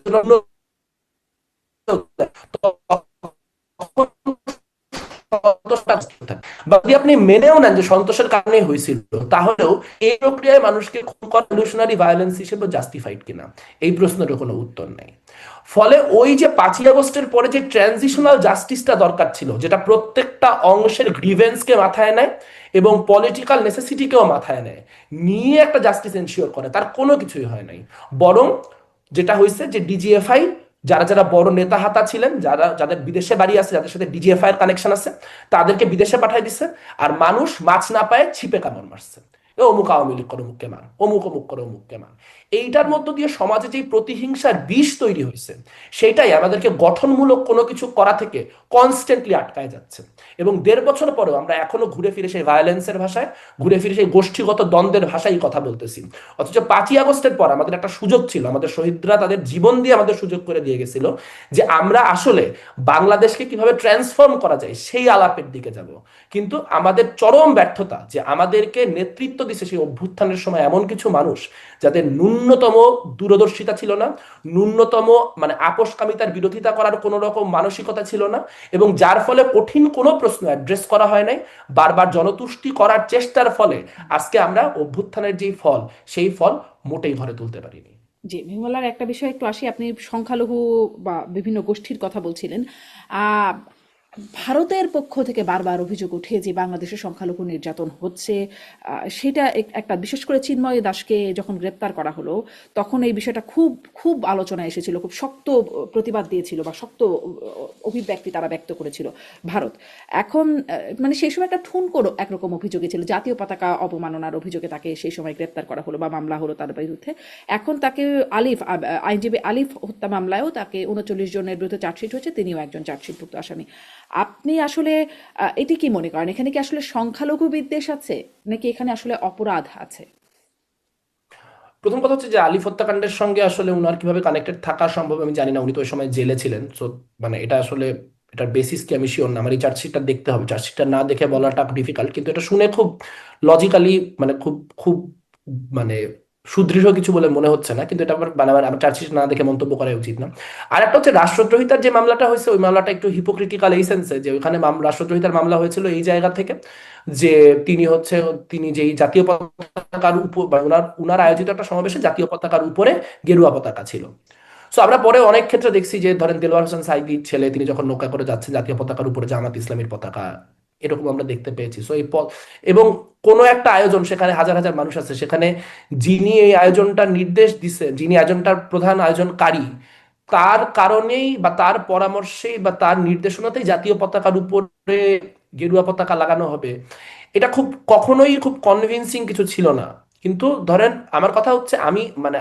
বা যদি আপনি মেনেও নেন যে সন্তোষের কারণে হয়েছিল, তাহলেও এই প্রক্রিয়ায় মানুষকে খুন করা রেভলিউশনারি ভায়োলেন্স হিসেবে জাস্টিফাইড কিনা, এই প্রশ্নের কোনো উত্তর নেই। ফলে ওই যে 5ই আগস্টের পরে যে ট্রানজিশনাল জাস্টিসটা দরকার ছিল, যেটা প্রত্যেকটা অংশের গ্রিভেন্সকে মাথায় নেয় এবং পলিটিক্যাল নেসেসিটিকেও মাথায় নেয়, নিয়ে একটা জাস্টিস এনশিওর করে, তার কোনো কিছুই হয় নাই। বরং যেটা হয়েছে যে ডিজিএফআই, যারা যারা বড় নেতা হাতা ছিলেন, যাদের বিদেশে বাড়ি আছে, যাদের সাথে ডিজিএফআই এর কানেকশন আছে, তাদেরকে বিদেশে পাঠাই দিচ্ছে, আর মানুষ মাছ না পায় ছিপে কামড় মারছে। এ অমুক আওয়ামী লীগ করে অমুককে মান, অমুক অমুক করে অমুককে মান। এইটার মধ্য দিয়ে সমাজে যে প্রতিহিংসার বিষ তৈরি হয়েছে, সেটাই আমাদেরকে গঠনমূলক কোনো কিছু করা থেকে কনস্ট্যান্টলি আটকায় যাচ্ছে। এবং 1.5 বছর পরেও আমরা এখনো ঘুরে ফিরে সেই ভায়োলেন্সের ভাষায়, ঘুরে ফিরে সেই গোষ্ঠীগত দ্বন্দ্বের ভাষায় কথা বলতেছি। অথচ 5ই আগস্টের পর আমাদের একটা সুযোগ ছিল, আমাদের শহীদরা তাদের জীবন দিয়ে আমাদের সুযোগ করে দিয়ে গেছিল যে আমরা আসলে বাংলাদেশকে কিভাবে ট্রান্সফর্ম করা যায় সেই আলাপের দিকে যাব। কিন্তু আমাদের চরম ব্যর্থতা যে আমাদেরকে নেতৃত্ব দিছে সেই অভ্যুত্থানের সময় এমন কিছু মানুষ যাদের ন্যূনতম দূরদর্শিতা ছিল না, ন্যূনতম মানে আপোষকামিতার বিরোধিতা করার কোনো রকম মানসিকতা ছিল না, এবং যার ফলে কঠিন কোনো প্রশ্ন অ্যাড্রেস করা হয় নাই। বারবার জনতুষ্টি করার চেষ্টার ফলে আজকে আমরা অভ্যুত্থানের যেই ফল, সেই ফল মোটেই ঘরে তুলতে পারিনি।
জি, মেহুলার একটা বিষয় একটু আসি, আপনি সংখ্যালঘু বা বিভিন্ন গোষ্ঠীর কথা বলছিলেন। আহ, ভারতের পক্ষ থেকে বারবার অভিযোগ ওঠে যে বাংলাদেশের সংখ্যালঘু নির্যাতন হচ্ছে। সেটা একটা, বিশেষ করে চিন্ময় দাসকে যখন গ্রেপ্তার করা হলো তখন এই বিষয়টা খুব খুব আলোচনায় এসেছিল, খুব শক্ত প্রতিবাদ দিয়েছিল বা শক্ত অভিব্যক্তি তারা ব্যক্ত করেছিল ভারত। এখন মানে সেই সময় একটা ঠুনকো একরকম অভিযোগে ছিল, জাতীয় পতাকা অবমাননার অভিযোগে তাকে সেই সময় গ্রেপ্তার করা হলো বা মামলা হলো তার বিরুদ্ধে। এখন তাকে আইনজীবী আলিফ হত্যা মামলায়ও তাকে 39 জনের বিরুদ্ধে চার্জশিট হয়েছে, তিনিও একজন চার্জশিটভুক্ত আসামি। আপনি আসলে এটি কি মনে করেন, এখানে কি আসলে সংখ্যালঘু বিদ্বেষ আছে নাকি এখানে আসলে অপরাধ আছে?
প্রথম কথা হচ্ছে যে আলিফ হত্যাকাণ্ডের সঙ্গে আসলে উনার কিভাবে কানেক্টেড থাকা সম্ভব আমি জানি না, উনি তো ওই সময় জেলে ছিলেন। সো মানে এটা আসলে এটার বেসিস কি আমি শিওর না, আমার এই চার্জশিটটা দেখতে হবে, চার্জশিটটা না দেখে বলাটা ডিফিকাল্ট। কিন্তু এটা শুনে খুব লজিক্যালি মানে খুব খুব মানে সুদৃঢ় কিছু বলে মনে হচ্ছে না, কিন্তু এটা মানে আমার চার্জশিট না দেখে মন্তব্য করা উচিত না। আর একটা হচ্ছে রাষ্ট্রদ্রোহিতার যে মামলাটা হয়েছে, ওই মামলাটা একটু হিপোক্রিটিক্যাল এই সেন্সে যে ওইখানে রাষ্ট্রদ্রোহিতার মামলা হয়েছিল এই জায়গা থেকে যে তিনি যেই জাতীয় পতাকার উপর বা উনার উনার আয়োজিত একটা সমাবেশে জাতীয় পতাকার উপরে গেরুয়া পতাকা ছিল। সো আমরা পরে অনেক ক্ষেত্রে দেখছি যে ধরেন দেলোয়ার হোসেন সাইদির ছেলে তিনি যখন নৌকা করে যাচ্ছে জাতীয় পতাকার উপরে জামাত ইসলামীর পতাকা, এরকম আমরা দেখতে পেয়েছি। সো এই পথ এবং কোনো একটা আয়োজন, সেখানে হাজার হাজার মানুষ আছে, সেখানে যিনি এই আয়োজনটার নির্দেশ দিছে, যিনি আয়োজনটার প্রধান আয়োজনকারী, তার কারণেই বা তার পরামর্শেই বা তার নির্দেশনাতেই জাতীয় পতাকার উপরে গেরুয়া পতাকা লাগানো হবে, এটা খুব কখনোই খুব কনভিন্সিং কিছু ছিল না। কিন্তু ধরেন আমার কথা হচ্ছে আমি মানে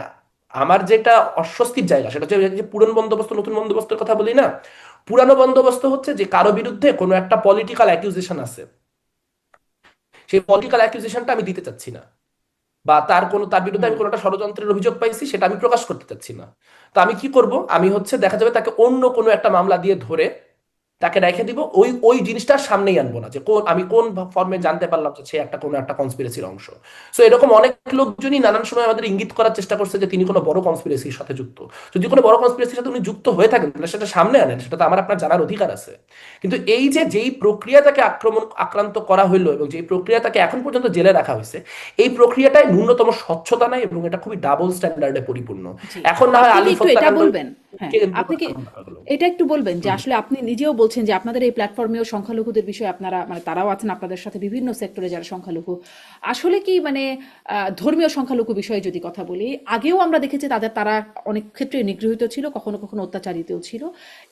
আমার যেটা অস্বস্তির জায়গা সেটা হচ্ছে যে পুরনো বন্দোবস্ত নতুন বন্দোবস্তের কথা বলি না। পুরানো বন্দোবস্ত হচ্ছে যে কারো বিরুদ্ধে কোনো একটা পলিটিক্যাল অ্যাকিউজেশন আছে, সেই পলিটিক্যাল অ্যাকিউজেশনটা আমি দিতে চাচ্ছি না, বা তার বিরুদ্ধে
হুম।
আমি কোনো একটা ষড়যন্ত্রের অভিযোগ পাইছি সেটা আমি প্রকাশ করতে চাচ্ছি না। তো আমি কি করব, আমি হচ্ছে দেখা যাবে তাকে অন্য কোনো একটা মামলা দিয়ে ধরে তাকে রেখে দিব, ওই ওই জিনিসটা সামনেই আনবো না যে আমি কোন ফর্মে জানতে পারলাম যে সে একটা কোনো একটা কনস্পিরেসির অংশ। সো এরকম অনেক লোকজনই নানান সময় আমাদের ইঙ্গিত করার চেষ্টা করছে যে তিনি কোনো বড় কনস্পিরেসির সাথে যুক্ত। যদি কোনো বড় কনস্পিরেসির সাথে উনি যুক্ত হয়ে থাকেন তাহলে সেটা সামনে আনেন, সেটা তো আমার আপনার জানার অধিকার আছে। কিন্তু এই যে যেই প্রক্রিয়া তাকে আক্রান্ত করা হইলো এবং যেই প্রক্রিয়া তাকে এখন পর্যন্ত জেলে রাখা হয়েছে, এই প্রক্রিয়াটায় ন্যূনতম স্বচ্ছতা নাই এবং এটা খুবই ডাবল স্ট্যান্ডার্ডে পরিপূর্ণ।
জি,
এখন না হয়
আপনি কি
আলিফ
একটু এটা
হত্যাকাণ্ড
বলবেন? হ্যাঁ,
কেন্দ্র
আপনি
করে
কি
মামলা হলো।
এটা একটু বলবেন যে
হুম।
আসলে আপনি নিজেও বলছেন যে আপনাদের এই প্ল্যাটফর্মেও সংখ্যালঘুদের বিষয়ে আপনারা মানে তারাও আছেন আপনাদের সাথে, বিভিন্ন সেক্টরে যারা সংখ্যালঘু আসলে কি মানে ধর্মীয় সংখ্যালঘু বিষয়ে যদি কথা বলি, আগেও আমরা দেখেছি তারা অনেক ক্ষেত্রে নিগৃহীত ছিল, কখনো কখনো অত্যাচারিতও ছিল।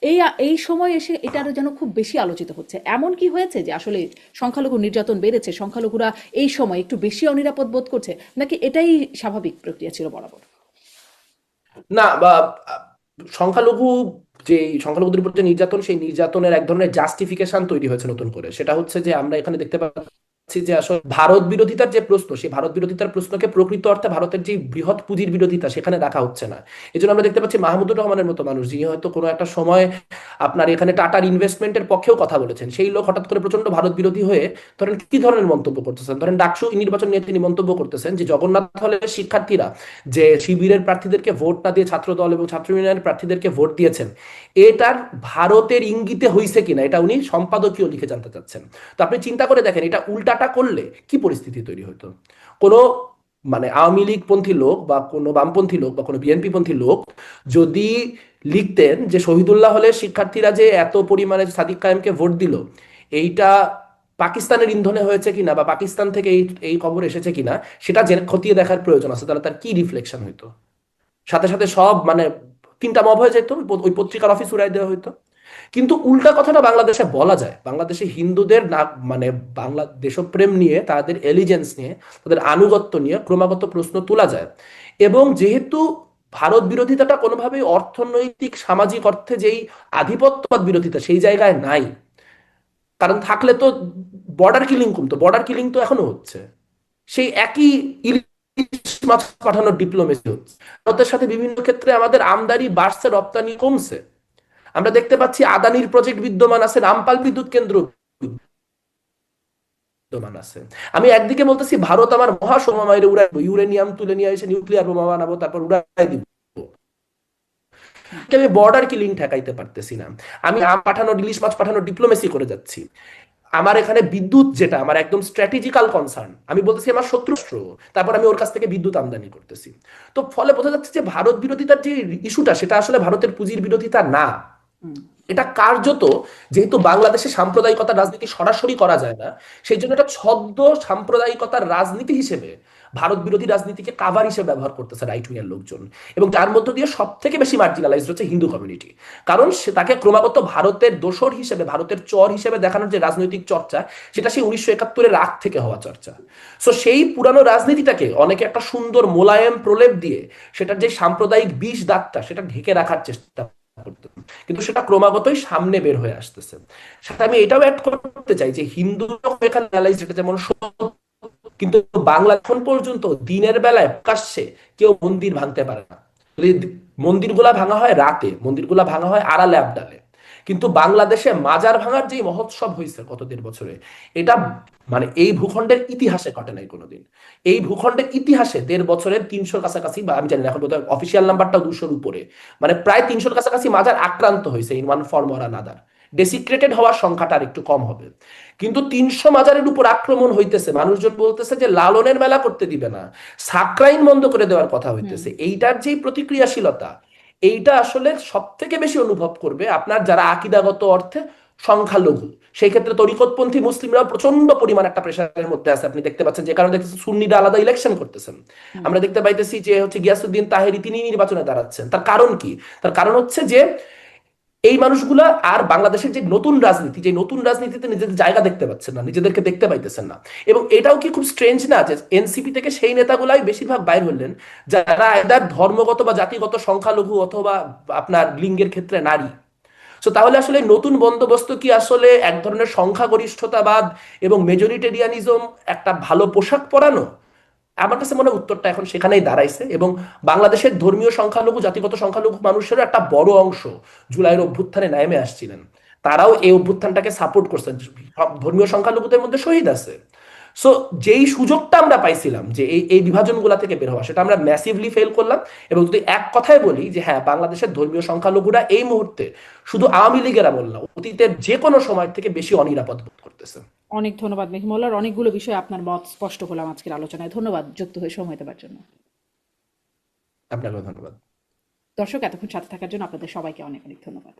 এই এই সময় এসে এটা যেন খুব বেশি আলোচিত হচ্ছে, এমন কি হয়েছে যে আসলে সংখ্যালঘু নির্যাতন বেড়েছে, সংখ্যালঘুরা এই সময় একটু বেশি অনিরাপদ বোধ করছে, নাকি এটাই স্বাভাবিক প্রক্রিয়া ছিল বরাবর?
না বা আহ, সংখ্যালঘু যে সংখ্যালঘুদের উপর যে নির্যাতন, সেই নির্যাতনের এক ধরনের জাস্টিফিকেশন তৈরি হয়েছে নতুন করে। সেটা হচ্ছে যে আমরা এখানে দেখতে পাচ্ছি যে আসলে ভারত বিরোধিতার যে প্রশ্ন, সেই ভারত বিরোধিতার প্রশ্নকে প্রকৃত অর্থে ভারতের যে বৃহৎ পুঁজির বিরোধিতা সেখানে রাখা হচ্ছে না। এই জন্য আমরা দেখতে পাচ্ছি মাহমুদুর রহমানের মতো মানুষ, যিনি হয়তো কোনো একটা সময় আপনার এখানে টাটার ইনভেস্টমেন্টের পক্ষেও কথা বলেছেন, সেই লোক হঠাৎ করে প্রচন্ড ভারত বিরোধী হয়ে ধরেন কি ধরনের মন্তব্য করতেছেন। ধরেন ডাকসু নির্বাচন নিয়ে তিনি মন্তব্য করতেছেন যে জগন্নাথ হলের শিক্ষার্থীরা যে শিবিরের প্রার্থীদেরকে ভোট না দিয়ে ছাত্র দল এবং ছাত্র ইউনিয়নের প্রার্থীদেরকে ভোট দিয়েছেন, এটার ভারতের ইঙ্গিতে হয়েছে কিনা এটা উনি সম্পাদকীয় লিখে জানতে চাচ্ছেন। তো আপনি চিন্তা করে দেখেন এটা উল্টাটা করলে কি পরিস্থিতি তৈরি হতো। কোনো মানে আওয়ামী লীগ পন্থী লোক বা কোনো বামপন্থী লোক বা কোনো বিএনপি পন্থী লোক যদি লিখতেন যে শহীদুল্লাহ হলে শিক্ষার্থীরা যে এত পরিমাণে সাদিক কায়েমকে ভোট দিল, এইটা পাকিস্তানের ইন্ধনে হয়েছে কিনা বা পাকিস্তান থেকে এই এই খবর এসেছে কিনা সেটা যে খতিয়ে দেখার প্রয়োজন আছে, তাহলে তার কি রিফ্লেকশন হইতো। সাথে সাথে সব মানে তিনটা মব হয়ে যেত, ওই পত্রিকার অফিস উড়াই দেওয়া হইতো। কিন্তু উল্টা কথাটা বাংলাদেশে বলা যায়, বাংলাদেশে হিন্দুদের না মানে বাংলা দেশপ্রেম নিয়ে, তাদের এলিজেন্স নিয়ে, তাদের আনুগত্য নিয়ে ক্রমাগত প্রশ্ন তোলা যায়। এবং যেহেতু ভারত বিরোধিতাটা কোনোভাবেই অর্থনৈতিক সামাজিক অর্থে যেই আধিপত্যবাদ বিরোধিতা সেই জায়গায় নাই, কারণ থাকলে তো বর্ডার কিলিং কমতো, বর্ডার কিলিং তো এখনো হচ্ছে, সেই একই ইলিশ মাছ পাঠানোর ডিপ্লোমেসি হচ্ছে। ভারতের সাথে বিভিন্ন ক্ষেত্রে আমাদের আমদানি বাড়ছে, রপ্তানি কমছে। আমরা দেখতে পাচ্ছি আদানির প্রজেক্ট বিদ্যমান আছে, রামপাল বিদ্যুৎ কেন্দ্র বিদ্যমান আছে। আমি একদিকে বলতেছি ভারত আমার মহাসমমায়ের উড়াইবো, ইউরেনিয়াম তুলে নিয়ে এসে নিউক্লিয়ার বোমা বানাবো, তারপর উড়াই দিব,
হুম,
আমি বর্ডার কিলিং ঠেকাইতে পারতেছি না। আমি আম পাঠানো, ইলিশ মাছ পাঠানো ডিপ্লোমেসি করে যাচ্ছি। আমার এখানে বিদ্যুৎ যেটা আমার একদম স্ট্র্যাটেজিক্যাল কনসার্ন, আমি বলতেছি আমার শত্রু রাষ্ট্র, তারপর আমি ওর কাছ থেকে বিদ্যুৎ আমদানি করতেছি। তো ফলে বোঝা যাচ্ছে যে ভারত বিরোধিতার যে ইস্যুটা, সেটা আসলে ভারতের পুঁজির বিরোধিতা না।
হুম।
এটা কার্যত, যেহেতু বাংলাদেশে সাম্প্রদায়িকতার রাজনীতি সরাসরি করা যায় না, সেই জন্য এটা ছদ্ম সাম্প্রদায়িকতার রাজনীতি হিসেবে ভারত বিরোধী রাজনীতিকে কাভার হিসেবে ব্যবহার করতেছে রাইট উইং এর লোকজন। এবং তার মধ্য দিয়ে সব থেকে বেশি মার্জিনালাইজড হচ্ছে হিন্দু কমিউনিটি, কারণ সে তাকে ক্রমাগত ভারতের দোসর হিসেবে, ভারতের চর হিসেবে দেখানোর যে রাজনৈতিক চর্চা, সেটা সেই 1971-এর আগ থেকে হওয়া চর্চা। সো সেই পুরানো রাজনীতিটাকে অনেকে একটা সুন্দর মোলায়েম প্রলেপ দিয়ে সেটার যে সাম্প্রদায়িক বিষ দাগটা, সেটা ঢেকে রাখার চেষ্টা করতে, কিন্তু সেটা ক্রমাগতই সামনে বের হয়ে আসতেছে। সাথে আমি এটাও অ্যাড করতে চাই যে হিন্দু এখানে অ্যানালাইজ, এটা যেমন সত্য, কিন্তু বাংলা এখন পর্যন্ত দিনের বেলায় প্রকাশ্যে কেউ মন্দির ভাঙতে পারে না। যদি মন্দিরগুলা ভাঙা হয় রাতে, মন্দিরগুলা ভাঙা হয় আড়ালে আবডালে। কিন্তু বাংলাদেশে মাজার ভাঙার যে মহোৎসব হয়েছে গত 1.5 বছরে, এটা মানে এই ভূখণ্ডের ইতিহাসে ঘটে নাই কোনোদিন। এই ভূখণ্ডের ইতিহাসে 1.5 বছরের 300 কাছাকাছি, বা আমি জানি না এখন বোধহয় অফিসিয়াল নাম্বারটা 200-র উপরে, মানে প্রায় 300-র কাছাকাছি মাজার আক্রান্ত হয়েছে in one form or another. Desecrated হওয়ার সংখ্যাটা আর একটু কম হবে। কিন্তু 300 মাজারের উপর আক্রমণ হইতেছে, মানুষজন বলতেছে যে লালনের মেলা করতে দিবে না, সাকরাইন বন্ধ করে দেওয়ার কথা
হুম।
হইতেছে। এইটার যে প্রতিক্রিয়াশীলতা, এইটা আসলে সব থেকে বেশি অনুভব করবে আপনার যারা আকিদাগত অর্থে সংখ্যালঘু। সেই ক্ষেত্রে তরিকতপন্থী মুসলিমরাও প্রচন্ড পরিমাণ একটা প্রেশারের মধ্যে আছে। আপনি দেখতে পাচ্ছেন যে কারণে দেখতেছেন সুন্নিরা আলাদা ইলেকশন করতেছেন।
হুম।
আমরা দেখতে পাইতেছি যে হচ্ছে গিয়াসউদ্দিন তাহেরি তিনি নির্বাচনে দাঁড়াচ্ছেন। তার কারণ কি? তার কারণ হচ্ছে যে এই মানুষগুলা আর বাংলাদেশের যে নতুন রাজনীতি, যে নতুন রাজনীতিতে নিজেদের জায়গা দেখতে পাচ্ছেন না, নিজেদেরকে দেখতে পাইতেছেন না। এবং এটাও কি খুব স্ট্রেঞ্জ না যে এনসিপি থেকে সেই নেতাগুলাই বেশিরভাগ বাইর হলেন যারা এদের ধর্মগত বা জাতিগত সংখ্যালঘু অথবা আপনার লিঙ্গের ক্ষেত্রে নারী। সো তাহলে আসলে এই নতুন বন্দোবস্ত কি আসলে এক ধরনের সংখ্যাগরিষ্ঠতাবাদ এবং মেজরিটেরিয়ানিজম একটা ভালো পোশাক পরানো? আমার কাছে মনে হয় উত্তরটা এখন সেখানেই দাঁড়াইছে। এবং বাংলাদেশের ধর্মীয় সংখ্যালঘু, জাতিগত সংখ্যালঘু মানুষেরও একটা বড় অংশ জুলাইয়ের অভ্যুত্থানে নেমে আসছিলেন, তারাও এই অভ্যুত্থানটাকে সাপোর্ট করছেন। সব ধর্মীয় সংখ্যালঘুদের মধ্যে শহীদ আছে। সো যেই সুযোগটা আমরা পাইছিলাম যে এই এই বিভাজনগুলা থেকে বের হওয়া, সেটা আমরা ম্যাসিভলি ফেল করলাম। এবং যদি এক কথায় বলি যে হ্যাঁ, বাংলাদেশের ধর্মীয় সংখ্যালঘুরা এই মুহূর্তে শুধু আওয়ামী লীগের বললাম, অতীতের যে কোনো সময় থেকে বেশি অনিরাপদ বোধ করতেছে।
অনেক ধন্যবাদ মেহমুল্লার, অনেকগুলো বিষয়ে আপনার মত স্পষ্ট হলাম আজকের আলোচনায়। ধন্যবাদ যুক্ত হয়ে সময় দেওয়ার জন্য।
আপনাকেও ধন্যবাদ।
দর্শক, এতক্ষণ সাথে থাকার জন্য আপনাদের সবাইকে অনেক অনেক ধন্যবাদ।